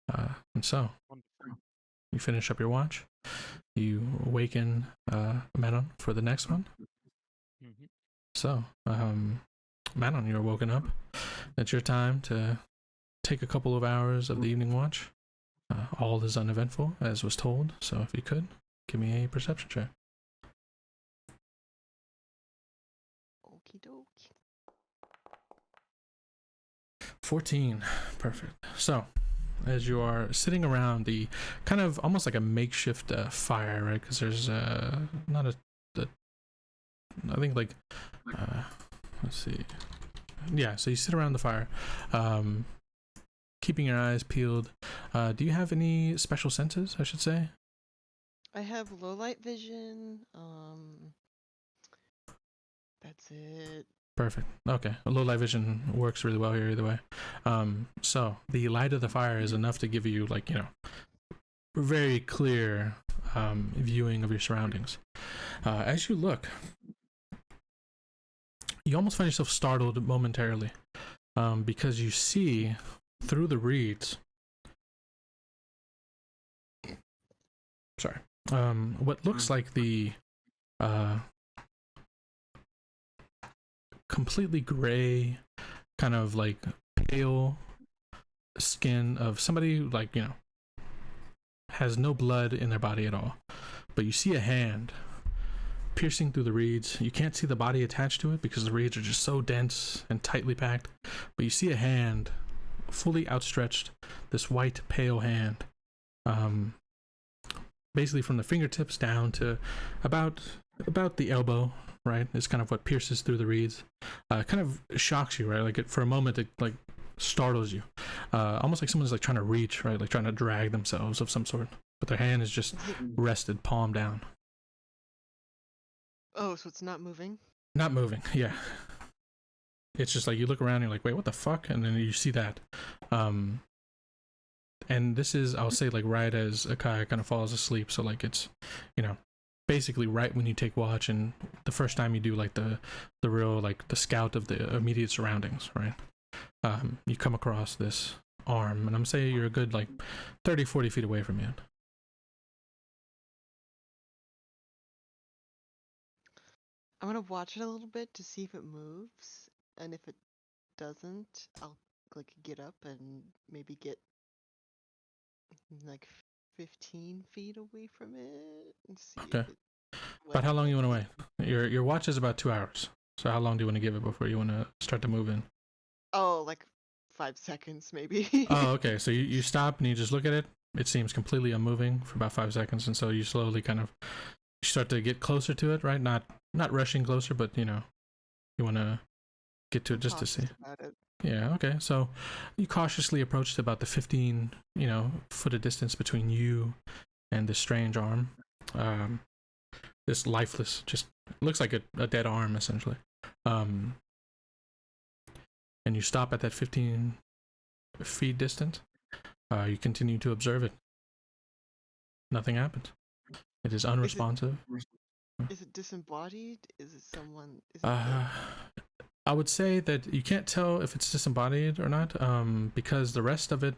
Speaker 1: And so you finish up your watch. You awaken Manon for the next one.
Speaker 2: Mm-hmm.
Speaker 1: So, Manon, you're woken up. It's your time to take a couple of hours of the evening watch. All is uneventful, as was told. So if you could, give me a perception check.
Speaker 5: Okie dokie.
Speaker 1: 14. Perfect. So, as you are sitting around the kind of almost like a makeshift fire, right? Because there's not a I think like let's see, yeah. So you sit around the fire, keeping your eyes peeled. Do you have any special senses, I should say?
Speaker 5: I have low light vision. That's it.
Speaker 1: Perfect. Okay. Low light vision works really well here either way. So the light of the fire is enough to give you, like, very clear viewing of your surroundings. As you look, you almost find yourself startled momentarily, because you see through the reeds, what looks like the completely gray, kind of like pale skin of somebody who, like, has no blood in their body at all. But you see a hand piercing through the reeds. You can't see the body attached to it because the reeds are just so dense and tightly packed. But you see a hand fully outstretched, this white pale hand, basically from the fingertips down to about the elbow, right? It's kind of what pierces through the reeds. Kind of shocks you, right? Like, for a moment it like startles you, almost like someone's like trying to reach, right? Like trying to drag themselves of some sort, but their hand is just rested palm down.
Speaker 5: Oh, so it's not moving?
Speaker 1: Not moving. Yeah, it's just like you look around and you're like, wait, what the fuck? And then you see that, and this is, I'll say, like right as Akai kind of falls asleep. So like it's, basically right when you take watch and the first time you do like the real, like the scout of the immediate surroundings, right? You come across this arm, and I'm saying you're a good like 30-40 feet away from you.
Speaker 5: I'm gonna watch it a little bit to see if it moves, and if it doesn't, I'll like get up and maybe get like 15 feet away from it and see
Speaker 1: Okay.
Speaker 5: if it.
Speaker 1: About how long you want to wait? Your watch is about 2 hours. So how long do you want to give it before you want to start to move in?
Speaker 5: Oh, like 5 seconds maybe.
Speaker 1: Oh, okay. So you stop and you just look at it. It seems completely unmoving for about 5 seconds, and so you slowly kind of start to get closer to it, right? Not rushing closer, but you want to get to it just to see.
Speaker 5: About it.
Speaker 1: Yeah, okay. So you cautiously approach to about the 15, foot of distance between you and this strange arm. This lifeless, just looks like a dead arm, essentially. And you stop at that 15 feet distance. You continue to observe it. Nothing happens. It is unresponsive.
Speaker 5: Is it disembodied? Is it someone? Is it
Speaker 1: I would say that you can't tell if it's disembodied or not, because the rest of it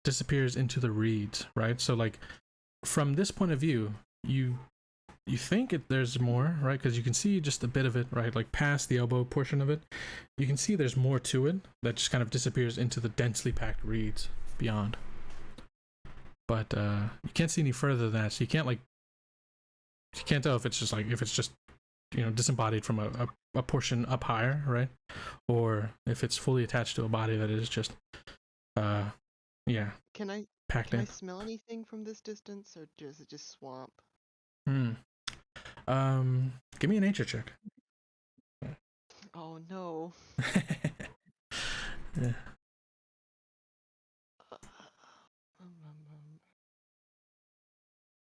Speaker 1: disappears into the reeds, right? So like from this point of view, you think there's more, right? Because you can see just a bit of it, right? Like past the elbow portion of it, you can see there's more to it that just kind of disappears into the densely packed reeds beyond. But you can't see any further than that, so you can't tell if it's just disembodied from a portion up higher, right? Or if it's fully attached to a body that is just
Speaker 5: Can I
Speaker 1: packed in.
Speaker 5: smell anything from this distance, or is it just swamp?
Speaker 1: Give me a nature check.
Speaker 5: Oh no.
Speaker 1: Yeah.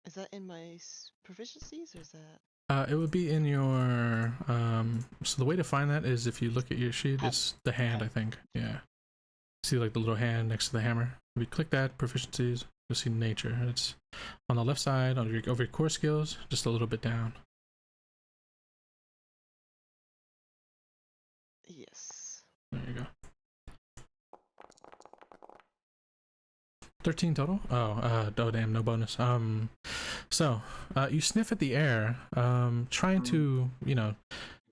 Speaker 5: Is that in my proficiencies, or is that?
Speaker 1: It would be in your so the way to find that is if you look at your sheet, it's the hand, I think. Yeah. See like the little hand next to the hammer. If you click that, proficiencies, you'll see nature. It's on the left side over your core skills, just a little bit down.
Speaker 5: Yes.
Speaker 1: There you go. 13 total? Oh damn, no bonus. So you sniff at the air, trying to,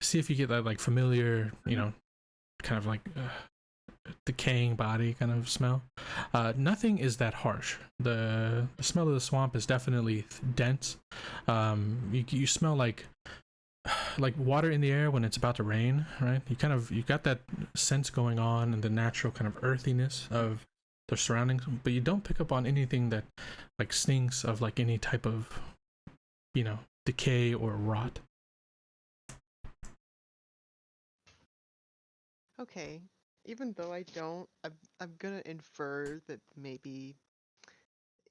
Speaker 1: see if you get that like familiar, kind of like decaying body kind of smell. Nothing is that harsh. The smell of the swamp is definitely dense. You smell like water in the air when it's about to rain, right? You got that sense going on, and the natural kind of earthiness of the surroundings, but you don't pick up on anything that like stinks of like any type of decay or rot.
Speaker 5: Okay. even though I don't, I'm gonna infer that maybe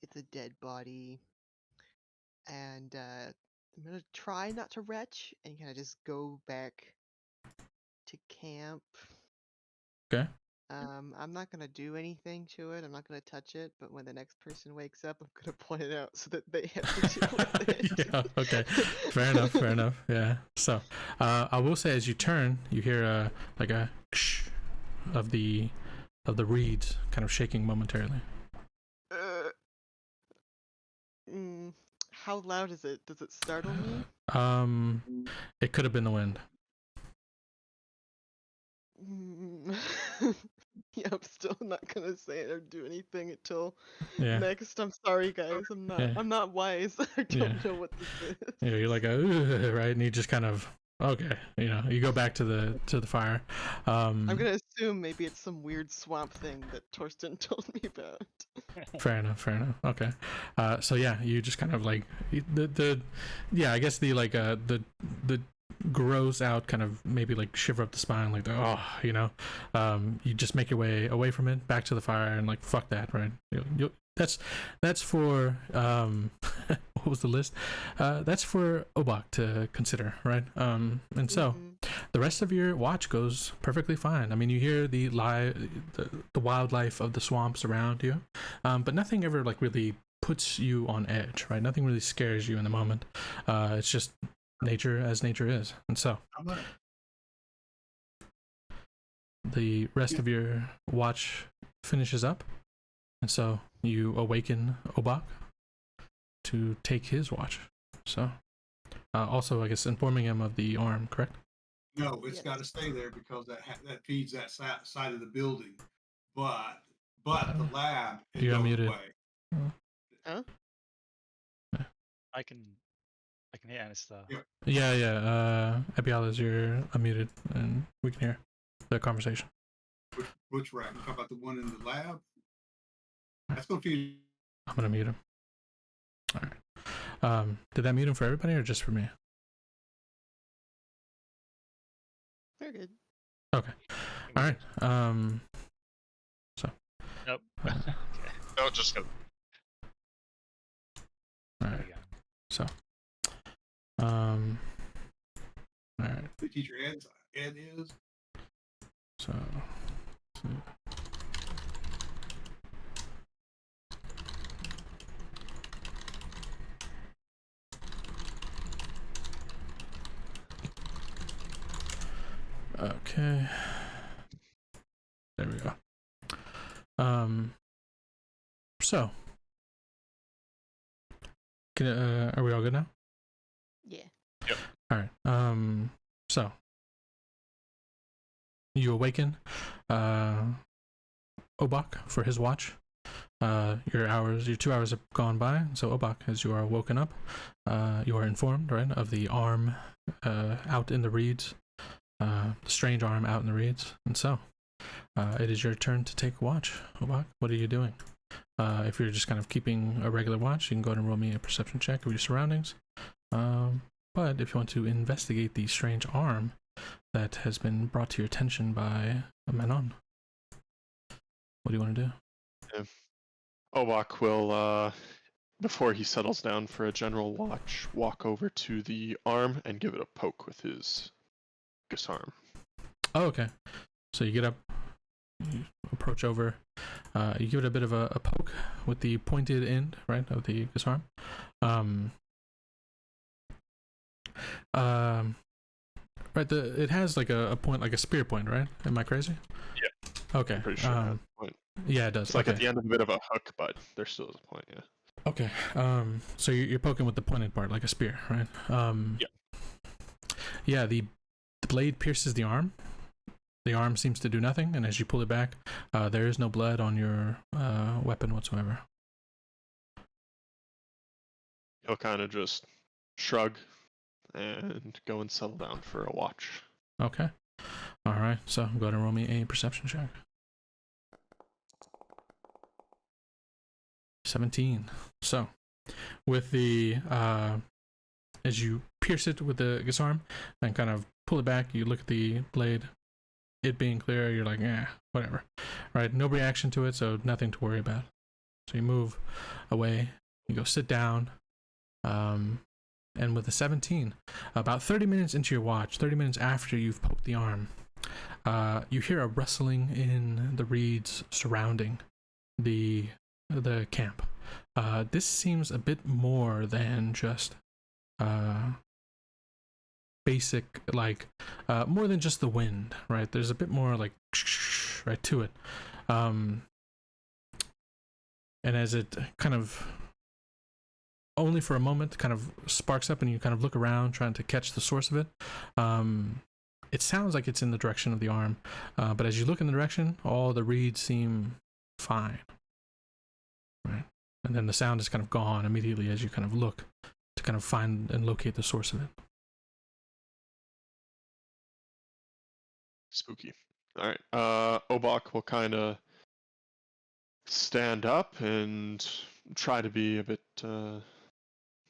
Speaker 5: it's a dead body, and I'm gonna try not to retch and kind of just go back to camp.
Speaker 1: Okay.
Speaker 5: I'm not gonna do anything to it. I'm not gonna touch it. But when the next person wakes up, I'm gonna point it out so that they have to deal with it.
Speaker 1: Yeah. Okay. Fair enough. Fair enough. Yeah. So, I will say, as you turn, you hear like a of the reeds kind of shaking momentarily.
Speaker 5: Uh, how loud is it? Does it startle me?
Speaker 1: It could have been the wind.
Speaker 5: Yeah, I'm still not gonna say it or do anything until
Speaker 1: Yeah.
Speaker 5: next. I'm sorry, guys. I'm not.
Speaker 1: Yeah.
Speaker 5: I'm not wise. I don't
Speaker 1: Yeah.
Speaker 5: know what this is.
Speaker 1: Yeah, you're like right, and you just kind of okay, you go back to the fire.
Speaker 5: I'm gonna assume maybe it's some weird swamp thing that Torsten told me about.
Speaker 1: Fair enough. Okay. So yeah, you just kind of like the yeah, I guess the like the gross out kind of maybe like shiver up the spine, like you just make your way away from it, back to the fire, and like fuck that, right? That's for what was the list? That's for Obak to consider, right? And so the rest of your watch goes perfectly fine. I mean, you hear the wildlife of the swamps around you, but nothing ever like really puts you on edge, right? Nothing really scares you in the moment. It's just nature as nature is. And so the rest of your watch finishes up, and so you awaken Obak to take his watch. So also, I guess, informing him of the arm, correct?
Speaker 6: No, it's
Speaker 5: Yes.
Speaker 6: got to stay there because that feeds that side of the building. But the lab, it
Speaker 1: You're
Speaker 6: goes
Speaker 1: unmuted.
Speaker 6: away.
Speaker 5: Huh?
Speaker 3: I can hear Anister.
Speaker 6: Yeah.
Speaker 1: Epialis, you're unmuted, and we can hear the conversation.
Speaker 6: Which rack? You talk about the one in the lab? That's going to feed.
Speaker 1: I'm gonna mute him. All right. Did that mute him for everybody or just for me?
Speaker 5: Very good.
Speaker 1: Okay. All right. So.
Speaker 3: Nope.
Speaker 1: Okay.
Speaker 7: No, just go.
Speaker 1: All right. So. All right.
Speaker 6: The teacher Ed is.
Speaker 1: So. Okay. There we go. So. Are we all good now?
Speaker 5: Yeah.
Speaker 1: All right. So you awaken Obak for his watch. Your 2 hours have gone by. So Obak, as you are woken up, you are informed, right, of the arm out in the reeds, the strange arm out in the reeds, and so it is your turn to take watch. Obak, what are you doing? If you're just kind of keeping a regular watch, you can go ahead and roll me a perception check of your surroundings. But if you want to investigate the strange arm that has been brought to your attention by Manon, what do you want to do?
Speaker 4: Yeah. Obak will, before he settles down for a general watch, walk over to the arm and give it a poke with his arm.
Speaker 1: Oh, okay. So you get up, you approach over, you give it a bit of a poke with the pointed end, right, of the arm. Right, it has like a point, like a spear point, right? Am I crazy?
Speaker 4: Yeah.
Speaker 1: Okay.
Speaker 4: I'm pretty sure it has a point.
Speaker 1: Yeah, it does.
Speaker 4: It's like at the end of a bit of a hook, but there still is a point, yeah.
Speaker 1: Okay. So you're poking with the pointed part, like a spear, right?
Speaker 4: Yeah.
Speaker 1: Yeah, the blade pierces the arm. The arm seems to do nothing, and as you pull it back, there is no blood on your weapon whatsoever.
Speaker 4: He'll kind of just shrug and go and settle down for a watch.
Speaker 1: Okay. All right. So go ahead and roll me a perception check. 17. So, with the as you pierce it with the arm and kind of pull it back, you look at the blade. it being clear, you're like, whatever, right? No reaction to it, so nothing to worry about. So you move away, you go sit down, and with a 17, about 30 minutes into your watch, 30 minutes after you've poked the arm, you hear a rustling in the reeds surrounding the camp. This seems a bit more than just basic, like more than just the wind, right? There's a bit more like right to it, and as it kind of only for a moment kind of sparks up and you kind of look around trying to catch the source of it, it sounds like it's in the direction of the arm, but as you look in the direction, all the reeds seem fine, right? And then the sound is kind of gone immediately as you kind of look to kind of find and locate the source of it.
Speaker 4: Spooky. All right. Obak will kind of stand up and try to be a bit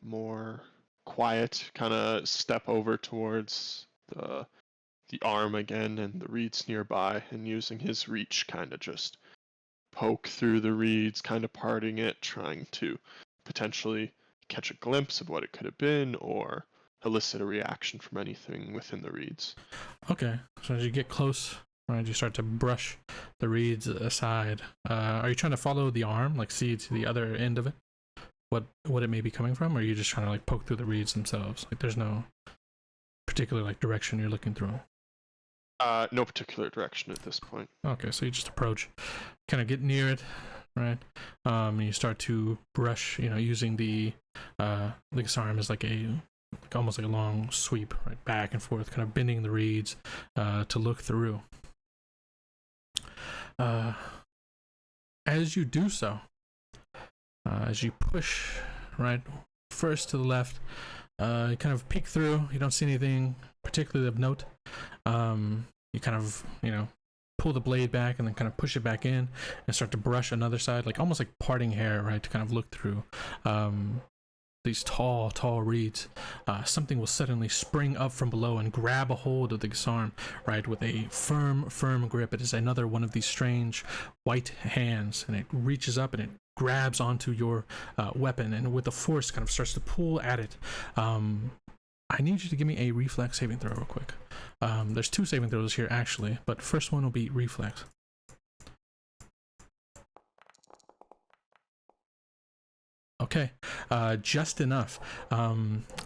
Speaker 4: more quiet. Kind of step over towards the arm again and the reeds nearby, and using his reach, kind of just poke through the reeds, kind of parting it, trying to potentially catch a glimpse of what it could have been or elicit a reaction from anything within the reeds.
Speaker 1: Okay, so as you get close, right, you start to brush the reeds aside. Are you trying to follow the arm, like see to the other end of it, what it may be coming from, or are you just trying to like poke through the reeds themselves? Like there's no particular like direction you're looking through?
Speaker 4: No particular direction at this point.
Speaker 1: Okay, so you just approach, kind of get near it, right? And you start to brush, using the arm as like almost like a long sweep, right, back and forth, kind of bending the reeds to look through. As you do so, as you push, right, first to the left, you kind of peek through, you don't see anything particularly of note. You kind of, pull the blade back and then kind of push it back in and start to brush another side, like almost like parting hair, right, to kind of look through these tall reeds. Something will suddenly spring up from below and grab a hold of the Gisarm, right, with a firm grip. It is another one of these strange white hands, and it reaches up and it grabs onto your weapon, and with the force kind of starts to pull at it. I need you to give me a reflex saving throw real quick. There's 2 saving throws here actually, but first one will be reflex. Okay, just enough.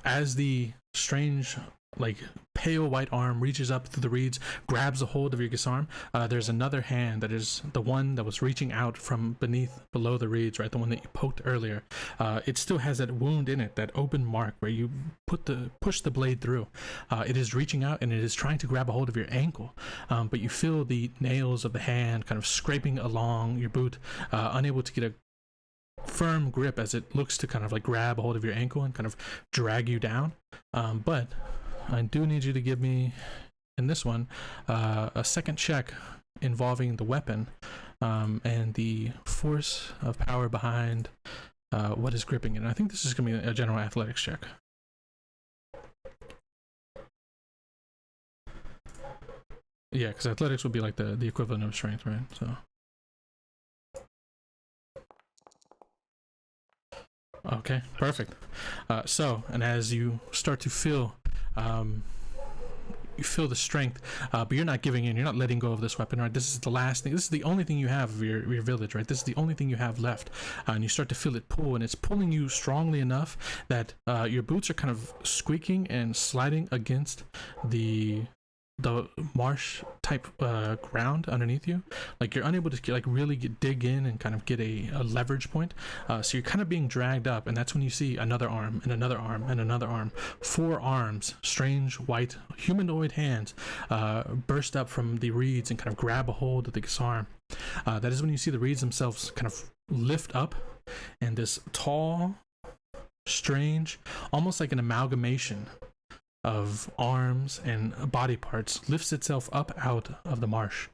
Speaker 1: As the strange, like pale white arm reaches up through the reeds, grabs a hold of your Gisarm, there's another hand that is the one that was reaching out from below the reeds, right? The one that you poked earlier. It still has that wound in it, that open mark where you push the blade through. It is reaching out and it is trying to grab a hold of your ankle, but you feel the nails of the hand kind of scraping along your boot, unable to get a firm grip as it looks to kind of like grab a hold of your ankle and kind of drag you down. But I do need you to give me, in this one, a second check involving the weapon and the force of power behind what is gripping it. And I think this is going to be a general athletics check. Yeah, because athletics would be like the equivalent of strength, right? So. Okay, perfect. And as you start to feel, you feel the strength, but you're not giving in. You're not letting go of this weapon, right? This is the last thing. This is the only thing you have of your village, right? This is the only thing you have left. And you start to feel it pull, and it's pulling you strongly enough that your boots are kind of squeaking and sliding against the marsh type ground underneath you. Like you're unable to really dig in and kind of get a leverage point, so you're kind of being dragged up, and that's when you see another arm and another arm and another arm. 4 arms, strange white humanoid hands, burst up from the reeds and kind of grab a hold of the Gisarm. That is when you see the reeds themselves kind of lift up, and this tall, strange, almost like an amalgamation of arms and body parts lifts itself up out of the marsh.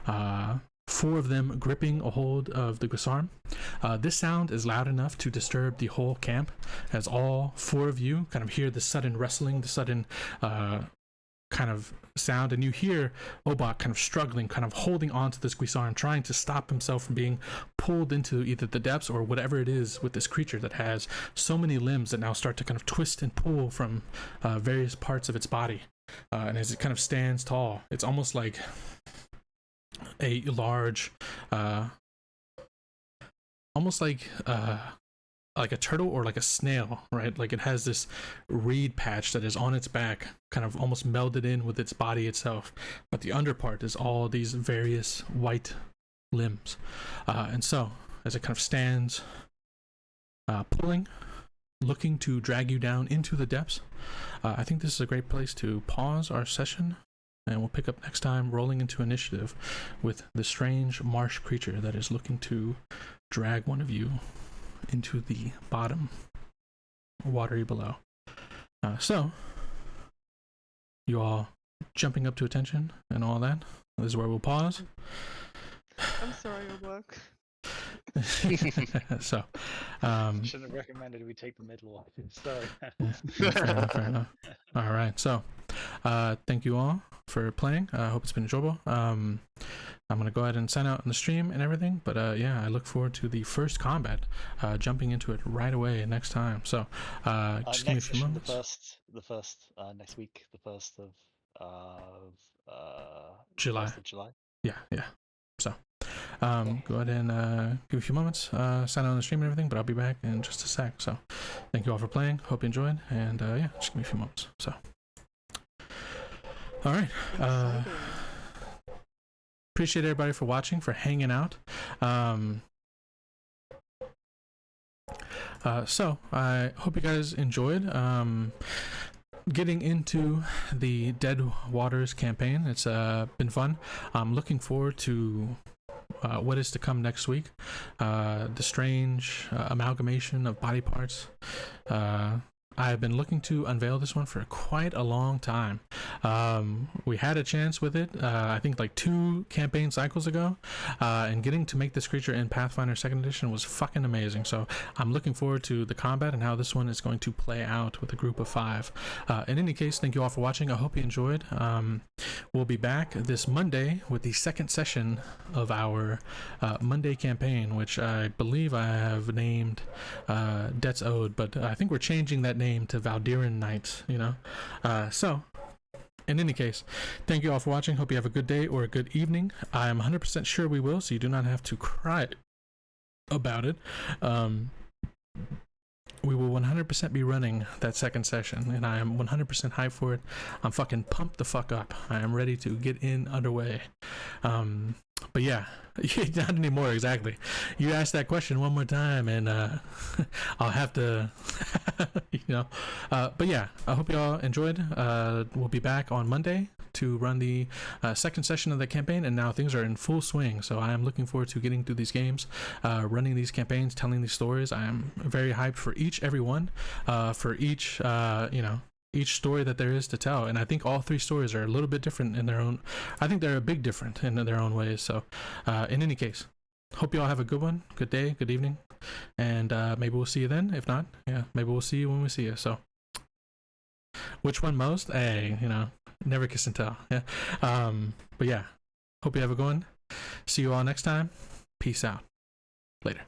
Speaker 1: 4 of them gripping a hold of the Gisarm. This sound is loud enough to disturb the whole camp, as all 4 of you kind of hear the sudden rustling, the sudden kind of sound, and you hear Obak kind of struggling, kind of holding on to this Guisarn, trying to stop himself from being pulled into either the depths or whatever it is with this creature that has so many limbs that now start to kind of twist and pull from various parts of its body. And as it kind of stands tall, it's almost like a large, almost like a turtle or like a snail, right? Like it has this reed patch that is on its back, kind of almost melded in with its body itself, but the underpart is all these various white limbs. And so as it kind of stands pulling, looking to drag you down into the depths, I think this is a great place to pause our session, and we'll pick up next time rolling into initiative with the strange marsh creature that is looking to drag one of you into the bottom watery below. So you all jumping up to attention and all that. This is where we'll pause.
Speaker 5: I'm sorry, Obak.
Speaker 1: So
Speaker 3: Shouldn't have recommended we take the middle one. Sorry.
Speaker 1: fair enough. All right, so thank you all for playing. I hope it's been enjoyable. I'm gonna go ahead and sign out on the stream and everything, but yeah, I look forward to the first combat, jumping into it right away next time. So just give me a few moments.
Speaker 3: The first next week, the 1st of
Speaker 1: July.
Speaker 3: 1st of July.
Speaker 1: Yeah. So go ahead and give a few moments, sign out on the stream and everything, but I'll be back in just a sec. So thank you all for playing. Hope you enjoyed, and yeah, just give me a few moments. So all right. Appreciate everybody for watching, for hanging out. So I hope you guys enjoyed getting into the Dead Waters campaign. It's been fun. I'm looking forward to what is to come next week. The strange amalgamation of body parts. I've been looking to unveil this one for quite a long time. We had a chance with it, I think like 2 campaign cycles ago, and getting to make this creature in Pathfinder 2nd Edition was fucking amazing. So I'm looking forward to the combat and how this one is going to play out with a group of 5. In any case, thank you all for watching. I hope you enjoyed. We'll be back this Monday with the second session of our Monday campaign, which I believe I have named Debts Owed, but I think we're changing that name to Valdiran Nights, so in any case, thank you all for watching. Hope you have a good day or a good evening. I'm 100% sure we will, so you do not have to cry about it. We will 100% be running that second session, and I am 100% hyped for it. I'm fucking pumped the fuck up. I am ready to get in underway. But yeah, not anymore, exactly. You asked that question one more time, and I'll have to, but yeah, I hope you all enjoyed. We'll be back on Monday to run the second session of the campaign, and now things are in full swing. So I am looking forward to getting through these games, running these campaigns, telling these stories. I am very hyped for every one, for each, each story that there is to tell. And I think all 3 stories are a little bit different in their own. I think they're a big different in their own ways. So in any case, hope you all have a good one, good day, good evening, and maybe we'll see you then. If not, yeah, maybe we'll see you when we see you. So which one most? Hey, never kiss and tell. Yeah. But yeah, hope you have a good one. See you all next time. Peace out. Later.